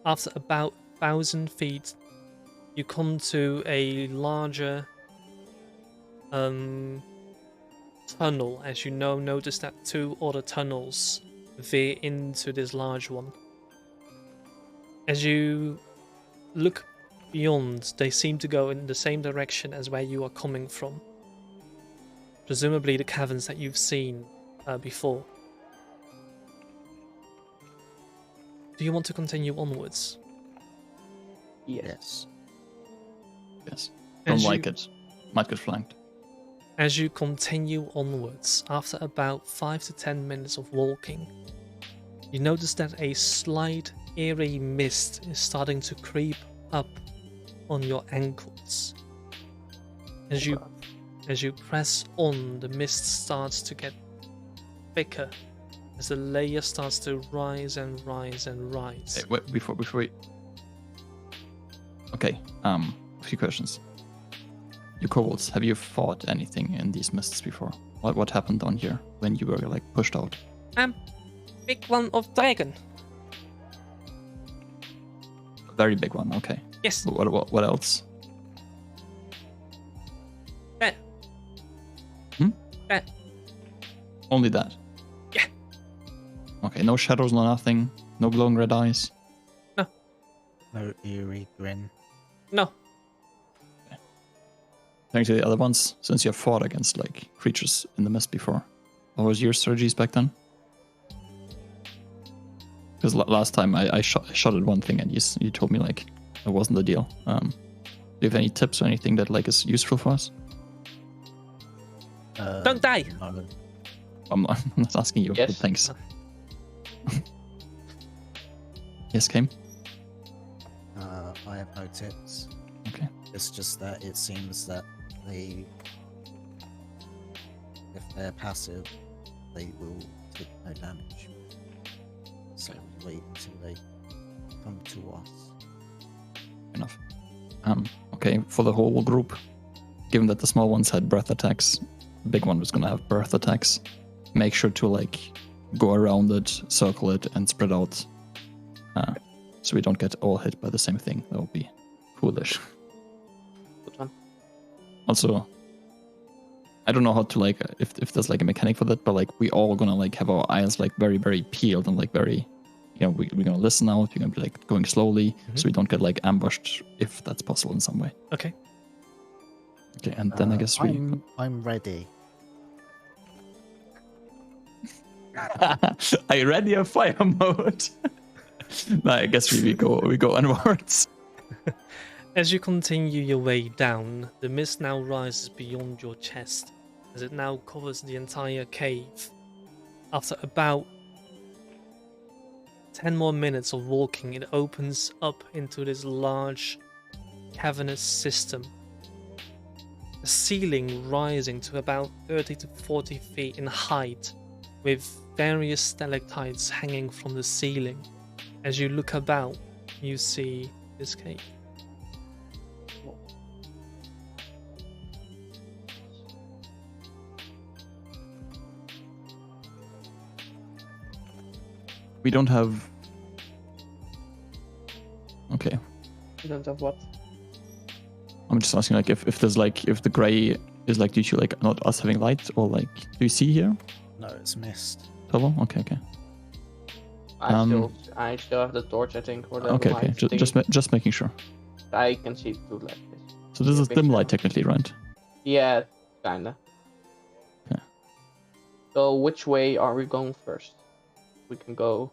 [SPEAKER 1] after about 1,000 feet, you come to a larger tunnel. As you notice that 2 other tunnels veer into this large one. As you look beyond, they seem to go in the same direction as where you are coming from. Presumably the caverns that you've seen before. Do you want to continue onwards?
[SPEAKER 3] Yes.
[SPEAKER 2] Yes. Don't
[SPEAKER 1] As
[SPEAKER 2] like
[SPEAKER 1] you-
[SPEAKER 2] it. Might get flanked.
[SPEAKER 1] As you continue onwards, after about 5 to 10 minutes of walking, you notice that a slight eerie mist is starting to creep up on your ankles. As you press on, the mist starts to get thicker as the layer starts to rise and rise and rise.
[SPEAKER 2] Hey, wait, before we. Okay. A few questions. You kobolds, have you fought anything in these mists before? What happened down here when you were like pushed out?
[SPEAKER 1] Big one of dragon.
[SPEAKER 2] A very big one. Okay.
[SPEAKER 1] Yes.
[SPEAKER 2] What else?
[SPEAKER 1] Rat.
[SPEAKER 2] Hmm?
[SPEAKER 1] Rat.
[SPEAKER 2] Only that.
[SPEAKER 1] Yeah.
[SPEAKER 2] Okay. No shadows. No nothing. No glowing red eyes.
[SPEAKER 4] no eerie grin.
[SPEAKER 1] No.
[SPEAKER 2] Turning to the other ones, since you have fought against like creatures in the mist before, what was your strategies back then? Because last time I shot at one thing and you told me like it wasn't the deal. Do you have any tips or anything that like is useful for us?
[SPEAKER 1] Don't die.
[SPEAKER 4] No.
[SPEAKER 2] I'm not asking you.
[SPEAKER 3] Yes.
[SPEAKER 2] But thanks. Yes, Came.
[SPEAKER 4] I have no tips.
[SPEAKER 2] Okay.
[SPEAKER 4] It's just that it seems that if they're passive, they will take no damage. So we wait until they come to us.
[SPEAKER 2] Enough. Okay, for the whole group, given that the small ones had breath attacks, the big one was gonna have breath attacks. Make sure to like go around it, circle it, and spread out, so we don't get all hit by the same thing. That would be foolish.
[SPEAKER 3] Good one.
[SPEAKER 2] Also, I don't know how to like if there's like a mechanic for that, but like we all gonna like have our eyes like very very peeled and like very, we're gonna listen out. We're gonna be like going slowly so we don't get like ambushed if that's possible in some way.
[SPEAKER 1] Okay.
[SPEAKER 2] Okay, and then I guess we.
[SPEAKER 4] I'm ready.
[SPEAKER 2] I ready a fire mode. No, I guess we go onwards.
[SPEAKER 1] As you continue your way down, the mist now rises beyond your chest, as it now covers the entire cave. After about 10 more minutes of walking, it opens up into this large cavernous system. The ceiling rising to about 30 to 40 feet in height, with various stalactites hanging from the ceiling. As you look about, you see this cave.
[SPEAKER 2] We don't have. Okay.
[SPEAKER 3] You don't have what?
[SPEAKER 2] I'm just asking, like, if there's like, if the gray is like due to like not us having light, or like, do you see here?
[SPEAKER 4] No, it's missed.
[SPEAKER 2] Trouble? Okay, okay.
[SPEAKER 3] I still have the torch, I think, or the
[SPEAKER 2] Okay,
[SPEAKER 3] light
[SPEAKER 2] okay.
[SPEAKER 3] thing.
[SPEAKER 2] Just making sure.
[SPEAKER 3] I can see through like this.
[SPEAKER 2] So this
[SPEAKER 3] Yeah,
[SPEAKER 2] is dim
[SPEAKER 3] picture.
[SPEAKER 2] light technically, right?
[SPEAKER 3] Yeah, kinda.
[SPEAKER 2] Okay.
[SPEAKER 3] So which way are we going first? We can go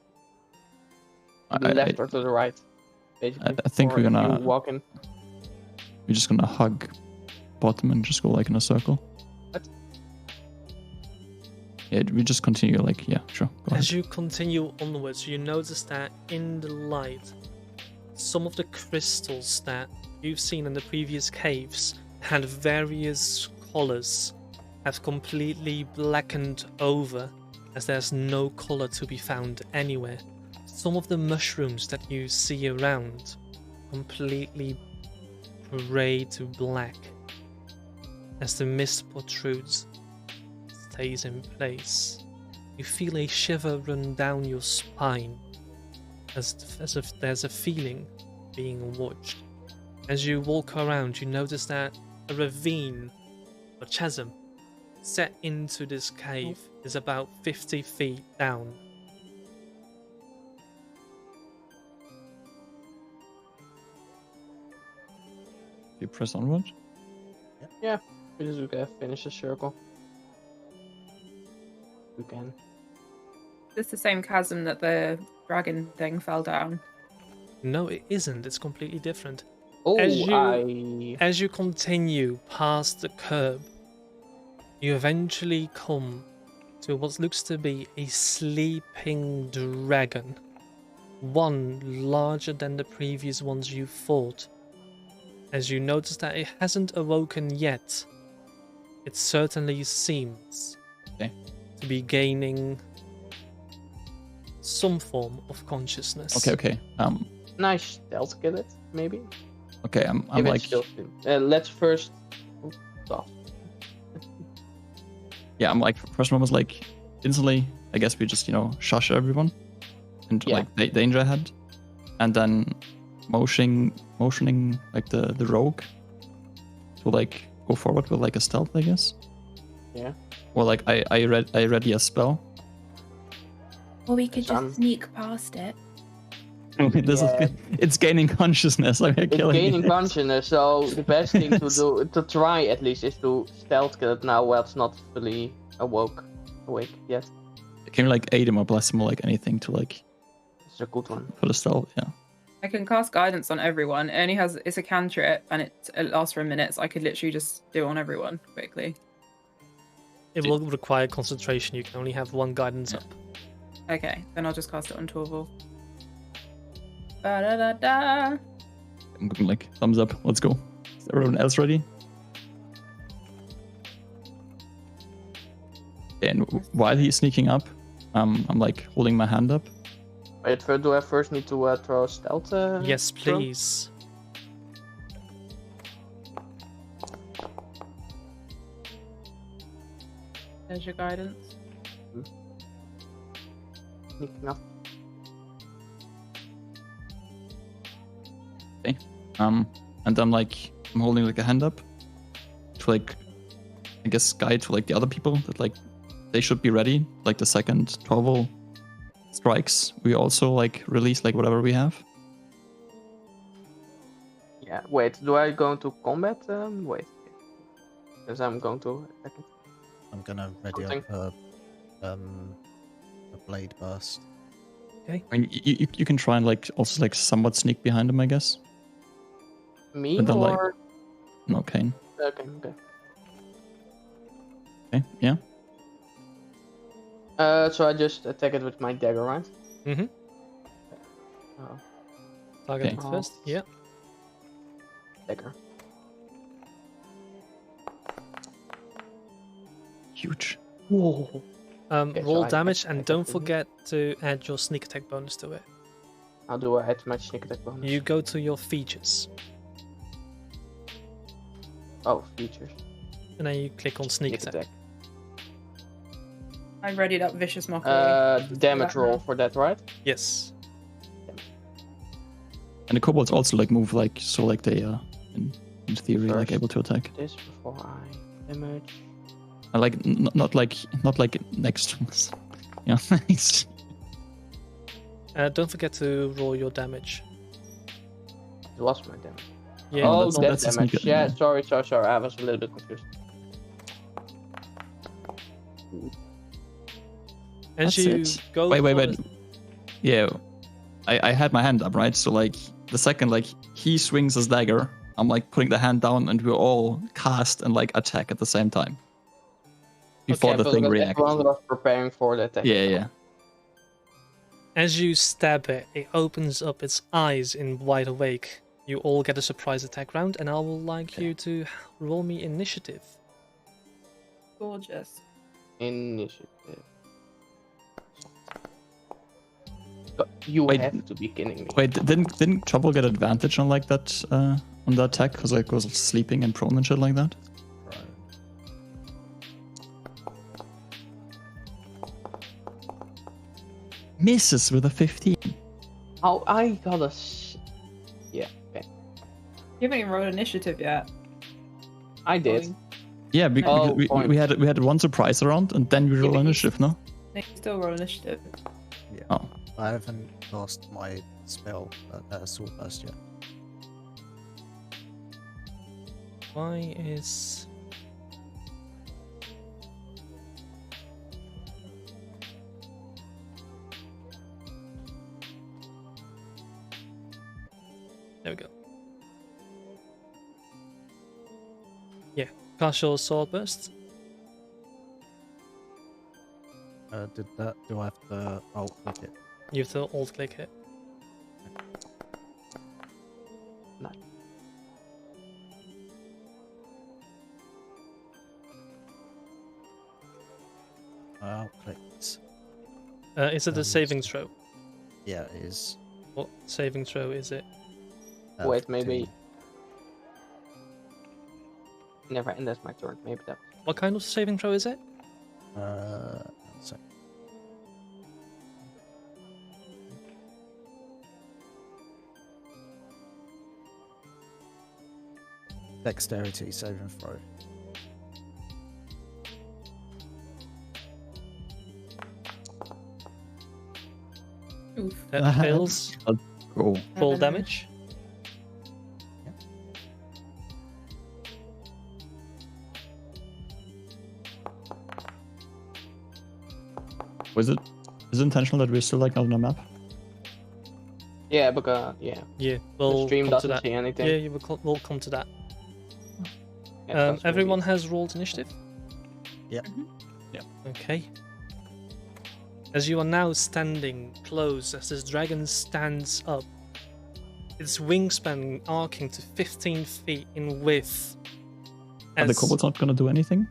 [SPEAKER 3] to the left or to the right. Basically.
[SPEAKER 2] I think
[SPEAKER 3] Or
[SPEAKER 2] we're
[SPEAKER 3] if
[SPEAKER 2] gonna-
[SPEAKER 3] you walk in.
[SPEAKER 2] We're just gonna hug bottom and just go like in a circle.
[SPEAKER 3] What?
[SPEAKER 2] Yeah, we just continue like, yeah, sure. Go ahead.
[SPEAKER 1] As you continue onwards, you notice that in the light, some of the crystals that you've seen in the previous caves had various colors have completely blackened over, as there's no color to be found anywhere. Some of the mushrooms that you see around completely gray to black, as the mist protrudes, stays in place. You feel a shiver run down your spine, as if there's a feeling being watched. As you walk around, you notice that a ravine, or chasm, set into this cave is about 50 feet down.
[SPEAKER 2] You press onward.
[SPEAKER 3] We just gotta finish the circle. We can.
[SPEAKER 5] It's the same chasm that the dragon thing fell down.
[SPEAKER 1] No, it isn't. It's completely different.
[SPEAKER 3] Oh,
[SPEAKER 1] As As you continue past the curb, you eventually come to what looks to be a sleeping dragon. One larger than the previous ones you fought. As you notice that it hasn't awoken yet, it certainly seems
[SPEAKER 2] Okay.
[SPEAKER 1] to be gaining some form of consciousness.
[SPEAKER 2] Okay.
[SPEAKER 3] nice stealth kill it, maybe.
[SPEAKER 2] Okay. I'm
[SPEAKER 3] If
[SPEAKER 2] like,
[SPEAKER 3] it's still let's first. Stop.
[SPEAKER 2] yeah. I'm like, first one was like, instantly. I guess we just shush everyone, and
[SPEAKER 3] Yeah.
[SPEAKER 2] like danger ahead, and then motioning like the rogue to like go forward with like a stealth, I guess.
[SPEAKER 3] Yeah.
[SPEAKER 2] Or like I ready a spell.
[SPEAKER 6] Or we could
[SPEAKER 3] Some-
[SPEAKER 6] just sneak past it.
[SPEAKER 2] It's gaining consciousness. Like
[SPEAKER 3] It's
[SPEAKER 2] killing
[SPEAKER 3] gaining
[SPEAKER 2] it.
[SPEAKER 3] consciousness, so the best thing to do, to try at least, is to stealth kill it now while it's not fully awake yet.
[SPEAKER 2] Can you like aid him or bless him or like anything to like
[SPEAKER 3] It's a good one.
[SPEAKER 2] for the stealth? Yeah.
[SPEAKER 5] I can cast guidance on everyone. It only has it's a cantrip and it lasts for a minute, so I could literally just do it on everyone quickly.
[SPEAKER 1] It will require concentration. You can only have one guidance
[SPEAKER 2] Yeah.
[SPEAKER 1] up.
[SPEAKER 5] Okay, then I'll just cast it on Torval. Ba-da-da-da.
[SPEAKER 2] I'm going like thumbs up. Let's go. Is everyone else ready? And while he's sneaking up, I'm like holding my hand up.
[SPEAKER 3] Wait, do I first need to throw a stealth?
[SPEAKER 1] Yes,
[SPEAKER 3] throw?
[SPEAKER 1] please.
[SPEAKER 5] There's your guidance.
[SPEAKER 3] Sneaking up.
[SPEAKER 2] And I'm like, I'm holding like a hand up to like, I guess guide to like the other people that like they should be ready. Like the second Torval strikes, we also like release like whatever we have.
[SPEAKER 3] Yeah. Wait, do I go into combat? Wait. Because I'm going to attack it.
[SPEAKER 4] I'm gonna ready
[SPEAKER 3] Something.
[SPEAKER 4] up a blade burst.
[SPEAKER 2] I mean, you can try and like also like somewhat sneak behind him, I guess.
[SPEAKER 3] Me
[SPEAKER 2] But then, like-
[SPEAKER 3] or
[SPEAKER 2] No, Kane.
[SPEAKER 3] okay.
[SPEAKER 2] Okay, yeah.
[SPEAKER 3] So I just attack it with my dagger, right?
[SPEAKER 1] Mm-hmm.
[SPEAKER 3] Oh,
[SPEAKER 1] Target
[SPEAKER 2] Okay.
[SPEAKER 1] first. Yeah.
[SPEAKER 3] dagger.
[SPEAKER 2] Huge.
[SPEAKER 3] Whoa. Okay, so
[SPEAKER 1] Roll
[SPEAKER 3] I
[SPEAKER 1] damage and don't
[SPEAKER 3] continue.
[SPEAKER 1] forget to add your sneak attack bonus to it.
[SPEAKER 3] How do I add my sneak attack bonus?
[SPEAKER 1] You go to your features
[SPEAKER 3] Oh, features.
[SPEAKER 1] and then you click on sneak attack.
[SPEAKER 5] I readied up Vicious Mockery. Just do
[SPEAKER 3] Damage
[SPEAKER 5] that
[SPEAKER 3] roll
[SPEAKER 5] now.
[SPEAKER 3] for that, right?
[SPEAKER 1] Yes.
[SPEAKER 2] And the kobolds also like move like so like they in theory like
[SPEAKER 3] First.
[SPEAKER 2] able to attack.
[SPEAKER 3] This before I damage.
[SPEAKER 2] Like not like next to us. Yeah. Nice.
[SPEAKER 1] Don't forget to roll your damage.
[SPEAKER 3] It was my damage.
[SPEAKER 1] Yeah.
[SPEAKER 3] oh,
[SPEAKER 2] that's-
[SPEAKER 3] that
[SPEAKER 2] that's a
[SPEAKER 3] damage.
[SPEAKER 2] sneak-
[SPEAKER 3] Yeah,
[SPEAKER 2] yeah.
[SPEAKER 3] sorry. I was a little bit confused.
[SPEAKER 1] As
[SPEAKER 2] That's
[SPEAKER 1] you
[SPEAKER 2] it.
[SPEAKER 1] go.
[SPEAKER 2] Wait.
[SPEAKER 1] for the-
[SPEAKER 2] Yeah. I had my hand up, right? So like the second like he swings his dagger, I'm like putting the hand down and we all cast and like attack at the same time. Before the
[SPEAKER 3] but
[SPEAKER 2] thing
[SPEAKER 3] because
[SPEAKER 2] reacts.
[SPEAKER 3] everyone was preparing for the attack.
[SPEAKER 2] Yeah.
[SPEAKER 1] As you stab it, it opens up its eyes in wide awake. You all get a surprise attack round, and I would like you to roll me initiative.
[SPEAKER 5] Gorgeous.
[SPEAKER 3] Initiative. But you
[SPEAKER 2] Wait,
[SPEAKER 3] have to be kidding me.
[SPEAKER 2] Wait, didn't Trouble get advantage on like that on the attack because like was sleeping and prone and shit like that? Misses with a 15.
[SPEAKER 3] Oh, I got a. Yeah, okay.
[SPEAKER 5] You haven't even rolled initiative yet.
[SPEAKER 3] I did.
[SPEAKER 5] Going.
[SPEAKER 2] Yeah, because
[SPEAKER 3] Oh,
[SPEAKER 2] we
[SPEAKER 3] point.
[SPEAKER 2] had one surprise round and then we roll
[SPEAKER 3] but
[SPEAKER 2] initiative, no?
[SPEAKER 5] No, you still roll initiative.
[SPEAKER 2] Oh,
[SPEAKER 4] I haven't lost my spell sword burst yet.
[SPEAKER 1] Why is... There we go. Yeah, cast your sword burst.
[SPEAKER 4] Do I have to alt click it?
[SPEAKER 1] You have to alt click it.
[SPEAKER 4] Alt clicked.
[SPEAKER 1] Is it a saving throw?
[SPEAKER 4] Yeah, it is.
[SPEAKER 1] What saving throw is it?
[SPEAKER 3] Wait,
[SPEAKER 4] 15.
[SPEAKER 3] maybe. Never end. That's my turn. Maybe that.
[SPEAKER 1] What kind of saving throw is it?
[SPEAKER 4] One sec. Dexterity saving throw.
[SPEAKER 5] Oof.
[SPEAKER 1] That fails.
[SPEAKER 2] cool.
[SPEAKER 1] Full
[SPEAKER 5] 7.
[SPEAKER 1] damage.
[SPEAKER 2] Was it is it intentional that we're still like not on the map?
[SPEAKER 3] Yeah, because yeah,
[SPEAKER 1] Yeah,
[SPEAKER 3] the
[SPEAKER 1] we'll
[SPEAKER 3] stream
[SPEAKER 1] come to
[SPEAKER 3] doesn't
[SPEAKER 1] that.
[SPEAKER 3] see anything.
[SPEAKER 1] Yeah, we'll come to that.
[SPEAKER 3] Yeah, that's maybe-
[SPEAKER 1] Everyone has rolled initiative?
[SPEAKER 4] Yep.
[SPEAKER 2] Yep.
[SPEAKER 1] Okay. As you are now standing close, as this dragon stands up, its wingspan arcing to 15 feet in width.
[SPEAKER 2] Are the
[SPEAKER 1] as
[SPEAKER 2] kobolds not gonna do anything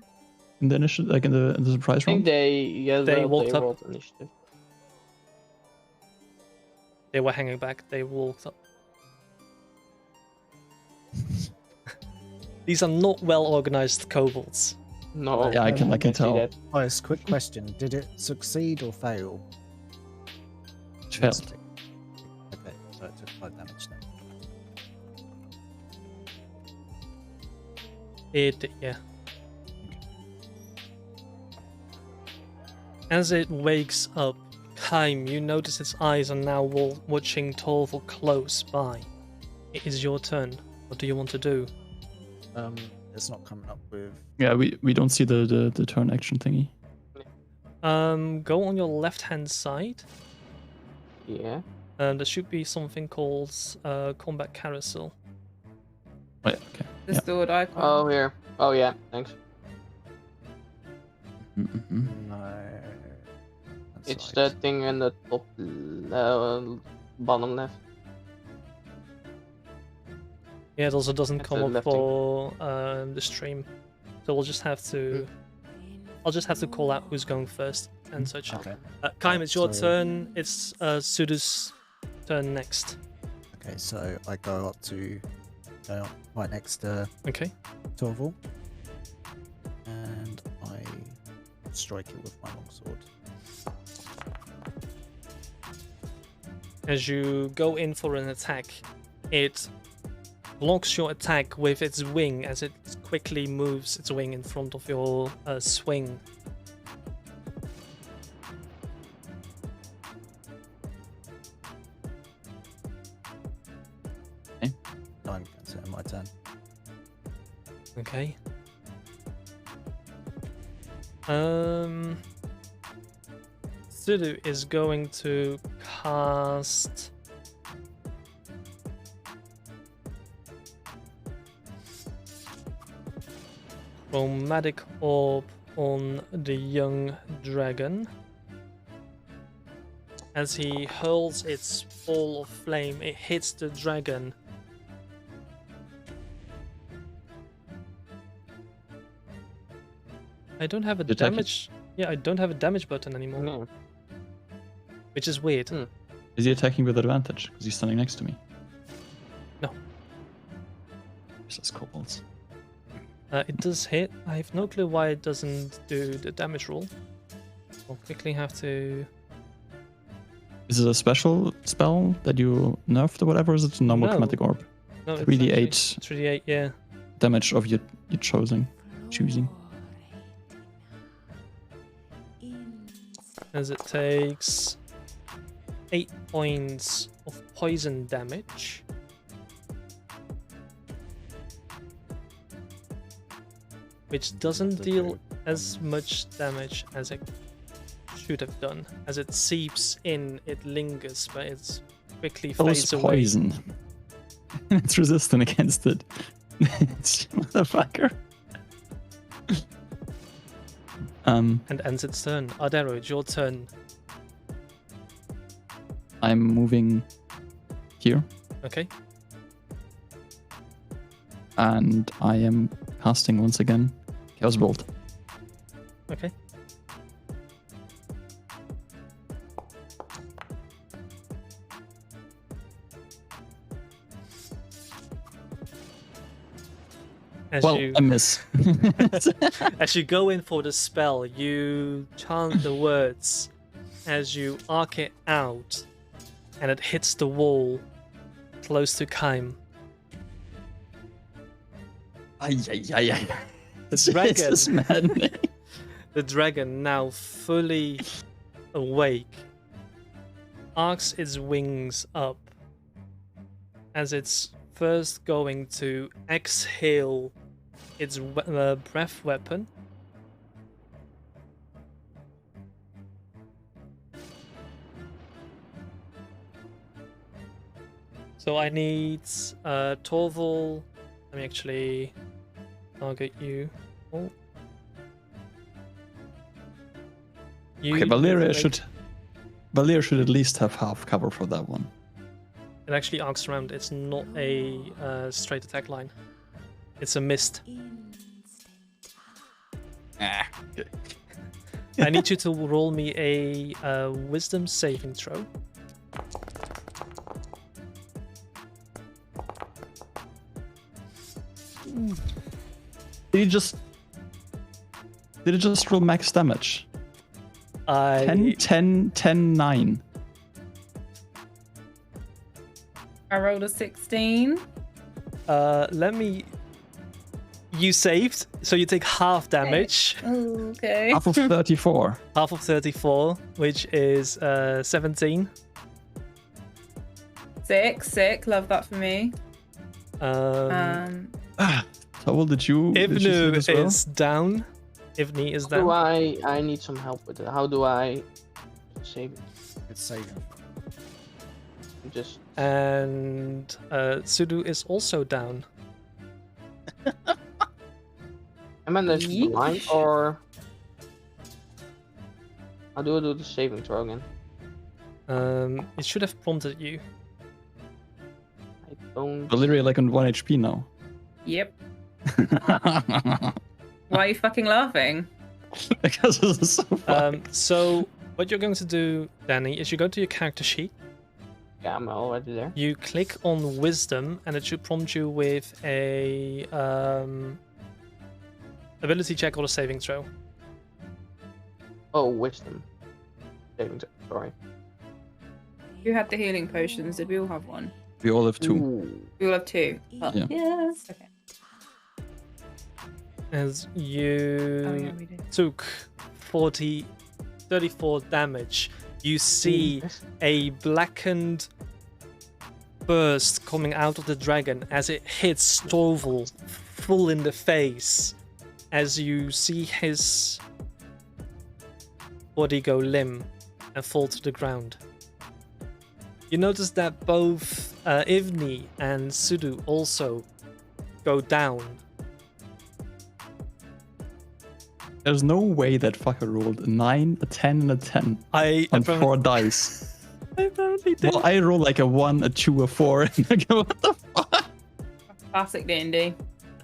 [SPEAKER 2] in the initiative, like in the surprise
[SPEAKER 3] I think
[SPEAKER 2] round?
[SPEAKER 3] they
[SPEAKER 1] walked up.
[SPEAKER 3] rolled initiative.
[SPEAKER 1] They were hanging back, they walked up. These are not well organized kobolds.
[SPEAKER 3] No.
[SPEAKER 2] Yeah, I can
[SPEAKER 3] see
[SPEAKER 2] tell.
[SPEAKER 3] that.
[SPEAKER 4] Guys, quick question. Did it succeed or fail?
[SPEAKER 2] It failed.
[SPEAKER 4] Okay, so it took 5 damage then.
[SPEAKER 1] Yeah. As it wakes up, Kaim, you notice its eyes are now watching Torval close by. It is your turn. What do you want to do?
[SPEAKER 4] It's not coming up with.
[SPEAKER 2] Yeah, we don't see the turn action thingy.
[SPEAKER 1] Go on your left-hand side.
[SPEAKER 3] Yeah.
[SPEAKER 1] There should be something called combat carousel.
[SPEAKER 2] Oh, yeah, okay.
[SPEAKER 5] The
[SPEAKER 2] Yeah.
[SPEAKER 5] sword icon.
[SPEAKER 3] Oh, here. Oh, yeah. Thanks.
[SPEAKER 2] Mm-hmm.
[SPEAKER 4] No. That's
[SPEAKER 3] It's
[SPEAKER 4] right.
[SPEAKER 3] that thing in the top bottom left.
[SPEAKER 1] Yeah, it also doesn't
[SPEAKER 3] That's
[SPEAKER 1] come
[SPEAKER 3] the
[SPEAKER 1] up
[SPEAKER 3] left
[SPEAKER 1] for the stream, so we'll just have to. I'll just have to call out who's going first and such.
[SPEAKER 4] Okay.
[SPEAKER 1] Kaim, it's your
[SPEAKER 4] So-
[SPEAKER 1] turn. It's Sudo's turn next.
[SPEAKER 4] Okay, so I go up right next to
[SPEAKER 1] Okay.
[SPEAKER 4] Torval, and I strike it with my longsword.
[SPEAKER 1] As you go in for an attack, it blocks your attack with its wing as it quickly moves its wing in front of your swing.
[SPEAKER 4] I'm considering my turn.
[SPEAKER 1] Okay. Sudo is going to cast Chromatic Orb on the young dragon. As he hurls its ball of flame, it hits the dragon. I don't have a
[SPEAKER 2] You're attacking-
[SPEAKER 1] damage. Yeah, I don't have a damage button anymore,
[SPEAKER 3] No.
[SPEAKER 1] which is weird.
[SPEAKER 3] Hmm.
[SPEAKER 2] Is he attacking with advantage? Because he's standing next to me.
[SPEAKER 1] No.
[SPEAKER 2] Jesus calls.
[SPEAKER 1] It does hit. I have no clue why it doesn't do the damage roll. I'll quickly have to.
[SPEAKER 2] Is it a special spell that you nerfed or whatever? Or is it a normal
[SPEAKER 1] No.
[SPEAKER 2] chromatic orb?
[SPEAKER 1] No, it's
[SPEAKER 2] 3d8
[SPEAKER 1] actually 3d8, yeah.
[SPEAKER 2] damage of your choosing.
[SPEAKER 1] As it takes 8 points of poison damage. Which doesn't
[SPEAKER 4] The
[SPEAKER 1] deal
[SPEAKER 4] code.
[SPEAKER 1] as much damage as it should have done. As it seeps in, it lingers, but it quickly
[SPEAKER 2] That was
[SPEAKER 1] fades away.
[SPEAKER 2] poison. It's resistant against it. It's motherfucker.
[SPEAKER 1] And ends its turn. Ardero, it's your turn.
[SPEAKER 2] I'm moving here,
[SPEAKER 1] Okay.
[SPEAKER 2] and I am casting once again Chaos Bolt.
[SPEAKER 1] Okay. As
[SPEAKER 2] Well,
[SPEAKER 1] you
[SPEAKER 2] I miss.
[SPEAKER 1] as you go in for the spell, you chant the words as you arc it out, and it hits the wall close to Kaim.
[SPEAKER 2] Ay, ay, ay, ay.
[SPEAKER 1] dragon.
[SPEAKER 2] Jesus, man.
[SPEAKER 1] The dragon, now fully awake, arcs its wings up as it's first going to exhale its breath weapon. So I need Torval. Let me actually target you. Oh. You
[SPEAKER 2] Okay,
[SPEAKER 1] need to make-
[SPEAKER 2] Valeria should at least have half cover for that one.
[SPEAKER 1] It actually arcs around. It's not a straight attack line. It's a mist.
[SPEAKER 2] Okay.
[SPEAKER 1] I need you to roll me a wisdom saving throw.
[SPEAKER 2] Did it just roll max damage? 10, 10, 10, 9.
[SPEAKER 5] I rolled a 16.
[SPEAKER 1] Let me. You saved, so you take half damage.
[SPEAKER 5] Okay.
[SPEAKER 2] Half of 34.
[SPEAKER 1] Half of 34, which is 17.
[SPEAKER 5] Sick. Love that for me.
[SPEAKER 2] How old did you save
[SPEAKER 1] Ivnu
[SPEAKER 2] as well?
[SPEAKER 1] is down. Ivni is
[SPEAKER 3] Do
[SPEAKER 1] down.
[SPEAKER 3] I need some help with it? How do I save it?
[SPEAKER 4] It's saving.
[SPEAKER 3] Just
[SPEAKER 1] And Sudu is also down.
[SPEAKER 3] am I just
[SPEAKER 5] Yeesh.
[SPEAKER 3] blind or how do I do the saving throw again?
[SPEAKER 1] It should have prompted you.
[SPEAKER 3] I don't.
[SPEAKER 2] We're literally like on 1 HP now.
[SPEAKER 5] Yep. Why are you fucking laughing?
[SPEAKER 2] Because this is so fun.
[SPEAKER 1] So what you're going to do, Danny, is you go to your character sheet.
[SPEAKER 3] Yeah, I'm already there.
[SPEAKER 1] You click on Wisdom, and it should prompt you with a ability check or a saving throw.
[SPEAKER 3] Oh, wisdom. Sorry.
[SPEAKER 5] Who had the healing potions? Did we all have one?
[SPEAKER 2] We all have 2.
[SPEAKER 3] Ooh.
[SPEAKER 5] We all have 2. Oh,
[SPEAKER 2] Yeah.
[SPEAKER 6] Yes.
[SPEAKER 5] okay.
[SPEAKER 1] As
[SPEAKER 5] Oh,
[SPEAKER 1] you
[SPEAKER 5] yeah, we did.
[SPEAKER 1] took 34 damage, you see a blackened burst coming out of the dragon as it hits Storval full in the face, as you see his body go limp and fall to the ground. You notice that both Ivni and Sudu also go down.
[SPEAKER 2] There's no way that fucker rolled a 9, a 10, and a 10
[SPEAKER 1] I
[SPEAKER 2] on 4 dice.
[SPEAKER 1] apparently did.
[SPEAKER 2] Well, I roll like a 1, a 2, a 4, and I go, what the fuck?
[SPEAKER 5] Classic D&D.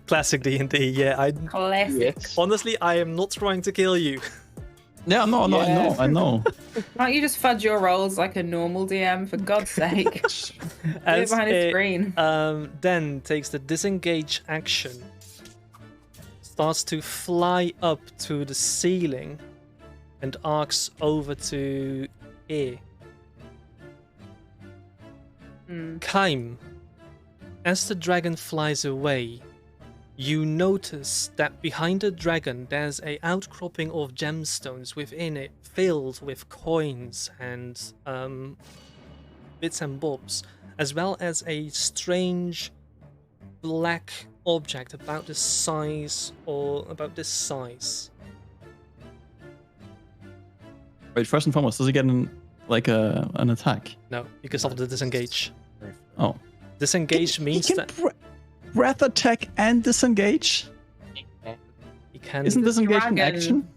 [SPEAKER 1] Classic D&D, yeah. I
[SPEAKER 5] Classic.
[SPEAKER 3] Yes.
[SPEAKER 1] honestly, I am not trying to kill you.
[SPEAKER 2] Yeah, no,
[SPEAKER 3] Yeah.
[SPEAKER 2] I know.
[SPEAKER 5] Can't you just fudge your rolls like a normal DM, for God's sake? Do it
[SPEAKER 1] As
[SPEAKER 5] behind his
[SPEAKER 1] it,
[SPEAKER 5] screen.
[SPEAKER 1] then takes the disengage action, starts to fly up to the ceiling, and arcs over to E. Kaim, as the dragon flies away, you notice that behind the dragon there's a outcropping of gemstones within it, filled with coins and bits and bobs, as well as a strange black object about this size.
[SPEAKER 2] Wait, first and foremost, does he get an attack?
[SPEAKER 1] No, because of the disengage.
[SPEAKER 2] Oh.
[SPEAKER 1] Disengage means that
[SPEAKER 2] breath attack and disengage?
[SPEAKER 1] he can.
[SPEAKER 2] Isn't disengage an
[SPEAKER 5] dragon.
[SPEAKER 2] action?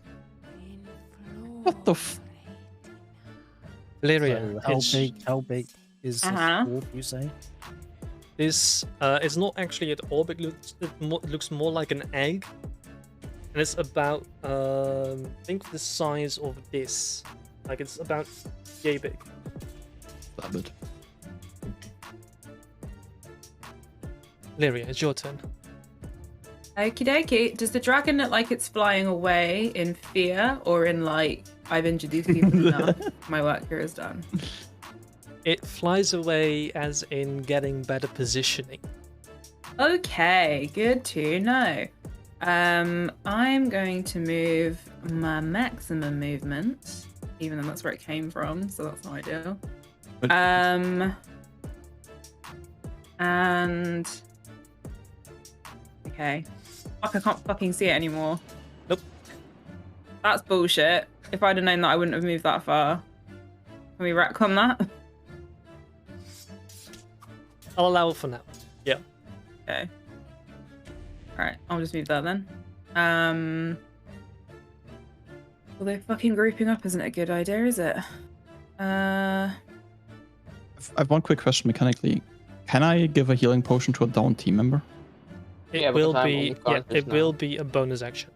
[SPEAKER 2] What the
[SPEAKER 1] Lyria,
[SPEAKER 4] So how big is
[SPEAKER 5] Uh-huh.
[SPEAKER 4] this orb, you say?
[SPEAKER 1] this it's not actually an orb. It looks more like an egg, and it's about think the size of this. Like it's about yay big.
[SPEAKER 2] Stab it.
[SPEAKER 1] Lyria, it's your turn.
[SPEAKER 5] Okie dokie. Does the dragon look like it's flying away in fear or in like, I've introduced people enough, my work here is done?
[SPEAKER 1] It flies away as in getting better positioning.
[SPEAKER 5] Okay, good to know. I'm going to move my maximum movement, even though that's where it came from, so that's not ideal.
[SPEAKER 2] But-
[SPEAKER 5] And okay. Fuck, I can't fucking see it anymore.
[SPEAKER 1] Nope.
[SPEAKER 5] That's bullshit. If I'd have known that, I wouldn't have moved that far. Can we retcon that?
[SPEAKER 1] I'll allow it for now. Yeah.
[SPEAKER 5] Okay. Alright, I'll just move that then. Although fucking grouping up isn't a good idea, is it?
[SPEAKER 2] I have one quick question mechanically. Can I give a healing potion to a down team member?
[SPEAKER 1] It
[SPEAKER 3] Yeah,
[SPEAKER 1] will
[SPEAKER 3] because I'm
[SPEAKER 1] be
[SPEAKER 3] unconscious
[SPEAKER 1] it
[SPEAKER 3] now.
[SPEAKER 1] will be a bonus action.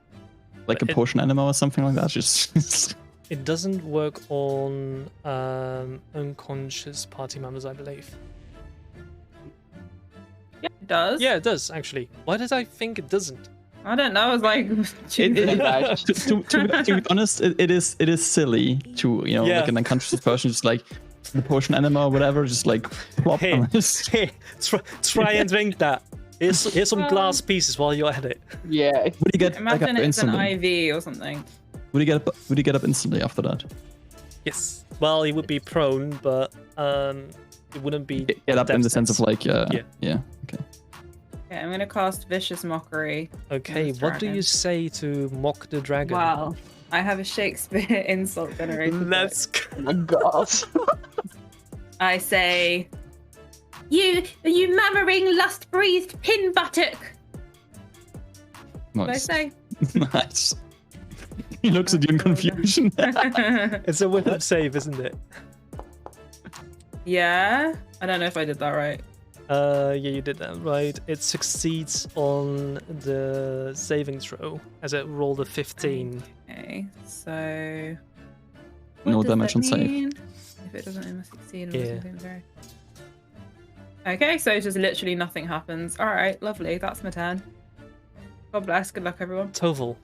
[SPEAKER 2] Like a
[SPEAKER 1] It-
[SPEAKER 2] potion animal or something like that? Just
[SPEAKER 1] It doesn't work on unconscious party members, I believe.
[SPEAKER 5] Yeah, it does.
[SPEAKER 1] Yeah, it does actually. Why did I think it doesn't?
[SPEAKER 5] I don't know. I was like,
[SPEAKER 2] to be honest, it is silly to
[SPEAKER 1] Yeah.
[SPEAKER 2] like an unconscious person just like the potion animal or whatever, just like plop
[SPEAKER 1] Hey,
[SPEAKER 2] on this.
[SPEAKER 1] hey, try and drink that. Here's some glass pieces while you're at it.
[SPEAKER 3] Yeah.
[SPEAKER 2] Would he get back up
[SPEAKER 5] imagine it's an
[SPEAKER 2] instantly?
[SPEAKER 5] IV or something.
[SPEAKER 2] Would he get up instantly after that?
[SPEAKER 1] Yes. Well, he would be prone, but it wouldn't be
[SPEAKER 2] Get up in the sense of
[SPEAKER 1] death
[SPEAKER 2] like
[SPEAKER 1] Yeah.
[SPEAKER 2] Okay.
[SPEAKER 5] Okay, I'm gonna cast Vicious Mockery.
[SPEAKER 1] Okay,
[SPEAKER 5] this
[SPEAKER 1] what do
[SPEAKER 5] dragon.
[SPEAKER 1] you say to mock the dragon?
[SPEAKER 5] Wow. I have a Shakespeare insult generator.
[SPEAKER 1] Let's
[SPEAKER 3] Oh my god.
[SPEAKER 5] I say,
[SPEAKER 6] You murmuring, lust-breathed pin buttock.
[SPEAKER 5] what I
[SPEAKER 2] Nice.
[SPEAKER 5] say?
[SPEAKER 2] Nice. He looks at you in confusion.
[SPEAKER 1] It's a wisdom save, isn't it?
[SPEAKER 5] Yeah, I don't know if I did that right.
[SPEAKER 1] Yeah, you did that right. It succeeds on the saving throw as it rolled a 15.
[SPEAKER 5] Okay, so
[SPEAKER 2] No
[SPEAKER 5] what does
[SPEAKER 2] damage
[SPEAKER 5] that
[SPEAKER 2] on save.
[SPEAKER 5] mean? If it doesn't, it must succeed.
[SPEAKER 1] Yeah.
[SPEAKER 5] Okay, so just literally nothing happens. All right, lovely. That's my turn. God bless. Good luck, everyone.
[SPEAKER 1] Toval,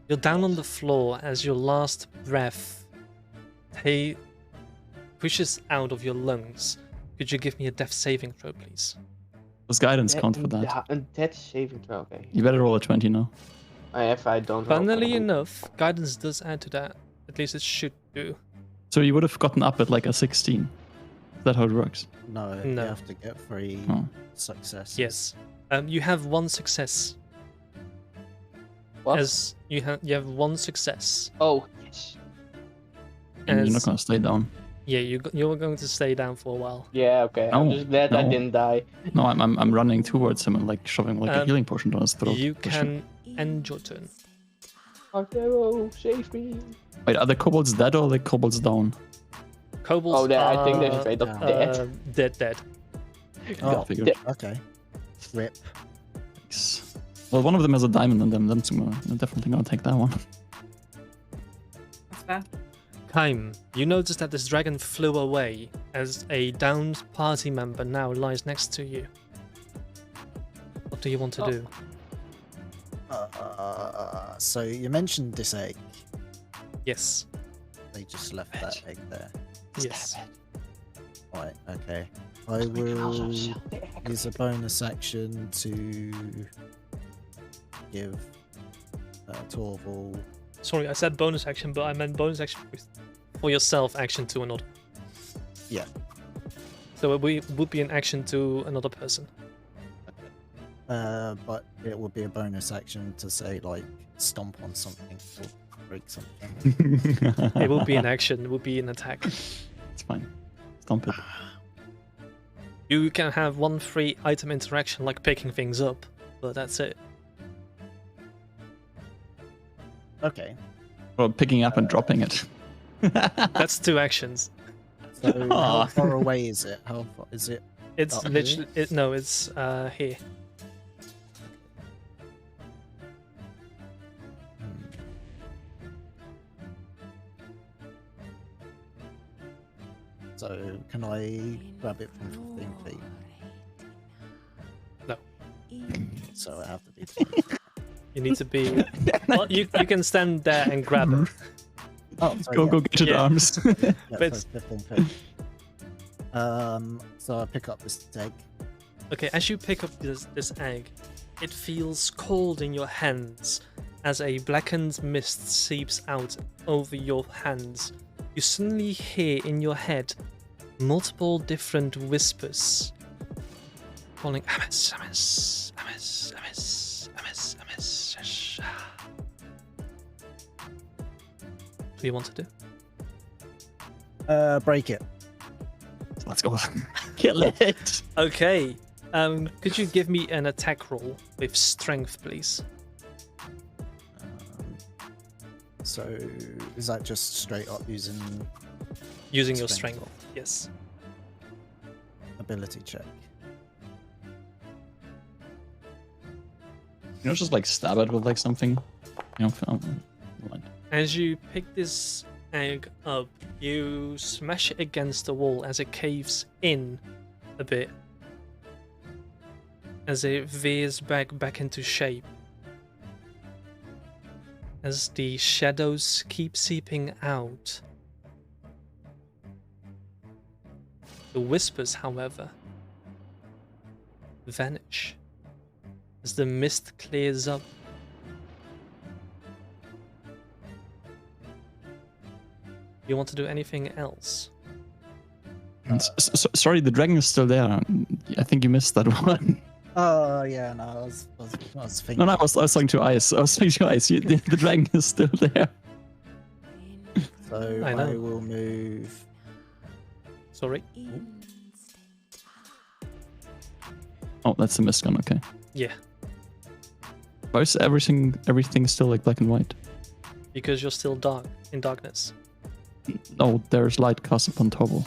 [SPEAKER 1] you're down on the floor as your last breath pushes out of your lungs. Could you give me a death saving throw, please?
[SPEAKER 2] Does guidance count for that?
[SPEAKER 3] Yeah, and that's saving throw. Okay.
[SPEAKER 2] You better roll a 20 now.
[SPEAKER 3] If I don't. roll,
[SPEAKER 1] Funnily
[SPEAKER 3] then-
[SPEAKER 1] enough, guidance does add to that. At least it should do.
[SPEAKER 2] So you would have gotten up at like a 16. Is that how it works?
[SPEAKER 4] No,
[SPEAKER 1] No.
[SPEAKER 4] you have to get 3
[SPEAKER 2] Oh.
[SPEAKER 4] successes.
[SPEAKER 1] Yes. You have one success.
[SPEAKER 3] What?
[SPEAKER 1] As you have one success.
[SPEAKER 3] Oh yes.
[SPEAKER 2] And you're not
[SPEAKER 1] As-
[SPEAKER 2] gonna stay down.
[SPEAKER 1] Yeah, you're going to stay down for a while.
[SPEAKER 3] Yeah. Okay. I'm
[SPEAKER 2] No,
[SPEAKER 3] just glad I
[SPEAKER 2] no.
[SPEAKER 3] didn't die.
[SPEAKER 2] No, I'm running towards him and like shoving like a
[SPEAKER 1] Um,
[SPEAKER 2] healing potion down his throat.
[SPEAKER 1] You
[SPEAKER 2] pushing.
[SPEAKER 1] can end your turn.
[SPEAKER 3] Artero, save me.
[SPEAKER 2] Wait, are the kobolds dead or are the kobolds down?
[SPEAKER 1] Kobolds
[SPEAKER 3] Oh, I think they're
[SPEAKER 1] are,
[SPEAKER 3] straight up
[SPEAKER 4] uh,
[SPEAKER 3] dead.
[SPEAKER 1] dead.
[SPEAKER 4] Oh,
[SPEAKER 2] figured.
[SPEAKER 4] okay. Rip.
[SPEAKER 2] Thanks. Well, one of them has a diamond in them. I'm definitely gonna take that one.
[SPEAKER 5] That's fair.
[SPEAKER 1] Kaim, you notice that this dragon flew away as a downed party member now lies next to you. What do you want to do?
[SPEAKER 4] So you mentioned this egg.
[SPEAKER 1] Yes.
[SPEAKER 4] They just left that egg there.
[SPEAKER 1] Yes.
[SPEAKER 4] Right, okay. I will use a bonus action to give Torval.
[SPEAKER 1] Sorry, I said bonus action, but I meant bonus action for yourself, action to another.
[SPEAKER 4] Yeah.
[SPEAKER 1] So it would be an action to another person.
[SPEAKER 4] But it would be a bonus action to say, like, stomp on something or break something.
[SPEAKER 1] It would be an action, it would be an attack.
[SPEAKER 2] It's fine. Stomp it.
[SPEAKER 1] You can have one free item interaction like picking things up, but that's it.
[SPEAKER 4] Okay.
[SPEAKER 2] Or picking up and dropping it.
[SPEAKER 1] That's 2 actions.
[SPEAKER 4] So how
[SPEAKER 2] Aw.
[SPEAKER 4] far away is it? How far is it?
[SPEAKER 1] It's
[SPEAKER 4] Up here?
[SPEAKER 1] literally it's here.
[SPEAKER 4] So can I grab it from 15 feet?
[SPEAKER 1] No.
[SPEAKER 4] So I have to be.
[SPEAKER 1] You need to be. Well, you can stand there and grab it.
[SPEAKER 4] Oh, sorry,
[SPEAKER 2] Go,
[SPEAKER 4] yeah.
[SPEAKER 2] go get your
[SPEAKER 1] Yeah.
[SPEAKER 2] arms.
[SPEAKER 4] Yeah,
[SPEAKER 1] But-
[SPEAKER 4] so 15 feet. So I pick up this egg.
[SPEAKER 1] Okay, as you pick up this egg, it feels cold in your hands as a blackened mist seeps out over your hands. You suddenly hear in your head multiple different whispers calling Amis, Amis, Amis, Amis, Amis, Amis. Shash. What do you want to do?
[SPEAKER 4] Break it.
[SPEAKER 2] Let's go. Kill it.
[SPEAKER 1] Okay. Could you give me an attack roll with strength, please?
[SPEAKER 4] So is that just straight up using
[SPEAKER 1] Using your
[SPEAKER 4] Strength.
[SPEAKER 1] strength. Yes.
[SPEAKER 4] ability check?
[SPEAKER 2] You know, just like stab it with like something. You know, like,
[SPEAKER 1] As you pick this egg up, you smash it against the wall as it caves in a bit. As it veers back into shape. As the shadows keep seeping out. The whispers, however, vanish as the mist clears up. You want to do anything else?
[SPEAKER 2] sorry, the dragon is still there. I think you missed that one.
[SPEAKER 4] Oh yeah, no, I was thinking.
[SPEAKER 2] No, I was talking to Ice. I was talking to Ice. The dragon is still there.
[SPEAKER 4] So
[SPEAKER 1] I
[SPEAKER 4] I,
[SPEAKER 1] know.
[SPEAKER 4] will move.
[SPEAKER 1] Sorry?
[SPEAKER 2] Oh, that's the mist gun. Okay.
[SPEAKER 1] Yeah,
[SPEAKER 2] Why is everything still like black and white?
[SPEAKER 1] because you're still in darkness.
[SPEAKER 2] Oh, there's light cast upon Torval.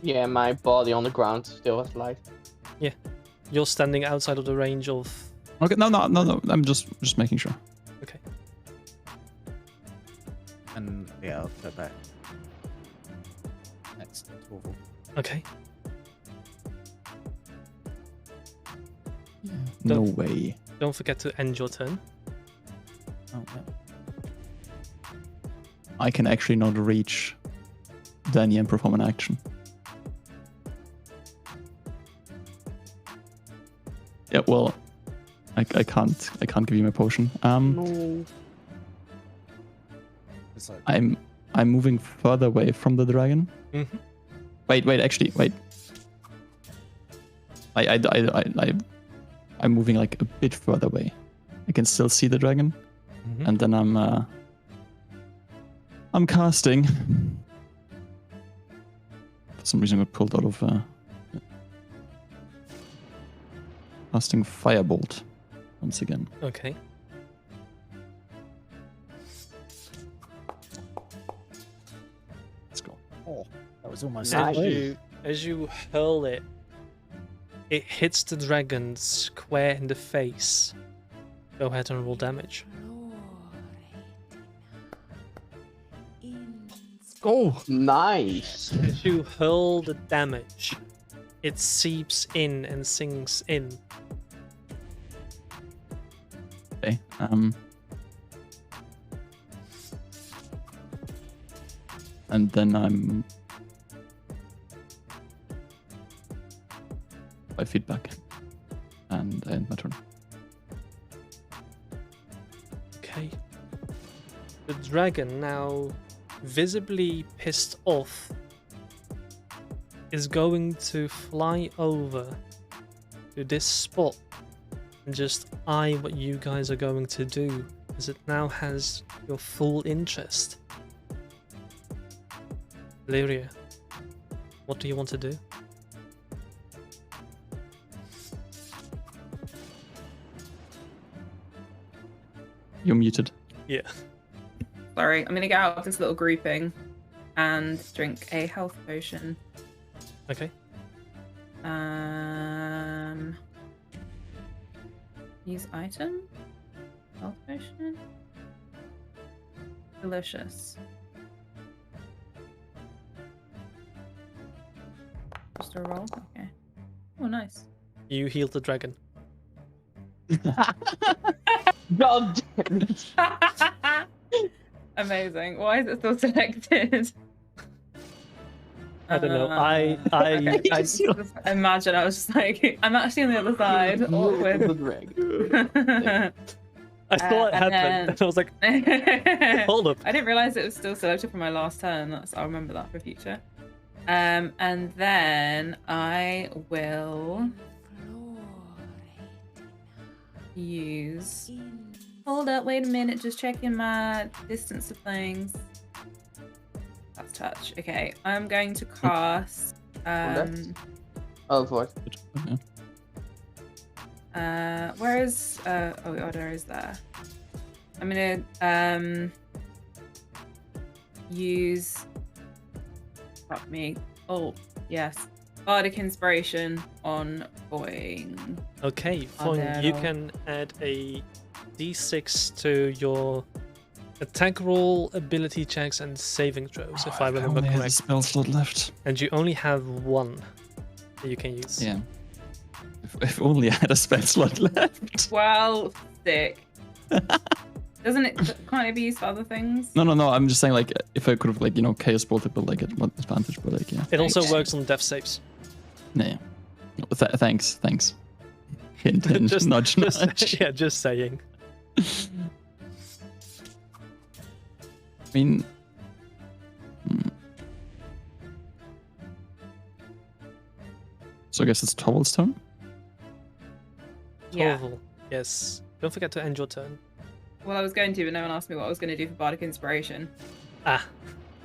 [SPEAKER 3] Yeah, my body on the ground still has light.
[SPEAKER 1] You're standing outside of the range of.
[SPEAKER 2] Okay, no. I'm just making sure.
[SPEAKER 1] Okay.
[SPEAKER 4] And yeah, I'll go back. Next to Torval.
[SPEAKER 1] Okay.
[SPEAKER 2] No
[SPEAKER 1] Don't-
[SPEAKER 2] way.
[SPEAKER 1] Don't forget to end your turn.
[SPEAKER 4] Oh, yeah.
[SPEAKER 2] I can actually not reach Danny and perform an action. Yeah, well, I can't give you my potion.
[SPEAKER 3] No.
[SPEAKER 4] It's like,
[SPEAKER 2] I'm moving further away from the dragon.
[SPEAKER 1] Mhm.
[SPEAKER 2] Wait, actually, wait. I'm moving like a bit further away. I can still see the dragon,
[SPEAKER 1] Mhm.
[SPEAKER 2] and then I'm casting. For some reason, I got pulled out of casting Firebolt once again.
[SPEAKER 1] Okay.
[SPEAKER 2] Let's go.
[SPEAKER 4] oh, that was almost
[SPEAKER 3] Nice.
[SPEAKER 1] As you hurl it, it hits the dragon square in the face. Go ahead and roll damage.
[SPEAKER 2] Go!
[SPEAKER 3] Nice.
[SPEAKER 1] As you hurl the damage, it seeps in and sinks in.
[SPEAKER 2] Okay. And then I'm 5 feet back, and I end my turn.
[SPEAKER 1] Okay. The dragon, now visibly pissed off, is going to fly over to this spot and just eye what you guys are going to do, as it now has your full interest. Lyria, what do you want to do?
[SPEAKER 2] You're muted.
[SPEAKER 1] Yeah.
[SPEAKER 5] Sorry, I'm gonna get out of this little grouping and drink a health potion.
[SPEAKER 1] Okay.
[SPEAKER 5] Use item? Health potion? Delicious. Just a roll? Okay. Oh, nice.
[SPEAKER 1] You heal the dragon.
[SPEAKER 3] God damn it.
[SPEAKER 5] Amazing. Why is it still selected?
[SPEAKER 1] I don't know.
[SPEAKER 5] Okay. I just imagine I was just like, I'm actually on the other side.
[SPEAKER 3] The
[SPEAKER 5] Awkward.
[SPEAKER 3] dragon.
[SPEAKER 1] I saw it happen,
[SPEAKER 5] and
[SPEAKER 1] and I was like, hold up.
[SPEAKER 5] I didn't realize it was still selected for my last turn. I'll remember that for future. And then I will use. Hold up, wait a minute, just checking my distance of things. That's touch. Okay, I'm going to cast.
[SPEAKER 3] Oh, voice.
[SPEAKER 5] Where is? Oh, the order is there. I'm gonna use. Fuck me. Oh yes, Bardic Inspiration on Boing.
[SPEAKER 1] Okay, fine. You can add a d6 to your attack roll, ability checks, and saving throws, if I remember
[SPEAKER 2] only had a
[SPEAKER 1] correct.
[SPEAKER 2] spell slot left.
[SPEAKER 1] And you only have one that you can use.
[SPEAKER 2] Yeah. If only I had a spell slot left.
[SPEAKER 5] Well, sick. Doesn't it? Can't it be used for other things?
[SPEAKER 2] No. I'm just saying, like, if I could have, like, Chaos Bolted, but like, at what advantage? But like, yeah.
[SPEAKER 1] It also
[SPEAKER 5] Okay.
[SPEAKER 1] works on death saves.
[SPEAKER 2] Yeah. Thanks. Hint,
[SPEAKER 1] Just-
[SPEAKER 2] nudge, nudge.
[SPEAKER 1] Yeah, just saying.
[SPEAKER 2] I mean, so I guess it's Torvald's turn.
[SPEAKER 5] Yeah.
[SPEAKER 1] Torval, yes. Don't forget to end your turn.
[SPEAKER 5] Well, I was going to, but no one asked me what I was going to do for Bardic Inspiration.
[SPEAKER 1] Ah,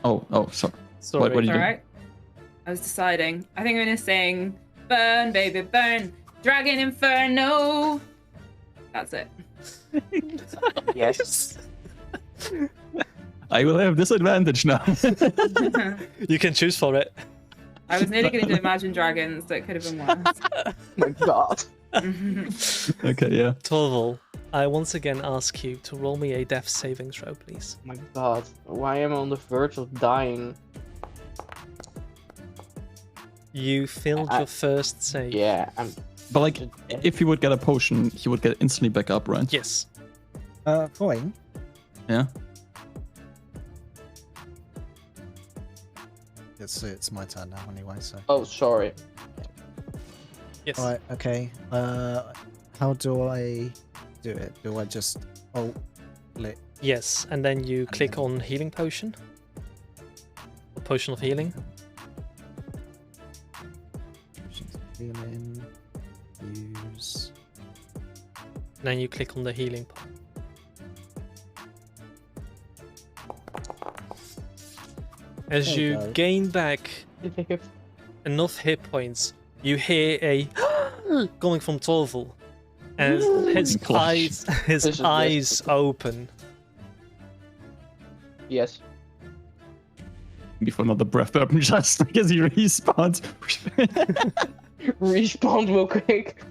[SPEAKER 2] Oh, sorry.
[SPEAKER 1] sorry.
[SPEAKER 2] What do you do?
[SPEAKER 5] Alright. I was deciding. I think I'm going to sing Burn, Baby, Burn, Dragon Inferno. That's it.
[SPEAKER 3] Yes.
[SPEAKER 2] I will have disadvantage now.
[SPEAKER 1] You can choose for it.
[SPEAKER 5] I was nearly going to do Imagine Dragons, so it could have been worse.
[SPEAKER 3] Oh my god.
[SPEAKER 2] Okay, yeah.
[SPEAKER 1] Torval, I once again ask you to roll me a death saving throw, please.
[SPEAKER 3] Oh my god. Why am I on the verge of dying?
[SPEAKER 1] You failed your first save.
[SPEAKER 3] Yeah, I'm.
[SPEAKER 2] But like, if he would get a potion, he would get instantly back up, right?
[SPEAKER 1] Yes.
[SPEAKER 4] Coin.
[SPEAKER 2] Yeah.
[SPEAKER 4] It's my turn now anyway, so.
[SPEAKER 3] Oh, sorry.
[SPEAKER 1] Yes.
[SPEAKER 4] Alright, okay. How do I do it? Do I just click?
[SPEAKER 1] Yes, and then you
[SPEAKER 4] And
[SPEAKER 1] click
[SPEAKER 4] then-
[SPEAKER 1] on healing potion. Or potion of healing.
[SPEAKER 4] Healing. Use.
[SPEAKER 1] Then you click on the healing part. As
[SPEAKER 4] There you
[SPEAKER 1] you
[SPEAKER 4] go.
[SPEAKER 1] gain back enough hit points, you hear a coming from Torval, and his
[SPEAKER 2] Clash.
[SPEAKER 1] his
[SPEAKER 3] This is
[SPEAKER 1] eyes open.
[SPEAKER 3] Yes.
[SPEAKER 2] Before another breath weapon just because he respawns.
[SPEAKER 3] Respawn real quick.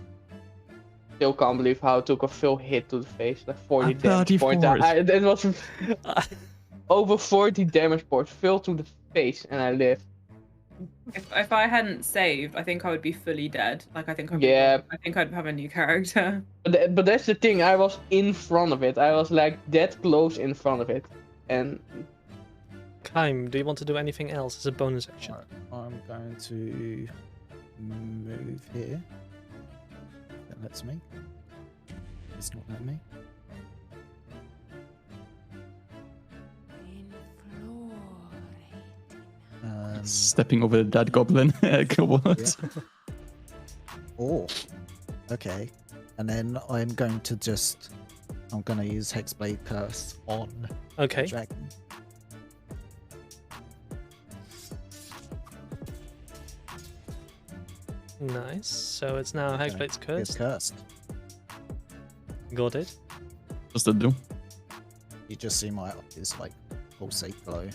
[SPEAKER 3] Still can't believe how it took a full hit to the face. Like 40 damage points.
[SPEAKER 2] 34.
[SPEAKER 3] It was over 40 damage points. Fell to the face and I lived.
[SPEAKER 5] If I hadn't saved, I think I would be fully dead. Like I think
[SPEAKER 3] Yeah.
[SPEAKER 5] I think I'd have a new character.
[SPEAKER 3] But that's the thing. I was in front of it. I was like that close in front of it. And
[SPEAKER 1] Kaim, do you want to do anything else as a bonus action?
[SPEAKER 4] Alright, I'm going to move here. That lets me. It's not letting me.
[SPEAKER 2] Stepping over the dead goblin. Kobold.
[SPEAKER 4] Oh, okay. And then I'm going to use Hexblade Curse on the
[SPEAKER 1] Okay.
[SPEAKER 4] dragon.
[SPEAKER 1] Nice. So it's now
[SPEAKER 4] Okay,
[SPEAKER 1] Hexblade's
[SPEAKER 4] It's
[SPEAKER 1] cursed.
[SPEAKER 4] cursed.
[SPEAKER 1] Got it.
[SPEAKER 2] What's that do?
[SPEAKER 4] You just see my eyes like pulsate glow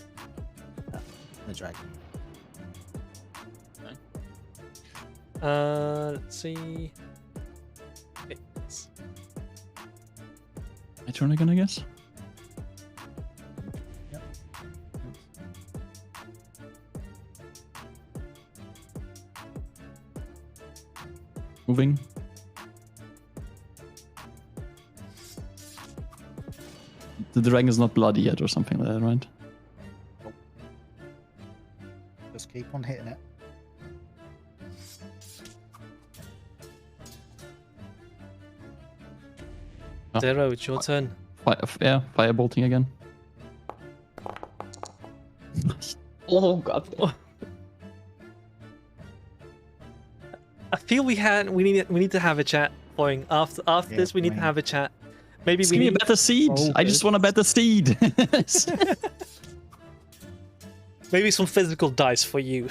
[SPEAKER 4] at the dragon.
[SPEAKER 1] Let's see. It's
[SPEAKER 2] My turn again, I guess.
[SPEAKER 4] Yep.
[SPEAKER 2] Moving. The dragon is not bloody yet or something like that, right?
[SPEAKER 4] Just keep on hitting it.
[SPEAKER 2] Oh.
[SPEAKER 1] Zero, it's your turn.
[SPEAKER 2] Yeah, firebolting again.
[SPEAKER 3] oh god.
[SPEAKER 1] I feel we need to have a chat. Going after
[SPEAKER 4] Yeah,
[SPEAKER 1] this, we need to
[SPEAKER 4] fine.
[SPEAKER 1] have a chat. Maybe
[SPEAKER 2] Just
[SPEAKER 1] we
[SPEAKER 2] give me a
[SPEAKER 1] need.
[SPEAKER 2] better seed. I just want a better seed.
[SPEAKER 1] Maybe some physical dice for you.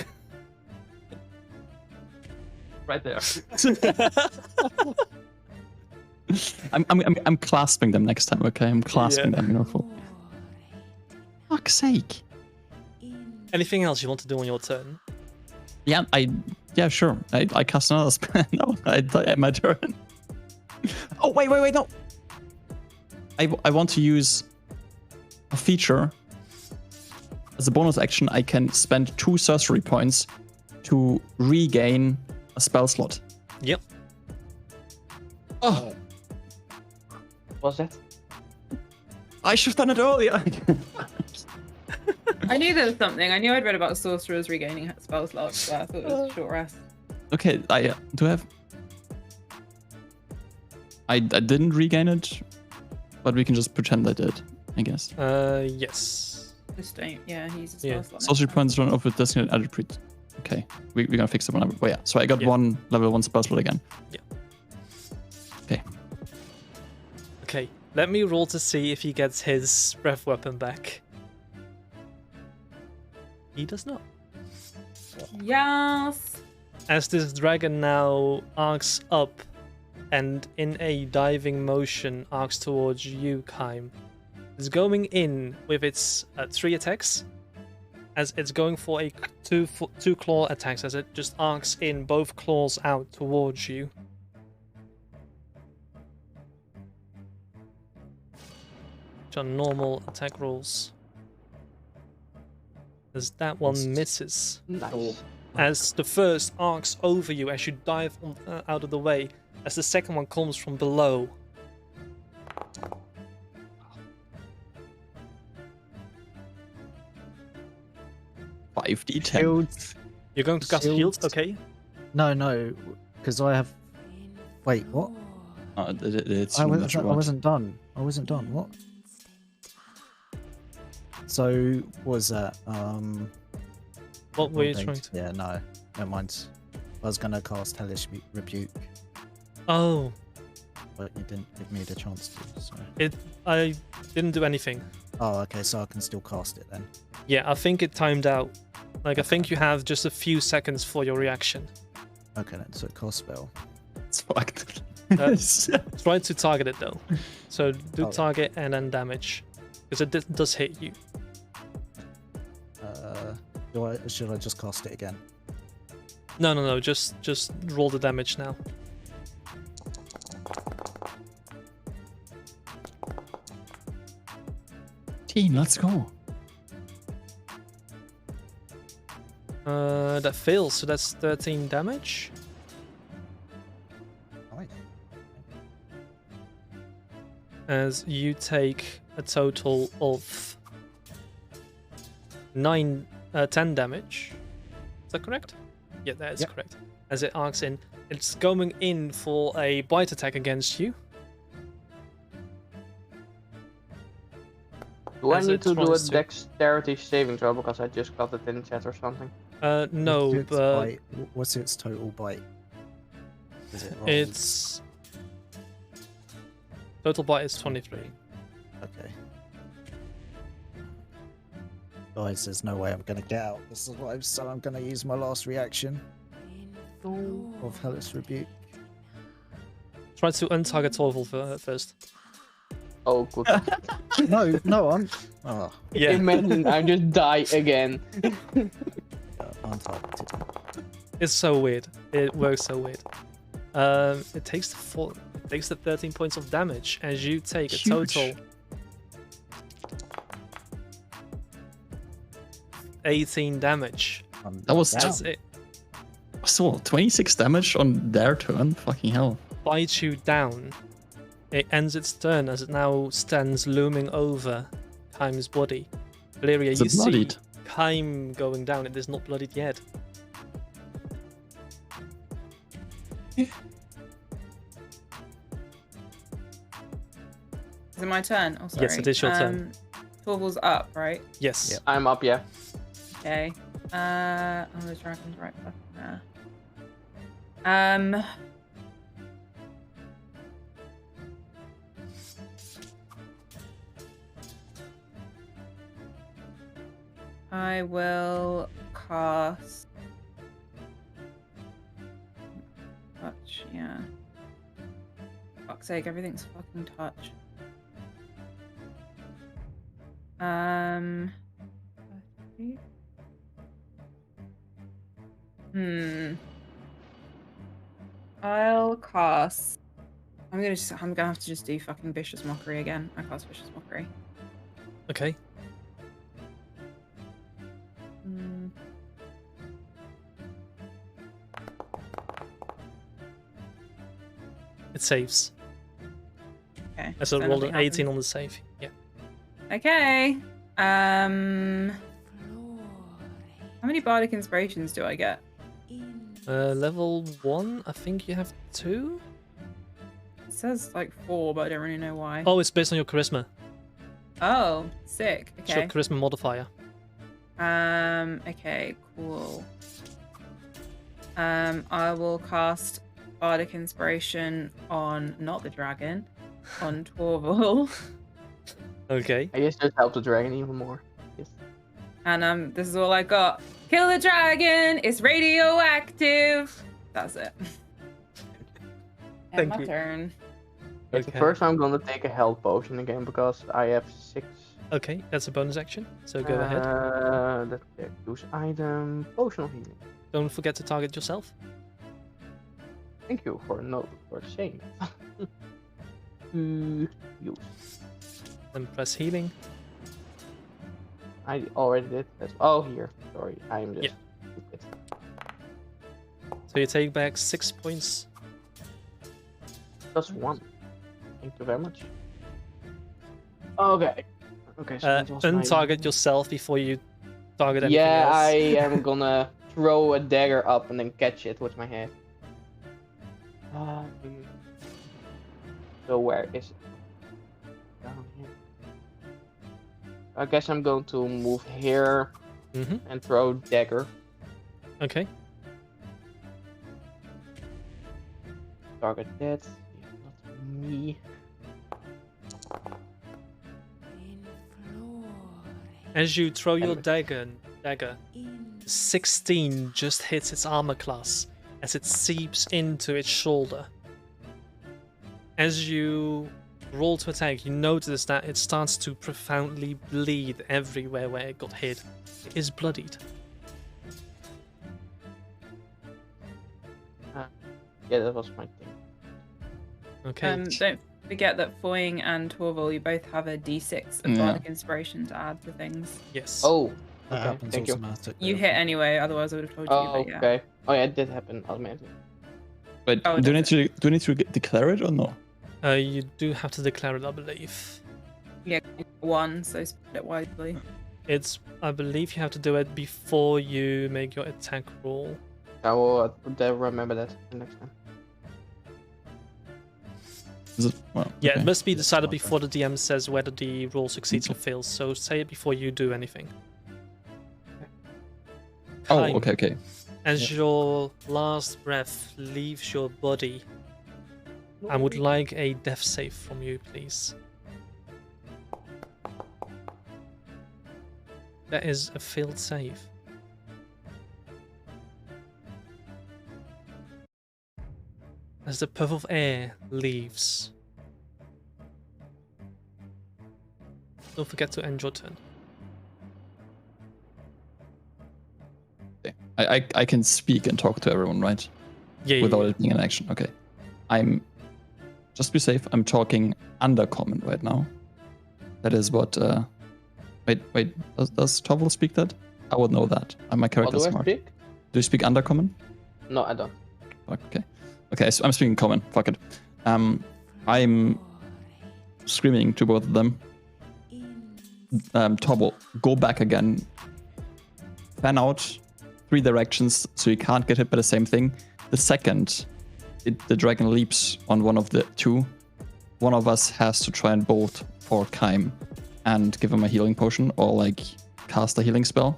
[SPEAKER 2] right there. I'm clasping them next time, okay? I'm clasping them, for fuck's sake.
[SPEAKER 1] Anything else you want to do on your turn?
[SPEAKER 2] Yeah, sure. I cast another spell. No, I my turn. Oh wait, no. I want to use a feature. As a bonus action, I can spend 2 sorcery points to regain a spell slot.
[SPEAKER 1] Yep.
[SPEAKER 2] Oh,
[SPEAKER 3] Was that?
[SPEAKER 2] I should have done it earlier.
[SPEAKER 5] I knew there was something. I knew I'd read about sorcerers regaining spell slots, but I thought it was a short rest.
[SPEAKER 2] Okay, I do have. I didn't regain it, but we can just pretend I did, I guess.
[SPEAKER 1] Yes.
[SPEAKER 5] Just don't. Yeah, he uses spell
[SPEAKER 1] Yeah.
[SPEAKER 5] slot.
[SPEAKER 2] Sorcery points run off with designated attribute. Okay, we're gonna fix it whenever. Oh yeah, so I got
[SPEAKER 1] Yeah.
[SPEAKER 2] one level 1 spell slot again.
[SPEAKER 1] Okay. Let me roll to see if he gets his breath weapon back. He does not.
[SPEAKER 5] Yes.
[SPEAKER 1] As this dragon now arcs up and in a diving motion arcs towards you, Kaim. It's going in with its 3 attacks. as it's going for a two claw attacks, as it just arcs in both claws out towards you. Which are normal attack rolls. As that one misses.
[SPEAKER 3] Nice.
[SPEAKER 1] As the first arcs over you as you dive out of the way, as the second one comes from below.
[SPEAKER 2] Five D10.
[SPEAKER 4] Shields.
[SPEAKER 1] You're going to cast
[SPEAKER 4] Shields.
[SPEAKER 1] shields, okay?
[SPEAKER 4] No, because I have. Wait, what?
[SPEAKER 2] It's
[SPEAKER 4] I
[SPEAKER 2] human natural right.
[SPEAKER 4] wasn't done. I wasn't done. What? So what was that?
[SPEAKER 1] What were you
[SPEAKER 4] thing?
[SPEAKER 1] trying to...
[SPEAKER 4] Yeah, no, never mind. I was gonna cast Hellish Rebuke,
[SPEAKER 1] Oh,
[SPEAKER 4] but you didn't give me the chance to. So.
[SPEAKER 1] I didn't do anything.
[SPEAKER 4] Oh, okay, so I can still cast it then.
[SPEAKER 1] Yeah, I think it timed out. Like, I think you have just a few seconds for your reaction.
[SPEAKER 4] Okay, then, so cast spell.
[SPEAKER 2] It's fucked.
[SPEAKER 1] Try to target it though. So do
[SPEAKER 4] Oh.
[SPEAKER 1] target and then damage, because it does hit you.
[SPEAKER 4] Should I just cast it again?
[SPEAKER 1] No. Just roll the damage now.
[SPEAKER 2] Team, let's go.
[SPEAKER 1] That fails, so that's 13 damage.
[SPEAKER 4] Right.
[SPEAKER 1] As you take a total of 10 damage. Is that correct? Yeah, that is
[SPEAKER 4] Yep.
[SPEAKER 1] correct. As it arcs in, it's going in for a bite attack against you.
[SPEAKER 3] Do I
[SPEAKER 1] As
[SPEAKER 3] need
[SPEAKER 1] it
[SPEAKER 3] to do a
[SPEAKER 1] tries to-
[SPEAKER 3] dexterity saving throw because I just got it in chat or something?
[SPEAKER 1] No,
[SPEAKER 4] What's its
[SPEAKER 1] but
[SPEAKER 4] bite? What's its total bite? Is it rolled?
[SPEAKER 1] it's total bite is 23.
[SPEAKER 4] Okay. Guys, there's no way I'm gonna get out. This is what so I'm gonna use my last reaction of Hellish Rebuke.
[SPEAKER 1] Try to untarget Torval first.
[SPEAKER 3] Oh, good.
[SPEAKER 4] No, I'm. Oh,
[SPEAKER 1] Yeah.
[SPEAKER 3] Imagine I just die again.
[SPEAKER 4] I'm targeted.
[SPEAKER 1] It's so weird. It works so weird. It takes the 13 points of damage as you take a
[SPEAKER 2] Huge.
[SPEAKER 1] total 18 damage.
[SPEAKER 2] That was
[SPEAKER 4] down.
[SPEAKER 1] As it
[SPEAKER 2] So 26 damage on their turn. Fucking hell.
[SPEAKER 1] bites you down, it ends its turn as it now stands looming over Kaim's body. Valeria,
[SPEAKER 2] Is
[SPEAKER 1] you
[SPEAKER 2] it
[SPEAKER 1] see
[SPEAKER 2] bloodied?
[SPEAKER 1] Kaim going down. It is not bloodied yet.
[SPEAKER 5] Is it my turn? Oh, sorry.
[SPEAKER 1] Yes, it is your turn.
[SPEAKER 5] Torval's up, right?
[SPEAKER 1] Yes.
[SPEAKER 4] Yep.
[SPEAKER 3] I'm up, yeah.
[SPEAKER 5] Okay. Oh, the dragon's right back there. I will cast touch, yeah. Fuck's sake, everything's fucking touch. I'll cast. I'm gonna have to just do fucking vicious mockery again. I cast vicious mockery.
[SPEAKER 1] Okay. It saves.
[SPEAKER 5] Okay.
[SPEAKER 1] As it
[SPEAKER 5] so
[SPEAKER 1] rolled
[SPEAKER 5] nothing
[SPEAKER 1] an 18
[SPEAKER 5] happens.
[SPEAKER 1] on the save. Yeah.
[SPEAKER 5] Okay. How many bardic inspirations do I get?
[SPEAKER 1] Level 1, I think you have 2?
[SPEAKER 5] It says like 4, but I don't really know why.
[SPEAKER 1] Oh, it's based on your charisma.
[SPEAKER 5] Oh, sick.
[SPEAKER 1] It's your
[SPEAKER 5] Okay.
[SPEAKER 1] charisma modifier.
[SPEAKER 5] Okay, cool. I will cast bardic inspiration on not the dragon, on Torval.
[SPEAKER 1] Okay.
[SPEAKER 3] I guess just help the dragon even more. Yes.
[SPEAKER 5] And this is all I got. Kill the dragon! It's radioactive! That's it.
[SPEAKER 1] Thank
[SPEAKER 5] my
[SPEAKER 1] you.
[SPEAKER 5] turn.
[SPEAKER 3] It's the first I'm gonna take a health potion again because I have 6
[SPEAKER 1] Okay, that's a bonus action, so go ahead.
[SPEAKER 3] Let's check. Use item. Potion of healing.
[SPEAKER 1] Don't forget to target yourself.
[SPEAKER 3] Thank you for saying it. Use.
[SPEAKER 1] Then press healing.
[SPEAKER 3] I already did this. Oh, here. Sorry, I am just stupid.
[SPEAKER 1] So you take back 6 points.
[SPEAKER 3] Just 1. Thank you very much. Okay. Okay, so that was my-
[SPEAKER 1] Untarget yourself before you target anything
[SPEAKER 3] Yeah,
[SPEAKER 1] else.
[SPEAKER 3] I am gonna throw a dagger up and then catch it with my hand. So where is it? Down here. I guess I'm going to move here
[SPEAKER 1] Mm-hmm.
[SPEAKER 3] and throw dagger.
[SPEAKER 1] Okay.
[SPEAKER 3] Target that. Yeah, not me.
[SPEAKER 1] As you throw your
[SPEAKER 3] Anyway.
[SPEAKER 1] dagger, 16 just hits its armor class as it seeps into its shoulder. As you roll to attack, you notice that it starts to profoundly bleed everywhere where it got hit. It is bloodied.
[SPEAKER 3] Yeah, that was my thing.
[SPEAKER 1] Okay.
[SPEAKER 5] Don't forget that Foying and Torval, you both have a D6 of bardic inspiration to add to things.
[SPEAKER 1] Yes.
[SPEAKER 3] Oh,
[SPEAKER 4] That
[SPEAKER 3] okay,
[SPEAKER 4] happens
[SPEAKER 3] thank you.
[SPEAKER 4] automatically.
[SPEAKER 5] You hit anyway, otherwise I would have told you.
[SPEAKER 3] Oh,
[SPEAKER 5] but yeah.
[SPEAKER 3] okay. Oh yeah, it did happen automatically.
[SPEAKER 2] But
[SPEAKER 5] Oh,
[SPEAKER 2] do you
[SPEAKER 5] does
[SPEAKER 2] need to declare it or no?
[SPEAKER 1] You do have to declare it, I believe.
[SPEAKER 5] Yeah, 1, so split it wisely.
[SPEAKER 1] I believe you have to do it before you make your attack roll.
[SPEAKER 3] I will remember that the next time.
[SPEAKER 2] Is it? Well,
[SPEAKER 1] Yeah,
[SPEAKER 2] okay.
[SPEAKER 1] it must be decided
[SPEAKER 4] Okay.
[SPEAKER 1] before the DM says whether the roll succeeds or fails, so say it before you do anything.
[SPEAKER 2] Oh,
[SPEAKER 1] Time.
[SPEAKER 2] okay.
[SPEAKER 1] As your last breath leaves your body, I would like a death save from you, please. That is a failed save. As the puff of air leaves. Don't forget to end your turn.
[SPEAKER 2] Okay. I can speak and talk to everyone, right?
[SPEAKER 1] Yeah,
[SPEAKER 2] Without
[SPEAKER 1] yeah.
[SPEAKER 2] it being an action. Okay. Just to be safe, I'm talking undercommon right now. That is what wait, does Tovel speak that? I would know that. My
[SPEAKER 3] What
[SPEAKER 2] character's
[SPEAKER 3] do I
[SPEAKER 2] smart.
[SPEAKER 3] speak?
[SPEAKER 2] Do you speak undercommon?
[SPEAKER 3] No, I don't.
[SPEAKER 2] Fuck, okay. Okay, so I'm speaking common. Fuck it. I'm screaming to both of them. Tobble, go back again. Fan out 3 directions so you can't get hit by the same thing. The second the dragon leaps on one of the 2, one of us has to try and bolt for Kaim and give him a healing potion or like cast a healing spell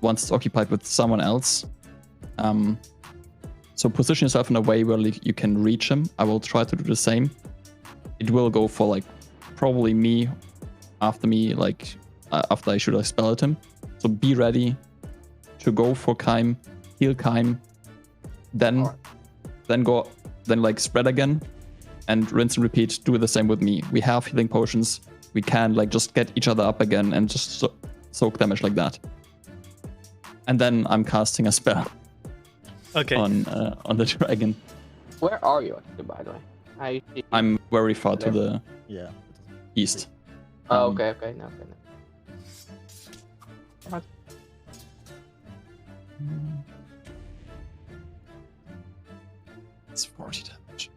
[SPEAKER 2] once it's occupied with someone else. So position yourself in a way where like, you can reach him. I will try to do the same. It will go for like probably me after I shoot a spell at him. So be ready to go for Kaim, heal Kaim, then like spread again and rinse and repeat. Do the same with me. We have healing potions. We can like just get each other up again and just soak damage like that. And then I'm casting a spell
[SPEAKER 1] Okay.
[SPEAKER 2] on the dragon.
[SPEAKER 3] Where are you actually, by the way?
[SPEAKER 2] I'm very far to the
[SPEAKER 4] Yeah.
[SPEAKER 2] east.
[SPEAKER 3] Oh,
[SPEAKER 2] Um,
[SPEAKER 3] okay, no.
[SPEAKER 2] It's 40 damage.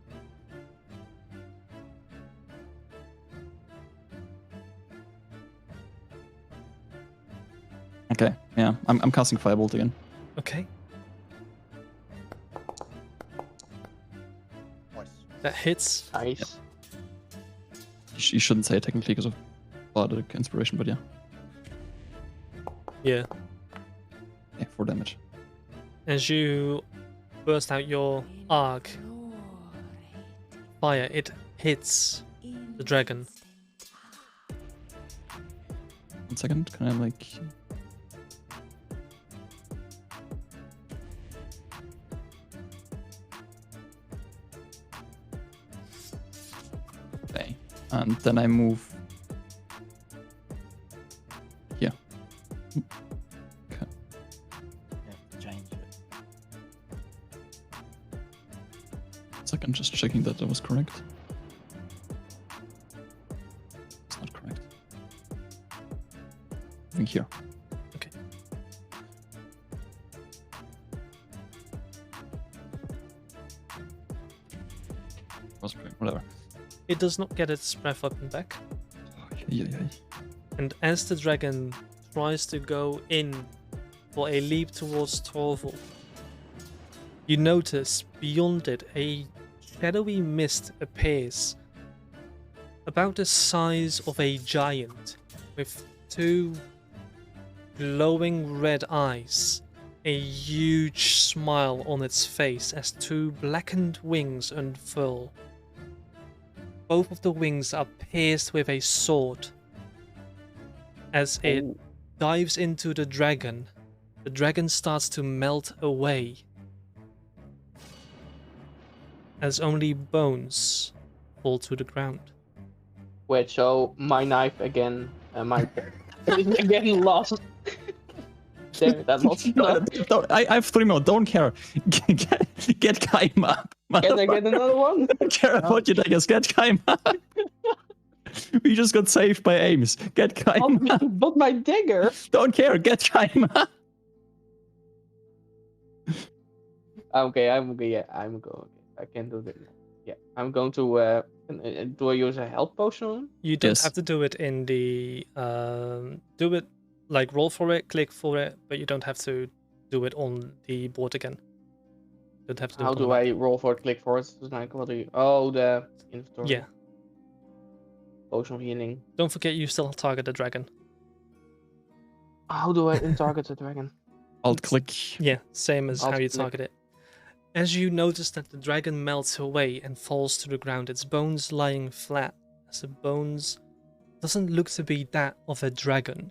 [SPEAKER 2] Okay, yeah, I'm casting Firebolt again.
[SPEAKER 1] Okay.
[SPEAKER 4] Nice.
[SPEAKER 1] That hits.
[SPEAKER 3] Nice.
[SPEAKER 2] You shouldn't say it technically because of bardic inspiration, but yeah.
[SPEAKER 1] Yeah.
[SPEAKER 2] Yeah, 4 damage.
[SPEAKER 1] As you burst out your arc fire, it hits the dragon.
[SPEAKER 2] 1 second, can I like... Okay, and then I move Okay.
[SPEAKER 4] You have to change it.
[SPEAKER 2] Second, just checking that was correct. It's not correct. I think here.
[SPEAKER 1] Okay.
[SPEAKER 2] Whatever.
[SPEAKER 1] It does not get its breath weapon back.
[SPEAKER 2] Yeah.
[SPEAKER 1] And as the dragon tries to go in for a leap towards Torval, you notice beyond it a shadowy mist appears, about the size of a giant, with two glowing red eyes, a huge smile on its face as two blackened wings unfurl. Both of the wings are pierced with a sword. As it dives into the dragon starts to melt away, as only bones fall to the ground.
[SPEAKER 3] Wait, so my knife again, my again lost. Damn it, I lost.
[SPEAKER 2] I have 3 more. Don't care. Get Kaim up.
[SPEAKER 3] Can I get another one?
[SPEAKER 2] Don't care about your daggers. Get Kaim up. We just got saved by Ames. Get Kaim up.
[SPEAKER 3] But my dagger.
[SPEAKER 2] Don't care. Get Kaim up.
[SPEAKER 3] Okay, I'm okay. Yeah, I'm going. I can do that. Yeah, I'm going to. Do I use a health potion on him?
[SPEAKER 1] You don't
[SPEAKER 2] Yes.
[SPEAKER 1] have to do it in the do it like roll for it, click for it, but you don't have to do it on the board again. You don't have to do
[SPEAKER 3] How
[SPEAKER 1] it
[SPEAKER 3] do I roll for it, click for it? Like, what do you? Oh, the inventory.
[SPEAKER 1] Yeah.
[SPEAKER 3] Potion of healing.
[SPEAKER 1] Don't forget you still target the dragon.
[SPEAKER 3] How do I target the dragon?
[SPEAKER 2] Alt click.
[SPEAKER 1] Yeah, same as how you
[SPEAKER 3] Alt-click.
[SPEAKER 1] target it. As you notice that the dragon melts away and falls to the ground, its bones lying flat, as the bones doesn't look to be that of a dragon.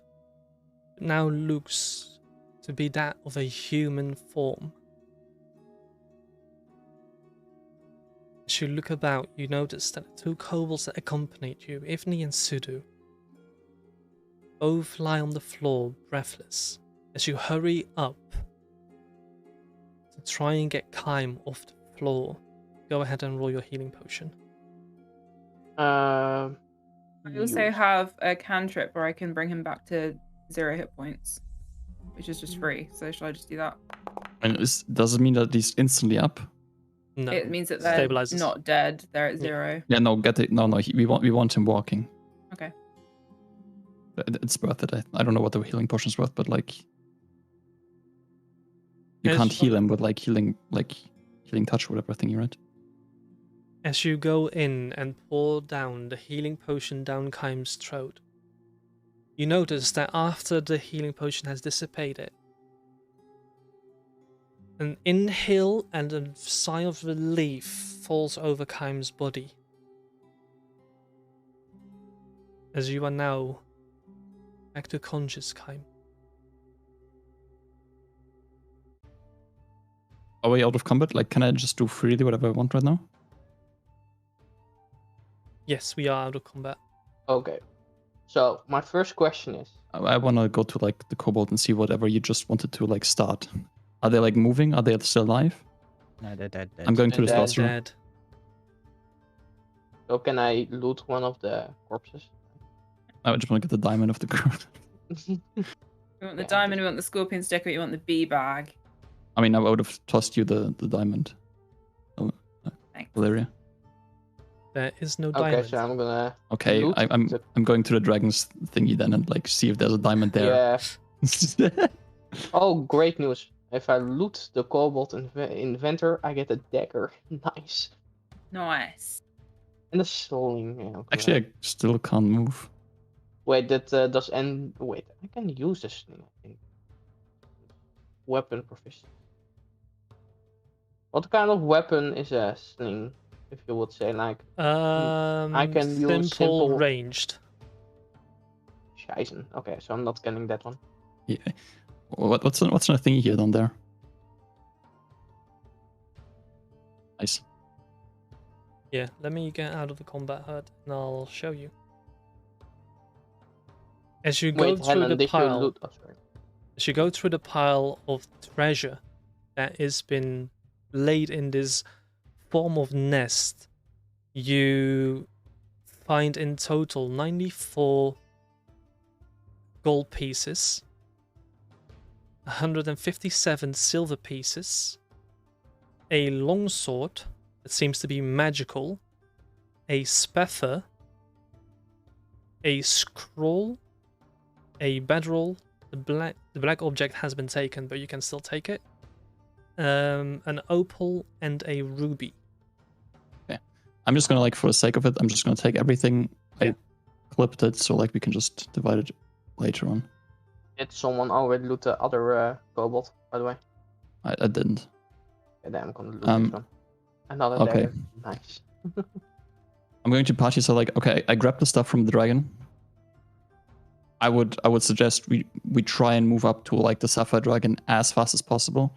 [SPEAKER 1] It now looks to be that of a human form. As you look about, you notice that the two kobolds that accompanied you, Ivni and Sudu, both lie on the floor breathless. As you hurry up to try and get Kaim off the floor, go ahead and roll your healing potion.
[SPEAKER 5] I also
[SPEAKER 3] use-
[SPEAKER 5] have a cantrip where I can bring him back to 0 hit points, which is
[SPEAKER 3] Mm.
[SPEAKER 5] just free. So should I just do that?
[SPEAKER 2] And does it mean that he's instantly up?
[SPEAKER 1] No,
[SPEAKER 5] It means that they're
[SPEAKER 1] stabilizes.
[SPEAKER 5] not dead. They're at
[SPEAKER 1] Yeah.
[SPEAKER 5] 0.
[SPEAKER 2] Yeah, no, get it. No, we want him walking.
[SPEAKER 5] Okay.
[SPEAKER 2] It's worth it. I don't know what the healing potion's worth, but like, you
[SPEAKER 1] As-
[SPEAKER 2] can't heal him with like healing touch or whatever thingy, right?
[SPEAKER 1] As you go in and pour down the healing potion down Kaim's throat, you notice that after the healing potion has dissipated, an inhale and a sigh of relief falls over Kaim's body. As you are now back to conscious, Kaim.
[SPEAKER 2] Are we out of combat? Like, can I just do freely whatever I want right now?
[SPEAKER 1] Yes, we are out of combat.
[SPEAKER 3] Okay. So my first question is,
[SPEAKER 2] I want to go to like the kobold and see whatever you just wanted to like start. Are they like moving? Are they still alive?
[SPEAKER 4] No, they're dead.
[SPEAKER 2] I'm going to the
[SPEAKER 3] They're
[SPEAKER 2] sorcerer.
[SPEAKER 1] Dead.
[SPEAKER 3] so can I loot one of the corpses?
[SPEAKER 2] I just want to get the diamond of the ground.
[SPEAKER 5] We want the
[SPEAKER 3] Yeah,
[SPEAKER 5] diamond, we want the scorpion sticker, we want the bee bag.
[SPEAKER 2] I mean, I would have tossed you the diamond. Oh,
[SPEAKER 5] Thanks.
[SPEAKER 2] Valeria.
[SPEAKER 1] There is no
[SPEAKER 3] Okay,
[SPEAKER 1] diamond.
[SPEAKER 3] so I'm gonna.
[SPEAKER 2] Okay,
[SPEAKER 3] Loot
[SPEAKER 2] I'm
[SPEAKER 3] the-
[SPEAKER 2] I'm going to the dragon's thingy then and like see if there's a diamond there.
[SPEAKER 3] Yeah. Oh, great news! If I loot the kobold inventor, I get a dagger. Nice.
[SPEAKER 5] Nice.
[SPEAKER 3] And a sling. Yeah,
[SPEAKER 2] Actually, I still can't move.
[SPEAKER 3] wait, that does end. Wait, I can use the sling. I think. Weapon proficiency. What kind of weapon is a sling? If you would say like
[SPEAKER 1] I
[SPEAKER 3] can use simple-
[SPEAKER 1] ranged.
[SPEAKER 3] Scheisen. Okay, so I'm not getting that one.
[SPEAKER 2] Yeah. What's the thingy here down there? Nice.
[SPEAKER 1] Yeah, let me get out of the combat hut and I'll show you. As you go
[SPEAKER 3] Wait,
[SPEAKER 1] through
[SPEAKER 3] Helen,
[SPEAKER 1] the
[SPEAKER 3] did you
[SPEAKER 1] pile,
[SPEAKER 3] loot? Oh, sorry.
[SPEAKER 1] As you go through the pile of treasure that has been laid in this form of nest, you find in total 94 gold pieces, 157 silver pieces, a longsword that seems to be magical, a spather, a scroll, a bedroll. The black object has been taken, but you can still take it. An opal and a ruby.
[SPEAKER 2] I'm just gonna, like, for the sake of it, I'm just gonna take everything. I clipped it so like we can just divide it later on.
[SPEAKER 3] Did someone already loot the other kobold, by the way?
[SPEAKER 2] I didn't.
[SPEAKER 3] Yeah, then I'm gonna loot this one. Another
[SPEAKER 2] Okay.
[SPEAKER 3] dagger. Nice.
[SPEAKER 2] I'm going to party, so like, okay, I grabbed the stuff from the dragon. I would suggest we try and move up to like the Sapphire Dragon as fast as possible.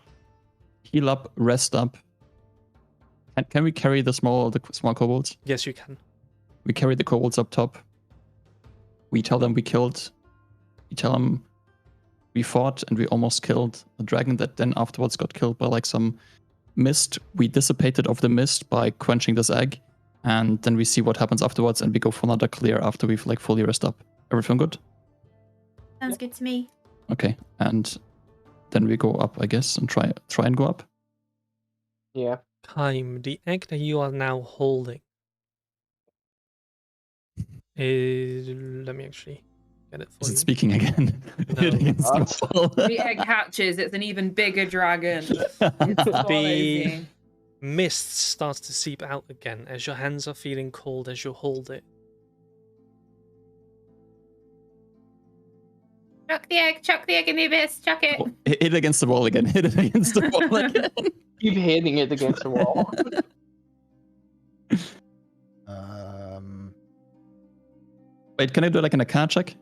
[SPEAKER 2] Heal up, rest up. And can we carry the small kobolds?
[SPEAKER 1] Yes, you can.
[SPEAKER 2] We carry the kobolds up top. We tell them we killed. We tell them we fought and we almost killed a dragon that then afterwards got killed by like some mist. We dissipated of the mist by quenching this egg. And then we see what happens afterwards and we go for another clear after we've like fully rest up. Everything good?
[SPEAKER 6] Sounds good to me.
[SPEAKER 2] Okay, and then we go up, I guess, and try and go up.
[SPEAKER 3] Yeah.
[SPEAKER 1] Time. The egg that you are now holding is. Let me actually get it for
[SPEAKER 2] Is
[SPEAKER 1] you.
[SPEAKER 2] it speaking again?
[SPEAKER 1] No.
[SPEAKER 2] Against the wall.
[SPEAKER 5] The egg hatches. It's an even bigger dragon. It swallows you.
[SPEAKER 1] Mist starts to seep out again as your hands are feeling cold as you hold it.
[SPEAKER 6] Chuck the egg in the abyss, chuck it.
[SPEAKER 2] Oh, hit it against the wall again. Hit it against the wall again.
[SPEAKER 3] Keep hitting it against the wall.
[SPEAKER 2] Wait, can I do like an arcana check?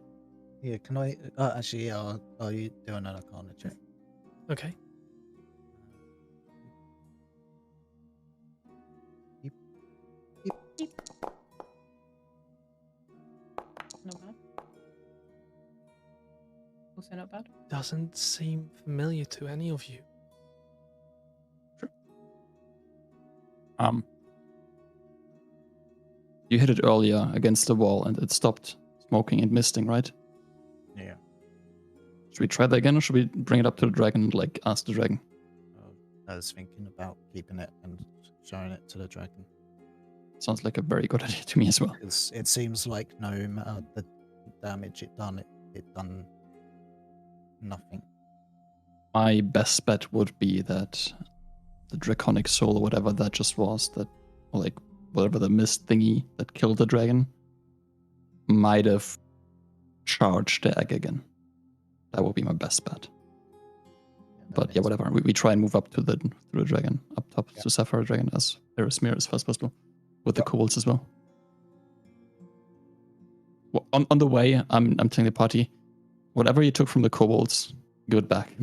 [SPEAKER 4] Yeah, can I? Actually, yeah. I'll you do an arcana check.
[SPEAKER 1] Okay.
[SPEAKER 5] Not bad. Also not bad.
[SPEAKER 1] Doesn't seem familiar to any of you.
[SPEAKER 2] You hit it earlier against the wall and it stopped smoking and misting, right?
[SPEAKER 4] Yeah.
[SPEAKER 2] Should we try that again or should we bring it up to the dragon and like ask the dragon?
[SPEAKER 4] I was thinking about keeping it and showing it to the dragon.
[SPEAKER 2] Sounds like a very good idea to me as well.
[SPEAKER 4] It seems like no matter the damage it done nothing.
[SPEAKER 2] My best bet would be that the draconic soul or whatever that just was, that, or like whatever the mist thingy that killed the dragon, might have charged the egg again. That would be my best bet. But yeah, whatever. We try and move up to the dragon, up top to Sapphire Dragon as Erismir as fast as possible, with the kobolds as well. On the way, I'm telling the party, whatever you took from the kobolds, give it back.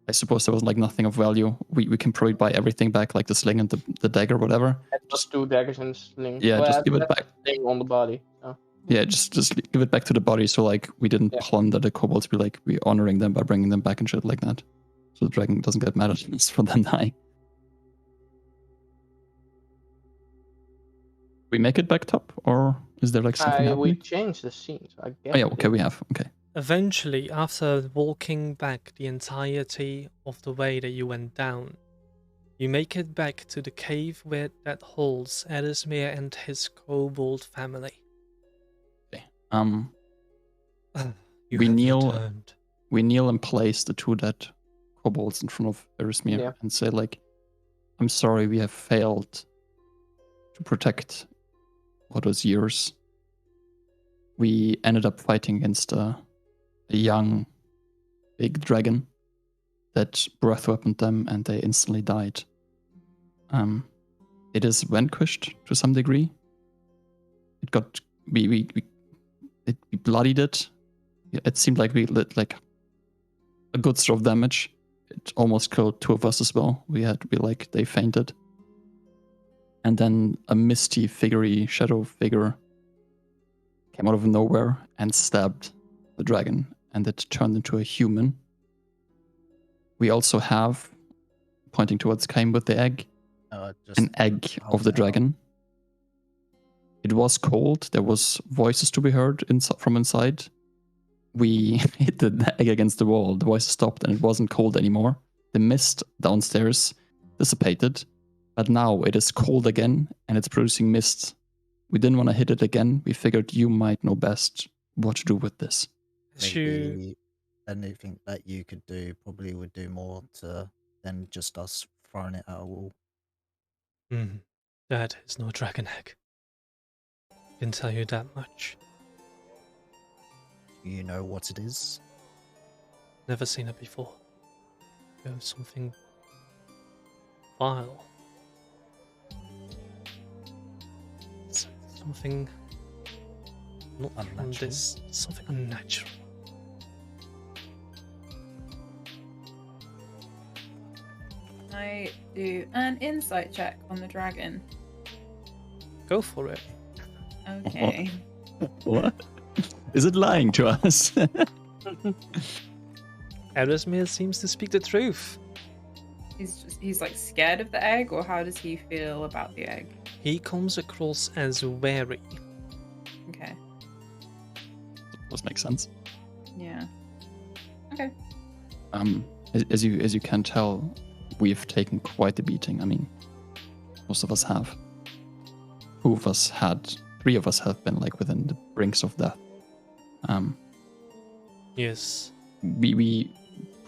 [SPEAKER 2] I suppose there was like nothing of value. We can probably buy everything back, like the sling and the dagger, whatever.
[SPEAKER 3] Just 2 daggers and sling.
[SPEAKER 2] Yeah, just give it
[SPEAKER 3] that's
[SPEAKER 2] back.
[SPEAKER 3] the thing on the body. So.
[SPEAKER 2] Yeah, just give it back to the body. So like we didn't plunder the kobolds. We're honoring them by bringing them back and shit like that. So the dragon doesn't get mad at us for them dying. We make it back top, or is there like something happening?
[SPEAKER 3] We changed the scene, so I guess.
[SPEAKER 2] Oh yeah, okay, we have. Okay.
[SPEAKER 1] Eventually, after walking back the entirety of the way that you went down, you make it back to the cave that holds Erismir and his kobold family.
[SPEAKER 2] Okay.
[SPEAKER 1] You
[SPEAKER 2] We
[SPEAKER 1] have
[SPEAKER 2] kneel-
[SPEAKER 1] returned.
[SPEAKER 2] We kneel and place the 2 dead kobolds in front of Erismir and say like, I'm sorry we have failed to protect what was yours. We ended up fighting against a young big dragon that breath weaponed them and they instantly died. It is vanquished to some degree. It got we bloodied it. It seemed like we lit like a good sort of damage. It almost killed 2 of us as well. They fainted. And then a misty shadow figure came out of nowhere and stabbed the dragon. and it turned into a human. We also have, pointing towards Kaim with the egg,
[SPEAKER 4] Just
[SPEAKER 2] an egg of the
[SPEAKER 4] hold it up.
[SPEAKER 2] dragon. It was cold. There was voices to be heard from inside. We hit the egg against the wall. The voices stopped and it wasn't cold anymore. The mist downstairs dissipated, but now it is cold again and it's producing mist. We didn't want to hit it again. We figured you might know best what to do with this.
[SPEAKER 1] As you
[SPEAKER 4] Maybe anything that you could do probably would do more than just us throwing it at a wall.
[SPEAKER 1] That is no dragon egg. Can tell you that much.
[SPEAKER 4] Do you know what it is?
[SPEAKER 1] Never seen it before. Something vile. Something not from
[SPEAKER 4] Unnatural?
[SPEAKER 1] this. Something unnatural.
[SPEAKER 5] I do an insight check on the dragon.
[SPEAKER 1] Go for it.
[SPEAKER 5] Okay.
[SPEAKER 2] What? Is it lying to us?
[SPEAKER 1] Erismir seems to speak the truth.
[SPEAKER 5] He's like scared of the egg, or how does he feel about the egg?
[SPEAKER 1] He comes across as wary.
[SPEAKER 5] Okay.
[SPEAKER 2] Does make sense.
[SPEAKER 5] Yeah. Okay.
[SPEAKER 2] As you can tell, we've taken quite a beating. I mean, most of us have. Three of us have been like within the brinks of death.
[SPEAKER 1] Yes.
[SPEAKER 2] We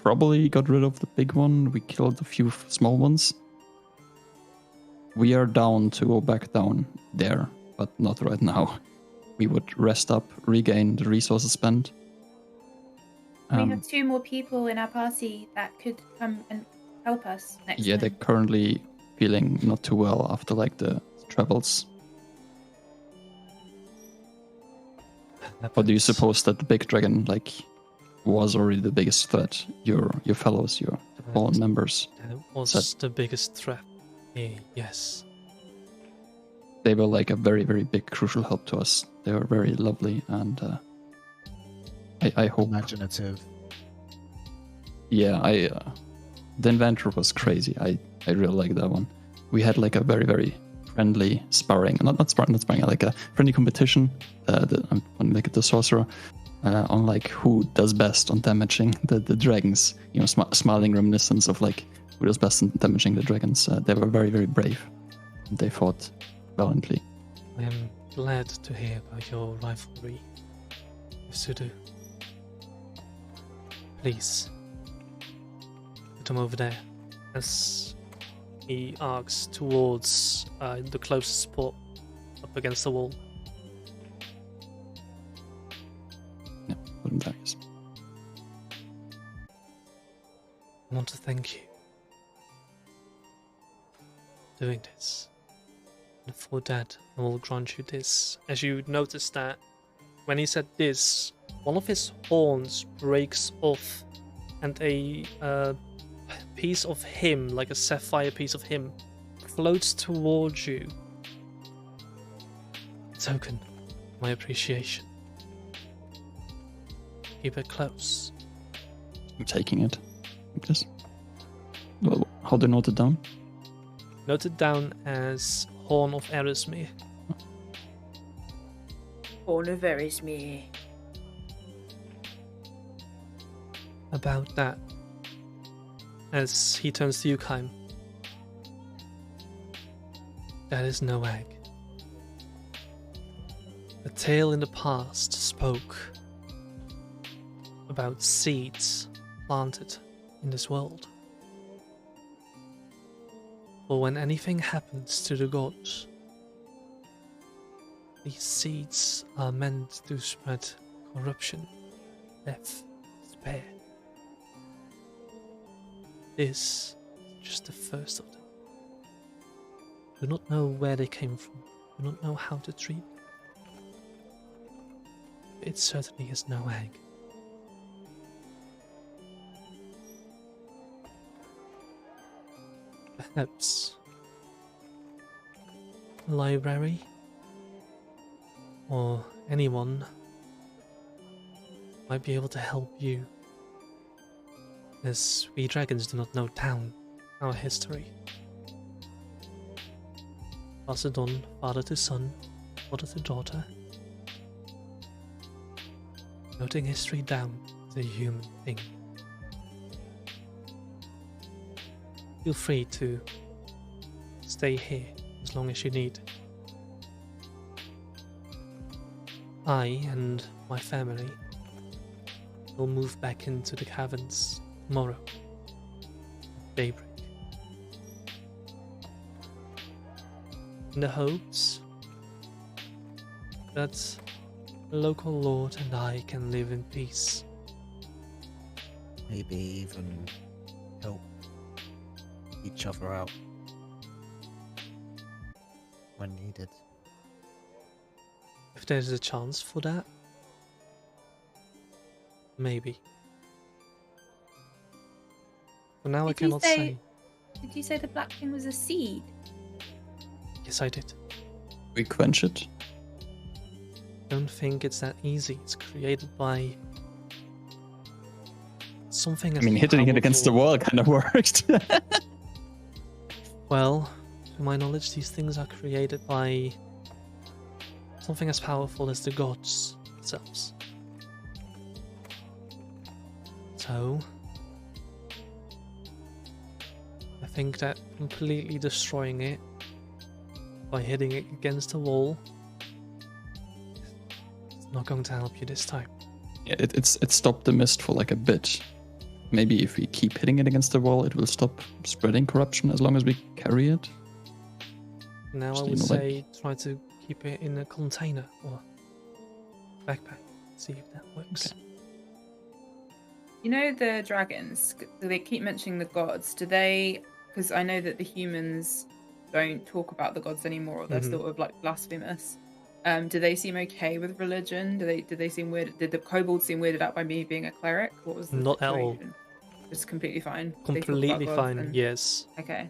[SPEAKER 2] probably got rid of the big one. We killed a few small ones. We are down to go back down there, but not right now. We would rest up, regain the resources spent.
[SPEAKER 6] We have 2 more people in our party that could come and help us next
[SPEAKER 2] Yeah,
[SPEAKER 6] time.
[SPEAKER 2] they're currently feeling not too well after like the travels. Or do you suppose that the big dragon was already the biggest threat? Your fellows, your fallen members.
[SPEAKER 1] That was
[SPEAKER 2] That-
[SPEAKER 1] the biggest threat. Yes.
[SPEAKER 2] They were like a very, very big, crucial help to us. They were very lovely, and I hope.
[SPEAKER 4] Imaginative.
[SPEAKER 2] Yeah, the inventor was crazy. I really like that one. We had like a very, very friendly sparring, not sparring, like a friendly competition. I'm like the sorcerer on like who does best on damaging the dragons. You know, smiling reminiscence of like who does best in damaging the dragons. They were very, very brave. They fought valiantly.
[SPEAKER 1] I am glad to hear about your rivalry with Sudu. Please, put him over there. As he arcs towards the closest spot up against the wall.
[SPEAKER 2] Yeah, put them there. Yes.
[SPEAKER 1] I want to thank you for doing this. And for that, I will grant you this. As you notice that when he said this, one of his horns breaks off and a piece of him, like a sapphire piece of him, floats towards you. A token of my appreciation. Keep it close.
[SPEAKER 2] I'm taking it. Like this. Well, how do I note it down?
[SPEAKER 1] Note it down as Horn of Erismir.
[SPEAKER 6] Horn of Erismir.
[SPEAKER 1] About that, as he turns to you, Kaim. That is no egg. A tale in the past spoke about seeds planted in this world. For when anything happens to the gods, these seeds are meant to spread corruption, death, despair. This is just the first of them. Do not know where they came from, do not know how to treat them. It certainly is no egg. Perhaps a library or anyone might be able to help you. As we dragons do not know our history. Pass it on, father to son, daughter to daughter. Noting history down is a human thing. Feel free to stay here as long as you need. I and my family will move back into the caverns tomorrow, daybreak, in the hopes that the local lord and I can live in peace.
[SPEAKER 4] Maybe even help each other out when needed.
[SPEAKER 1] If there's a chance for that, maybe. For now, I cannot say.
[SPEAKER 6] Did you say the black thing was a seed?
[SPEAKER 1] Yes, I did.
[SPEAKER 2] We quench it.
[SPEAKER 1] Don't think it's that easy. It's created by something.
[SPEAKER 2] I mean, hitting it against the wall kind of worked.
[SPEAKER 1] Well, to my knowledge, these things are created by something as powerful as the gods themselves. So, I think that completely destroying it by hitting it against the wall is not going to help you this time.
[SPEAKER 2] Yeah, it stopped the mist for like a bit. Maybe if we keep hitting it against the wall, it will stop spreading corruption as long as we carry it.
[SPEAKER 1] Now
[SPEAKER 2] Just,
[SPEAKER 1] I would
[SPEAKER 2] like-
[SPEAKER 1] say try to keep it in a container or backpack. See if that works.
[SPEAKER 2] Okay.
[SPEAKER 5] You know the dragons, they keep mentioning the gods. Do they, because I know that the humans don't talk about the gods anymore, or they're
[SPEAKER 1] Mhm.
[SPEAKER 5] sort of like blasphemous. Do they seem okay with religion? Did they seem weird? Did the kobolds seem weirded out by me being a cleric? What was the
[SPEAKER 1] Not at all.
[SPEAKER 5] situation? Just completely fine. They talk about
[SPEAKER 1] Completely
[SPEAKER 5] gods
[SPEAKER 1] fine,
[SPEAKER 5] and-
[SPEAKER 1] yes.
[SPEAKER 5] Okay.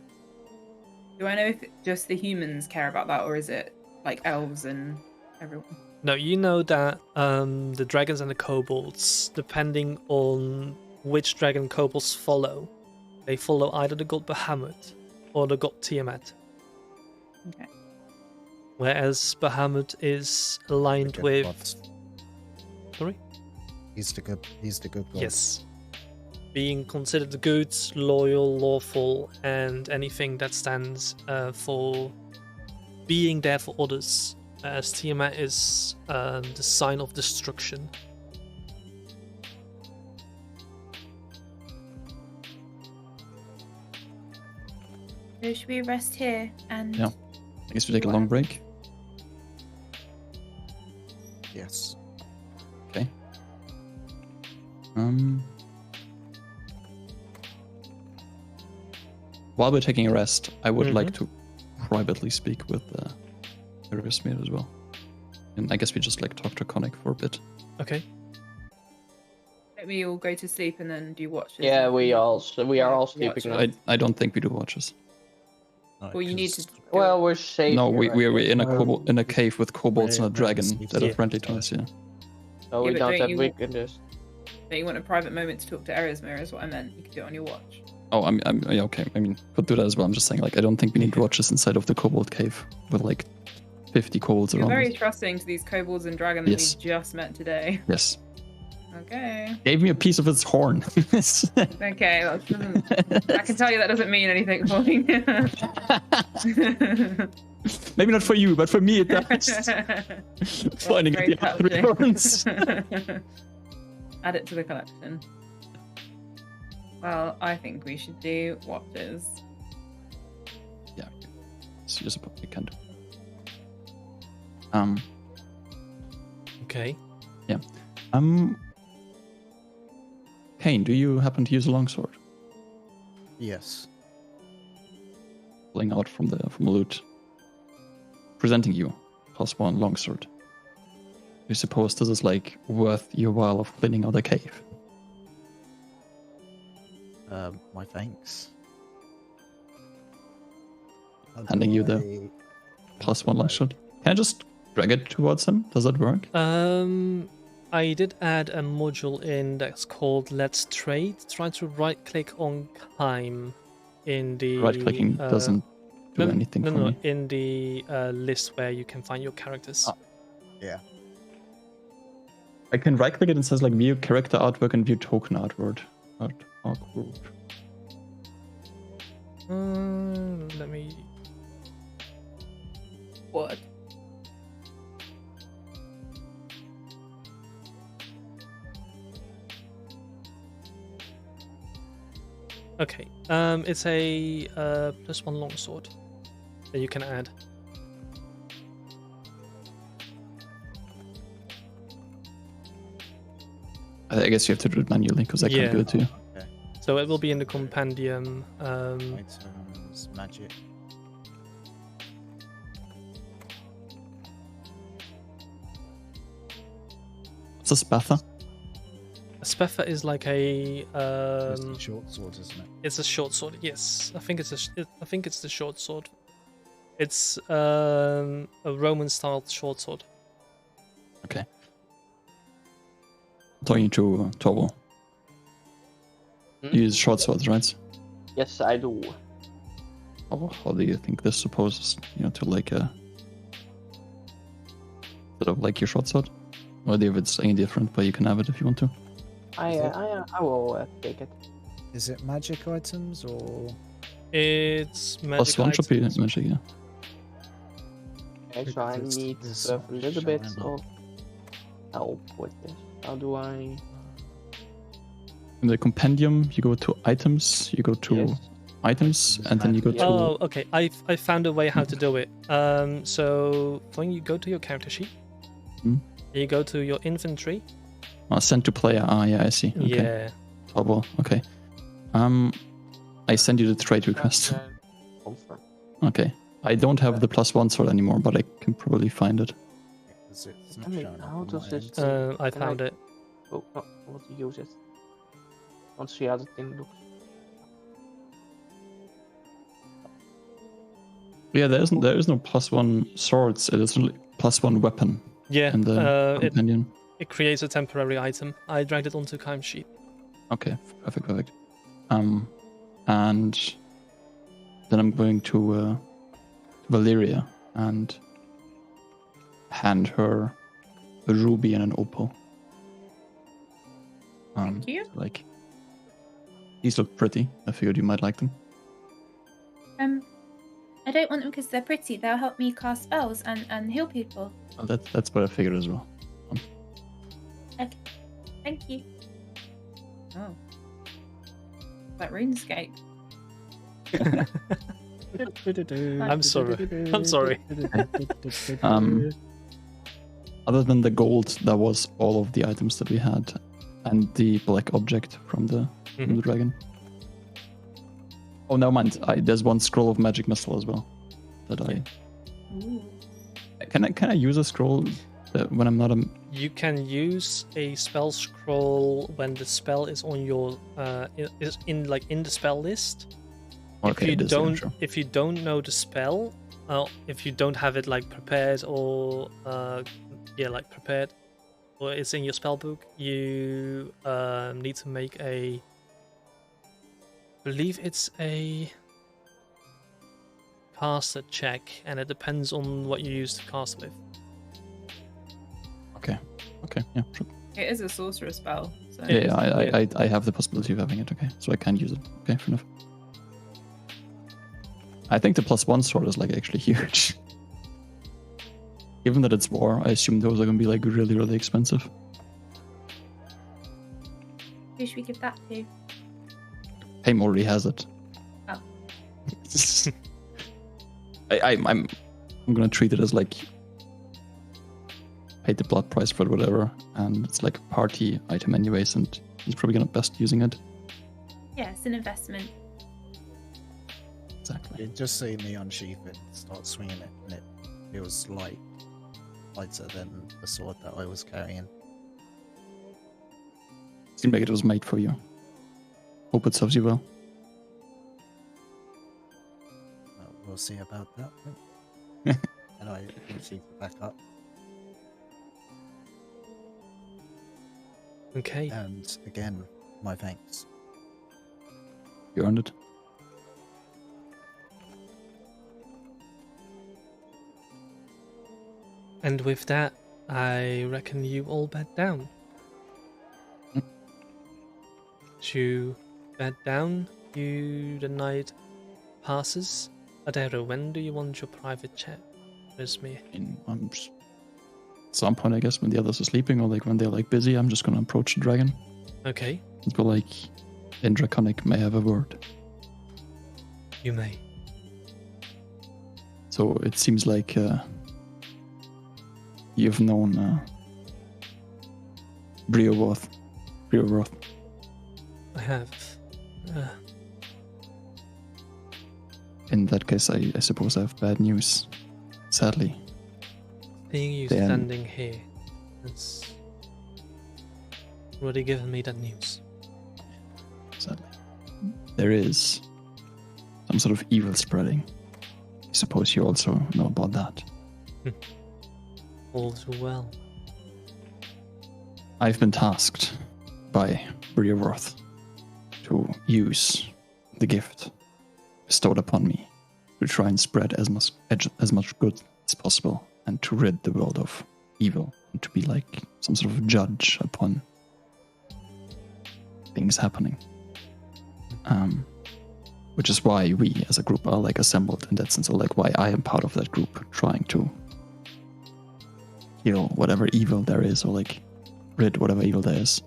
[SPEAKER 5] Do I know if just the humans care about that, or is it like elves and everyone?
[SPEAKER 1] No, you know that the dragons and the kobolds, depending on which dragon kobolds follow, they follow either the god Bahamut or the god Tiamat.
[SPEAKER 5] Okay.
[SPEAKER 1] Whereas Bahamut is aligned
[SPEAKER 4] The good
[SPEAKER 1] with...
[SPEAKER 4] god.
[SPEAKER 1] Sorry?
[SPEAKER 4] He's the good god.
[SPEAKER 1] Yes. Being considered good, loyal, lawful, and anything that stands for being there for others. As Tiamat is the sign of destruction.
[SPEAKER 6] So should we rest here and
[SPEAKER 2] Yeah. I guess we take a long break.
[SPEAKER 4] Yes.
[SPEAKER 2] Okay. While we're taking a rest, I would like to privately speak with Erismir as well. And I guess we just like talk to Conic for a bit.
[SPEAKER 1] Okay.
[SPEAKER 5] Let me all go to sleep and then do watches.
[SPEAKER 3] Yeah, we are all
[SPEAKER 5] Watch.
[SPEAKER 3] sleeping now.
[SPEAKER 2] I don't think we do watches.
[SPEAKER 4] No,
[SPEAKER 5] Well, you need
[SPEAKER 4] 'cause
[SPEAKER 5] to.
[SPEAKER 3] Well, we're safe.
[SPEAKER 2] No,
[SPEAKER 3] here,
[SPEAKER 2] we're
[SPEAKER 3] right?
[SPEAKER 2] in a cave with kobolds and a
[SPEAKER 4] We're
[SPEAKER 2] dragon
[SPEAKER 4] asleep.
[SPEAKER 2] that are
[SPEAKER 1] Yeah.
[SPEAKER 2] friendly to us, yeah.
[SPEAKER 3] So we
[SPEAKER 5] Yeah, but
[SPEAKER 3] don't
[SPEAKER 5] don't
[SPEAKER 3] have
[SPEAKER 5] you-
[SPEAKER 3] weaknesses.
[SPEAKER 5] Don't you want a private moment to talk to Erismir? Is what I meant. You could do it on your watch.
[SPEAKER 2] Oh, I'm yeah, okay. I mean, could do that as well. I'm just saying, like, I don't think we need watches inside of the kobold cave with like 50 kobolds
[SPEAKER 5] You're
[SPEAKER 2] around
[SPEAKER 5] very
[SPEAKER 2] us.
[SPEAKER 5] trusting to these kobolds and dragons that
[SPEAKER 2] Yes.
[SPEAKER 5] we just met today.
[SPEAKER 2] Yes.
[SPEAKER 5] Okay.
[SPEAKER 2] Gave me a piece of its horn.
[SPEAKER 5] Okay. That doesn't, I can tell you that doesn't mean anything for me.
[SPEAKER 2] Maybe not for you, but for me it does. Finding
[SPEAKER 5] Very
[SPEAKER 2] the other
[SPEAKER 5] touching.
[SPEAKER 2] horns.
[SPEAKER 5] Add it to the collection. Well, I think we should do watches.
[SPEAKER 2] Yeah. So you're supposed to can do.
[SPEAKER 1] Okay.
[SPEAKER 2] Kane, do you happen to use a longsword?
[SPEAKER 4] Yes.
[SPEAKER 2] Pulling out from loot. Presenting you +1 longsword. You suppose this is like worth your while of cleaning out a cave?
[SPEAKER 4] My thanks. How do
[SPEAKER 2] Handing you the
[SPEAKER 4] I-
[SPEAKER 2] +1 longsword. Can I just drag it towards him? Does that work?
[SPEAKER 1] I did add a module in that's called Let's Trade. Try to right-click on Kime in the
[SPEAKER 2] Right-clicking doesn't do anything for me.
[SPEAKER 1] in the list where you can find your characters.
[SPEAKER 2] Ah.
[SPEAKER 4] Yeah.
[SPEAKER 2] I can right-click it and it says like view character artwork and view token artwork. Artwork.
[SPEAKER 1] Let me. What? Okay. It's a +1 longsword that you can add.
[SPEAKER 2] I guess you have to do it manually because I can't do it too.
[SPEAKER 4] Okay.
[SPEAKER 1] So it will be in the compendium.
[SPEAKER 4] Items, magic.
[SPEAKER 2] What's a spatha?
[SPEAKER 1] A speffer is like a
[SPEAKER 4] It's a short sword, isn't it?
[SPEAKER 1] It's a short sword. Yes, I think it's I think it's the short sword. It's a Roman-style short sword.
[SPEAKER 2] Okay. Talking to Torvald.
[SPEAKER 3] Hmm?
[SPEAKER 2] You use short swords, right?
[SPEAKER 3] Yes, I do.
[SPEAKER 2] How do you think this supposes, to like a sort of like your short sword? Or if it's any different, but you can have it if you want to.
[SPEAKER 3] I will take it.
[SPEAKER 4] Is it magic items or?
[SPEAKER 1] It's magic
[SPEAKER 2] +1 should be
[SPEAKER 1] items.
[SPEAKER 2] magic, yeah.
[SPEAKER 3] Okay, so I
[SPEAKER 4] Because
[SPEAKER 3] need
[SPEAKER 4] there's
[SPEAKER 3] to have a little bit
[SPEAKER 4] shine
[SPEAKER 3] of help with this. How do I?
[SPEAKER 2] In the compendium, you go to items, you go to
[SPEAKER 3] Yes.
[SPEAKER 2] items, and then you go to.
[SPEAKER 1] Oh, okay. I found a way how to do it. So when you go to your character sheet,
[SPEAKER 2] Hmm?
[SPEAKER 1] you go to your inventory.
[SPEAKER 2] Send to player. Ah, yeah, I see. Okay.
[SPEAKER 1] Yeah.
[SPEAKER 2] Torvald, okay. I send you the trade request.
[SPEAKER 3] Confirm.
[SPEAKER 2] Okay. I don't have the +1 sword anymore, but I can probably find it.
[SPEAKER 4] Because it's not
[SPEAKER 3] I mean,
[SPEAKER 4] showing up
[SPEAKER 3] how
[SPEAKER 4] on
[SPEAKER 3] does
[SPEAKER 4] my
[SPEAKER 3] it-
[SPEAKER 4] end.
[SPEAKER 1] I
[SPEAKER 3] Can I-
[SPEAKER 1] found it.
[SPEAKER 3] Oh, no, I want to use it. I want to see how the thing looks.
[SPEAKER 2] Yeah, there is no +1 swords. It is only +1 weapon
[SPEAKER 1] Yeah.
[SPEAKER 2] in the
[SPEAKER 1] It
[SPEAKER 2] companion.
[SPEAKER 1] creates a temporary item. I dragged it onto Kime sheet.
[SPEAKER 2] Okay, perfect. And then I'm going to Valeria and hand her a ruby and an opal.
[SPEAKER 6] Thank you.
[SPEAKER 2] Like, these look pretty. I figured you might like them.
[SPEAKER 6] I don't want them because they're pretty. They'll help me cast spells and heal people.
[SPEAKER 2] Well, that's what I figured as well.
[SPEAKER 6] Thank you.
[SPEAKER 5] Oh. Like RuneScape.
[SPEAKER 1] I'm sorry. I'm sorry.
[SPEAKER 2] Other than the gold, that was all of the items that we had, and the black object from the dragon. Oh, no, mind. There's one scroll of magic missile as well. That
[SPEAKER 6] Ooh.
[SPEAKER 2] can I use a scroll when I'm not a?
[SPEAKER 1] You can use a spell scroll when the spell is on your is in the spell list.
[SPEAKER 2] Okay,
[SPEAKER 1] If you don't know the spell, if you don't have it prepared or prepared, or it's in your spell book, you need to make I believe it's a caster check, and it depends on what you use to cast with.
[SPEAKER 2] Okay, yeah, sure.
[SPEAKER 5] It is a sorcerer spell. So.
[SPEAKER 2] Yeah, I have the possibility of having it. Okay, so I can use it. Okay, fair enough. I think the +1 sword is actually huge. Given that it's war, I assume those are gonna be really, really expensive.
[SPEAKER 6] Who should we give that to?
[SPEAKER 2] Haim already has it.
[SPEAKER 6] Oh.
[SPEAKER 2] I'm gonna treat it as paid the blood price for it, whatever, and it's a party item anyways, and he's probably gonna best using it.
[SPEAKER 6] Yeah, it's an investment.
[SPEAKER 2] Exactly.
[SPEAKER 4] You just see me unsheath it, start swinging it, and it feels lighter than the sword that I was carrying.
[SPEAKER 2] Seemed like it was made for you. Hope it serves you well.
[SPEAKER 4] We'll see about that. And I unsheath it back up.
[SPEAKER 1] Okay.
[SPEAKER 4] And again, my thanks.
[SPEAKER 2] You earned it.
[SPEAKER 1] And with that, I reckon you all bed down.
[SPEAKER 2] Mm.
[SPEAKER 1] To bed down, the night passes. Adero, when do you want your private chat with me?
[SPEAKER 2] At some point, I guess, when the others are sleeping or like when they're like busy, I'm just gonna approach the dragon
[SPEAKER 1] Okay,
[SPEAKER 2] and go like, in Draconic, may I have a word?
[SPEAKER 1] you may.
[SPEAKER 2] So it seems like you've known Breoworth.
[SPEAKER 1] I have.
[SPEAKER 2] In that case, I suppose I have bad news. Sadly.
[SPEAKER 1] Seeing you
[SPEAKER 2] Then-
[SPEAKER 1] standing here has already given me that news.
[SPEAKER 2] Sadly. There is some sort of evil spreading. I suppose you also know about that.
[SPEAKER 1] All too well.
[SPEAKER 2] I've been tasked by Breoworth to use the gift bestowed upon me to try and spread as much good as possible and to rid the world of evil and to be like some sort of judge upon things happening. Which is why we as a group are like assembled in that sense, or like why I am part of that group trying to kill whatever evil there is, or like rid whatever evil there is.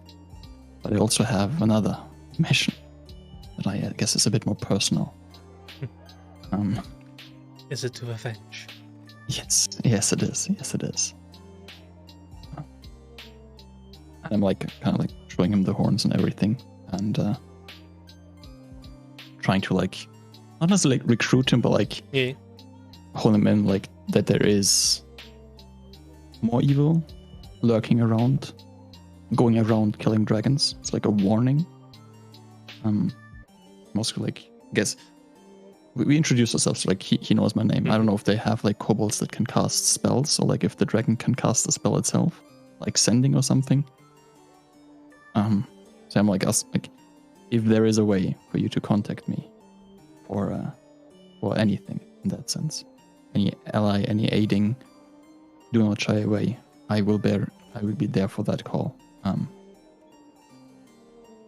[SPEAKER 2] But I also have another mission that I guess is a bit more personal.
[SPEAKER 1] Is it to avenge?
[SPEAKER 2] Yes it is. Yes, it is. And I'm like kind of like showing him the horns and everything, and trying to like not necessarily like recruit him, but like
[SPEAKER 1] Yeah.
[SPEAKER 2] hold him in, like that there is more evil lurking around, going around killing dragons. It's like a warning. Mostly like I guess we introduce ourselves, like he knows my name. I don't know if they have like kobolds that can cast spells, or like if the dragon can cast the spell itself, like sending or something. So I'm like, if there is a way for you to contact me or anything in that sense, any ally, any aiding, do not shy away. I will be there for that call.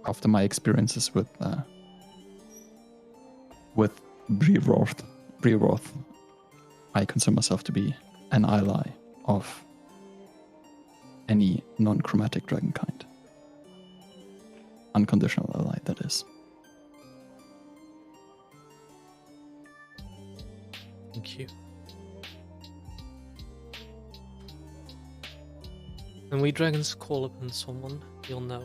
[SPEAKER 2] After my experiences with Breoworth, I consider myself to be an ally of any non-chromatic dragon kind. Unconditional ally, that is.
[SPEAKER 1] Thank you. When we dragons call upon someone, you'll know.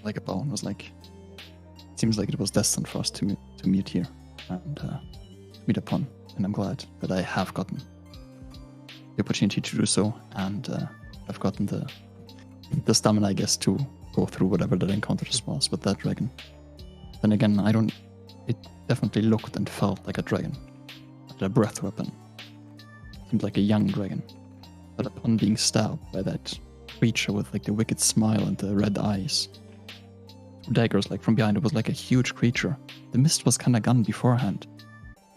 [SPEAKER 2] Like a bone was like, it seems like it was destined for us to meet here and meet upon, and I'm glad that I have gotten the opportunity to do so, and I've gotten the stamina, I guess, to go through whatever that encounter was with that dragon. Then again, it definitely looked and felt like a dragon, like a breath weapon. Seemed like a young dragon, but upon being stabbed by that creature with like the wicked smile and the red eyes, daggers like from behind, it was like a huge creature. The mist was kind of gone beforehand.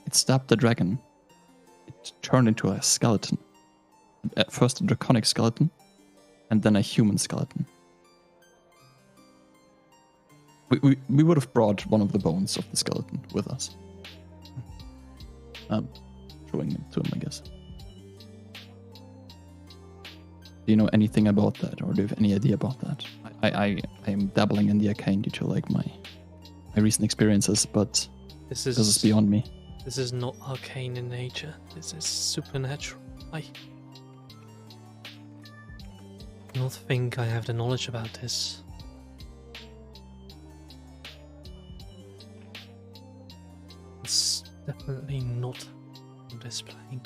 [SPEAKER 2] It stabbed the dragon. It turned into a skeleton. At first a draconic skeleton, and then a human skeleton. We would have brought one of the bones of the skeleton with us. Showing it to him, I guess. Do you know anything about that, or do you have any idea about that? I am dabbling in the arcane due to like my recent experiences, but
[SPEAKER 1] This
[SPEAKER 2] this is beyond me.
[SPEAKER 1] This is not arcane in nature. This is supernatural. I do not think I have the knowledge about this. It's definitely not on this plane.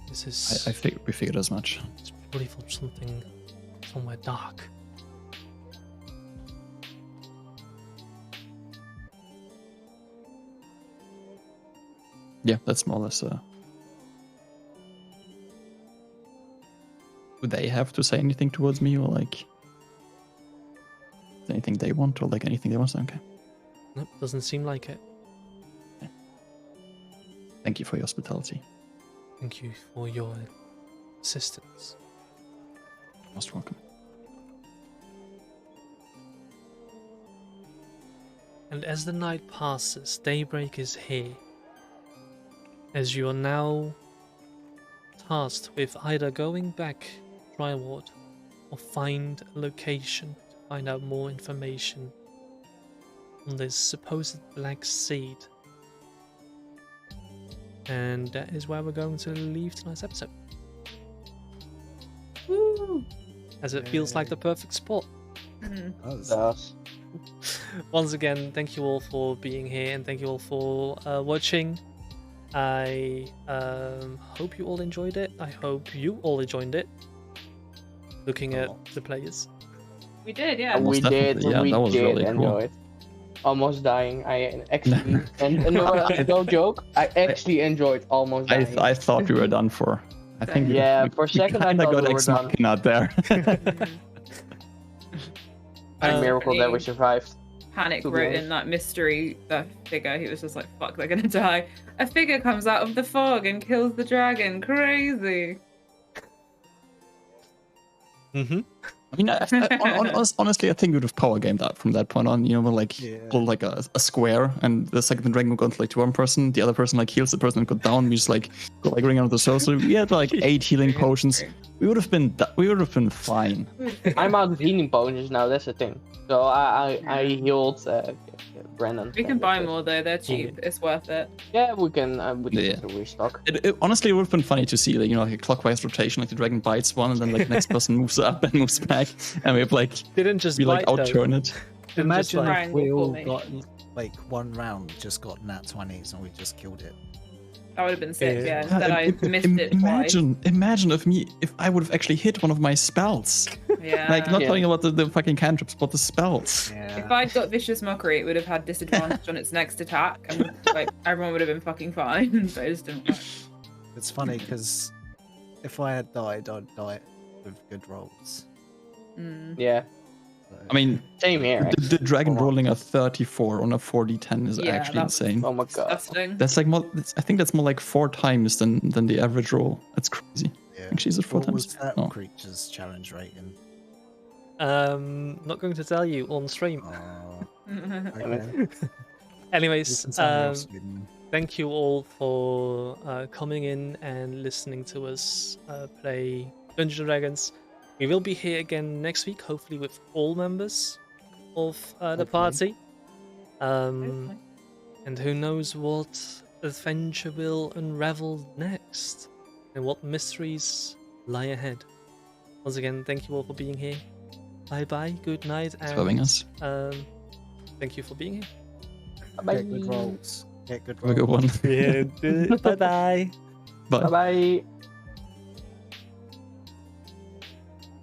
[SPEAKER 1] This is
[SPEAKER 2] We figured as much.
[SPEAKER 1] it's probably from something somewhere dark.
[SPEAKER 2] Yeah, that's more or less do they have to say anything towards me, or like anything they want, or like anything they want? Okay.
[SPEAKER 1] Nope, doesn't seem like it.
[SPEAKER 2] Thank you for your hospitality.
[SPEAKER 1] Thank you for your assistance.
[SPEAKER 2] Most welcome.
[SPEAKER 1] And as the night passes, daybreak is here. As you are now tasked with either going back Dryward or find a location to find out more information on this supposed black seed. And that is where we're going to leave tonight's episode.
[SPEAKER 5] Woo!
[SPEAKER 1] As it feels like the perfect spot.
[SPEAKER 3] Does.
[SPEAKER 1] Once again, thank you all for being here and thank you all for watching. I hope you all enjoyed it. I hope you all enjoyed it. Looking at the players.
[SPEAKER 6] We did, yeah.
[SPEAKER 2] Most
[SPEAKER 3] We did.
[SPEAKER 2] definitely, yeah,
[SPEAKER 3] We
[SPEAKER 2] that was
[SPEAKER 3] did
[SPEAKER 2] really
[SPEAKER 3] enjoy
[SPEAKER 2] cool.
[SPEAKER 3] it. Almost dying. I actually and no joke. I actually enjoyed almost dying.
[SPEAKER 2] I thought we were done for. I think
[SPEAKER 3] Yeah,
[SPEAKER 2] we,
[SPEAKER 3] for a second I
[SPEAKER 2] kinda
[SPEAKER 3] thought
[SPEAKER 2] got
[SPEAKER 3] we were
[SPEAKER 2] Ex
[SPEAKER 3] done.
[SPEAKER 2] Machina out there.
[SPEAKER 3] A miracle that we survived.
[SPEAKER 5] Panic
[SPEAKER 3] To be
[SPEAKER 5] wrote
[SPEAKER 3] honest.
[SPEAKER 5] in that mystery, the figure, he was just like, fuck, they're gonna die. A figure comes out of the fog and kills the dragon. Crazy.
[SPEAKER 1] Mm-hmm.
[SPEAKER 2] I mean, honestly, I think we would have power gamed that from that point on. You know, like
[SPEAKER 4] Yeah.
[SPEAKER 2] pull like a square, and the second the dragon would go into like to one person, the other person like heals the person and go down. We just like go like ring out the soul. So we had like 8 healing potions. We would have been fine.
[SPEAKER 3] I'm out of healing potions now. That's the thing. So I healed Brandon.
[SPEAKER 5] We can buy more though, they're cheap. It's worth it.
[SPEAKER 3] Yeah, we can. We
[SPEAKER 2] Yeah.
[SPEAKER 3] can restock.
[SPEAKER 2] It honestly would have been funny to see like, you know, like a clockwise rotation, like the dragon bites one, and then like next person moves up and moves back, and we have like
[SPEAKER 1] Didn't just
[SPEAKER 2] we like
[SPEAKER 1] bite, though.
[SPEAKER 2] outturn it.
[SPEAKER 1] Didn't just
[SPEAKER 4] Imagine
[SPEAKER 1] bite.
[SPEAKER 4] if we all
[SPEAKER 5] Triangle
[SPEAKER 4] got like one round, just got nat 20s and we just killed it.
[SPEAKER 5] That would have been sick,
[SPEAKER 1] Yeah.
[SPEAKER 5] yeah. Instead I missed it twice.
[SPEAKER 2] Imagine if I would have actually hit one of my spells.
[SPEAKER 5] Yeah.
[SPEAKER 2] Like not
[SPEAKER 3] Yeah.
[SPEAKER 2] talking about the fucking cantrips, but the spells.
[SPEAKER 4] Yeah.
[SPEAKER 5] If I'd got Vicious Mockery, it would have had disadvantage on its next attack, and like everyone would have been fucking fine. But it just didn't work.
[SPEAKER 4] It's funny because if I had died, I'd die with good rolls.
[SPEAKER 5] Mm.
[SPEAKER 3] Yeah.
[SPEAKER 4] So,
[SPEAKER 2] I mean,
[SPEAKER 3] Same here.
[SPEAKER 2] the dragon rolling a 34 on a 40-10 is
[SPEAKER 5] Yeah,
[SPEAKER 2] actually
[SPEAKER 5] that's-
[SPEAKER 2] insane.
[SPEAKER 3] Oh my god.
[SPEAKER 5] Disgusting.
[SPEAKER 2] That's like more. I think that's more like 4 times than the average roll. That's crazy.
[SPEAKER 4] yeah.
[SPEAKER 2] I think she's at 4
[SPEAKER 4] What was
[SPEAKER 2] times.
[SPEAKER 4] that
[SPEAKER 2] Oh.
[SPEAKER 4] creature's challenge rating?
[SPEAKER 1] Not going to tell you on stream.
[SPEAKER 4] Oh,
[SPEAKER 3] Damn
[SPEAKER 4] okay.
[SPEAKER 1] Anyways,
[SPEAKER 4] You can tell me off Sweden.
[SPEAKER 1] thank you all for coming in and listening to us play Dungeons and Dragons. We will be here again next week, hopefully with all members of the
[SPEAKER 4] Hopefully.
[SPEAKER 1] party. And who knows what adventure will unravel next and what mysteries lie ahead. Once again, thank you all for being here. Bye bye, good night,
[SPEAKER 2] Thanks for having
[SPEAKER 1] and
[SPEAKER 2] us.
[SPEAKER 1] thank you for being here.
[SPEAKER 4] Get good rolls. Get good
[SPEAKER 2] Have a
[SPEAKER 4] rolls.
[SPEAKER 2] good one.
[SPEAKER 1] Bye bye.
[SPEAKER 2] Bye.
[SPEAKER 3] Bye bye.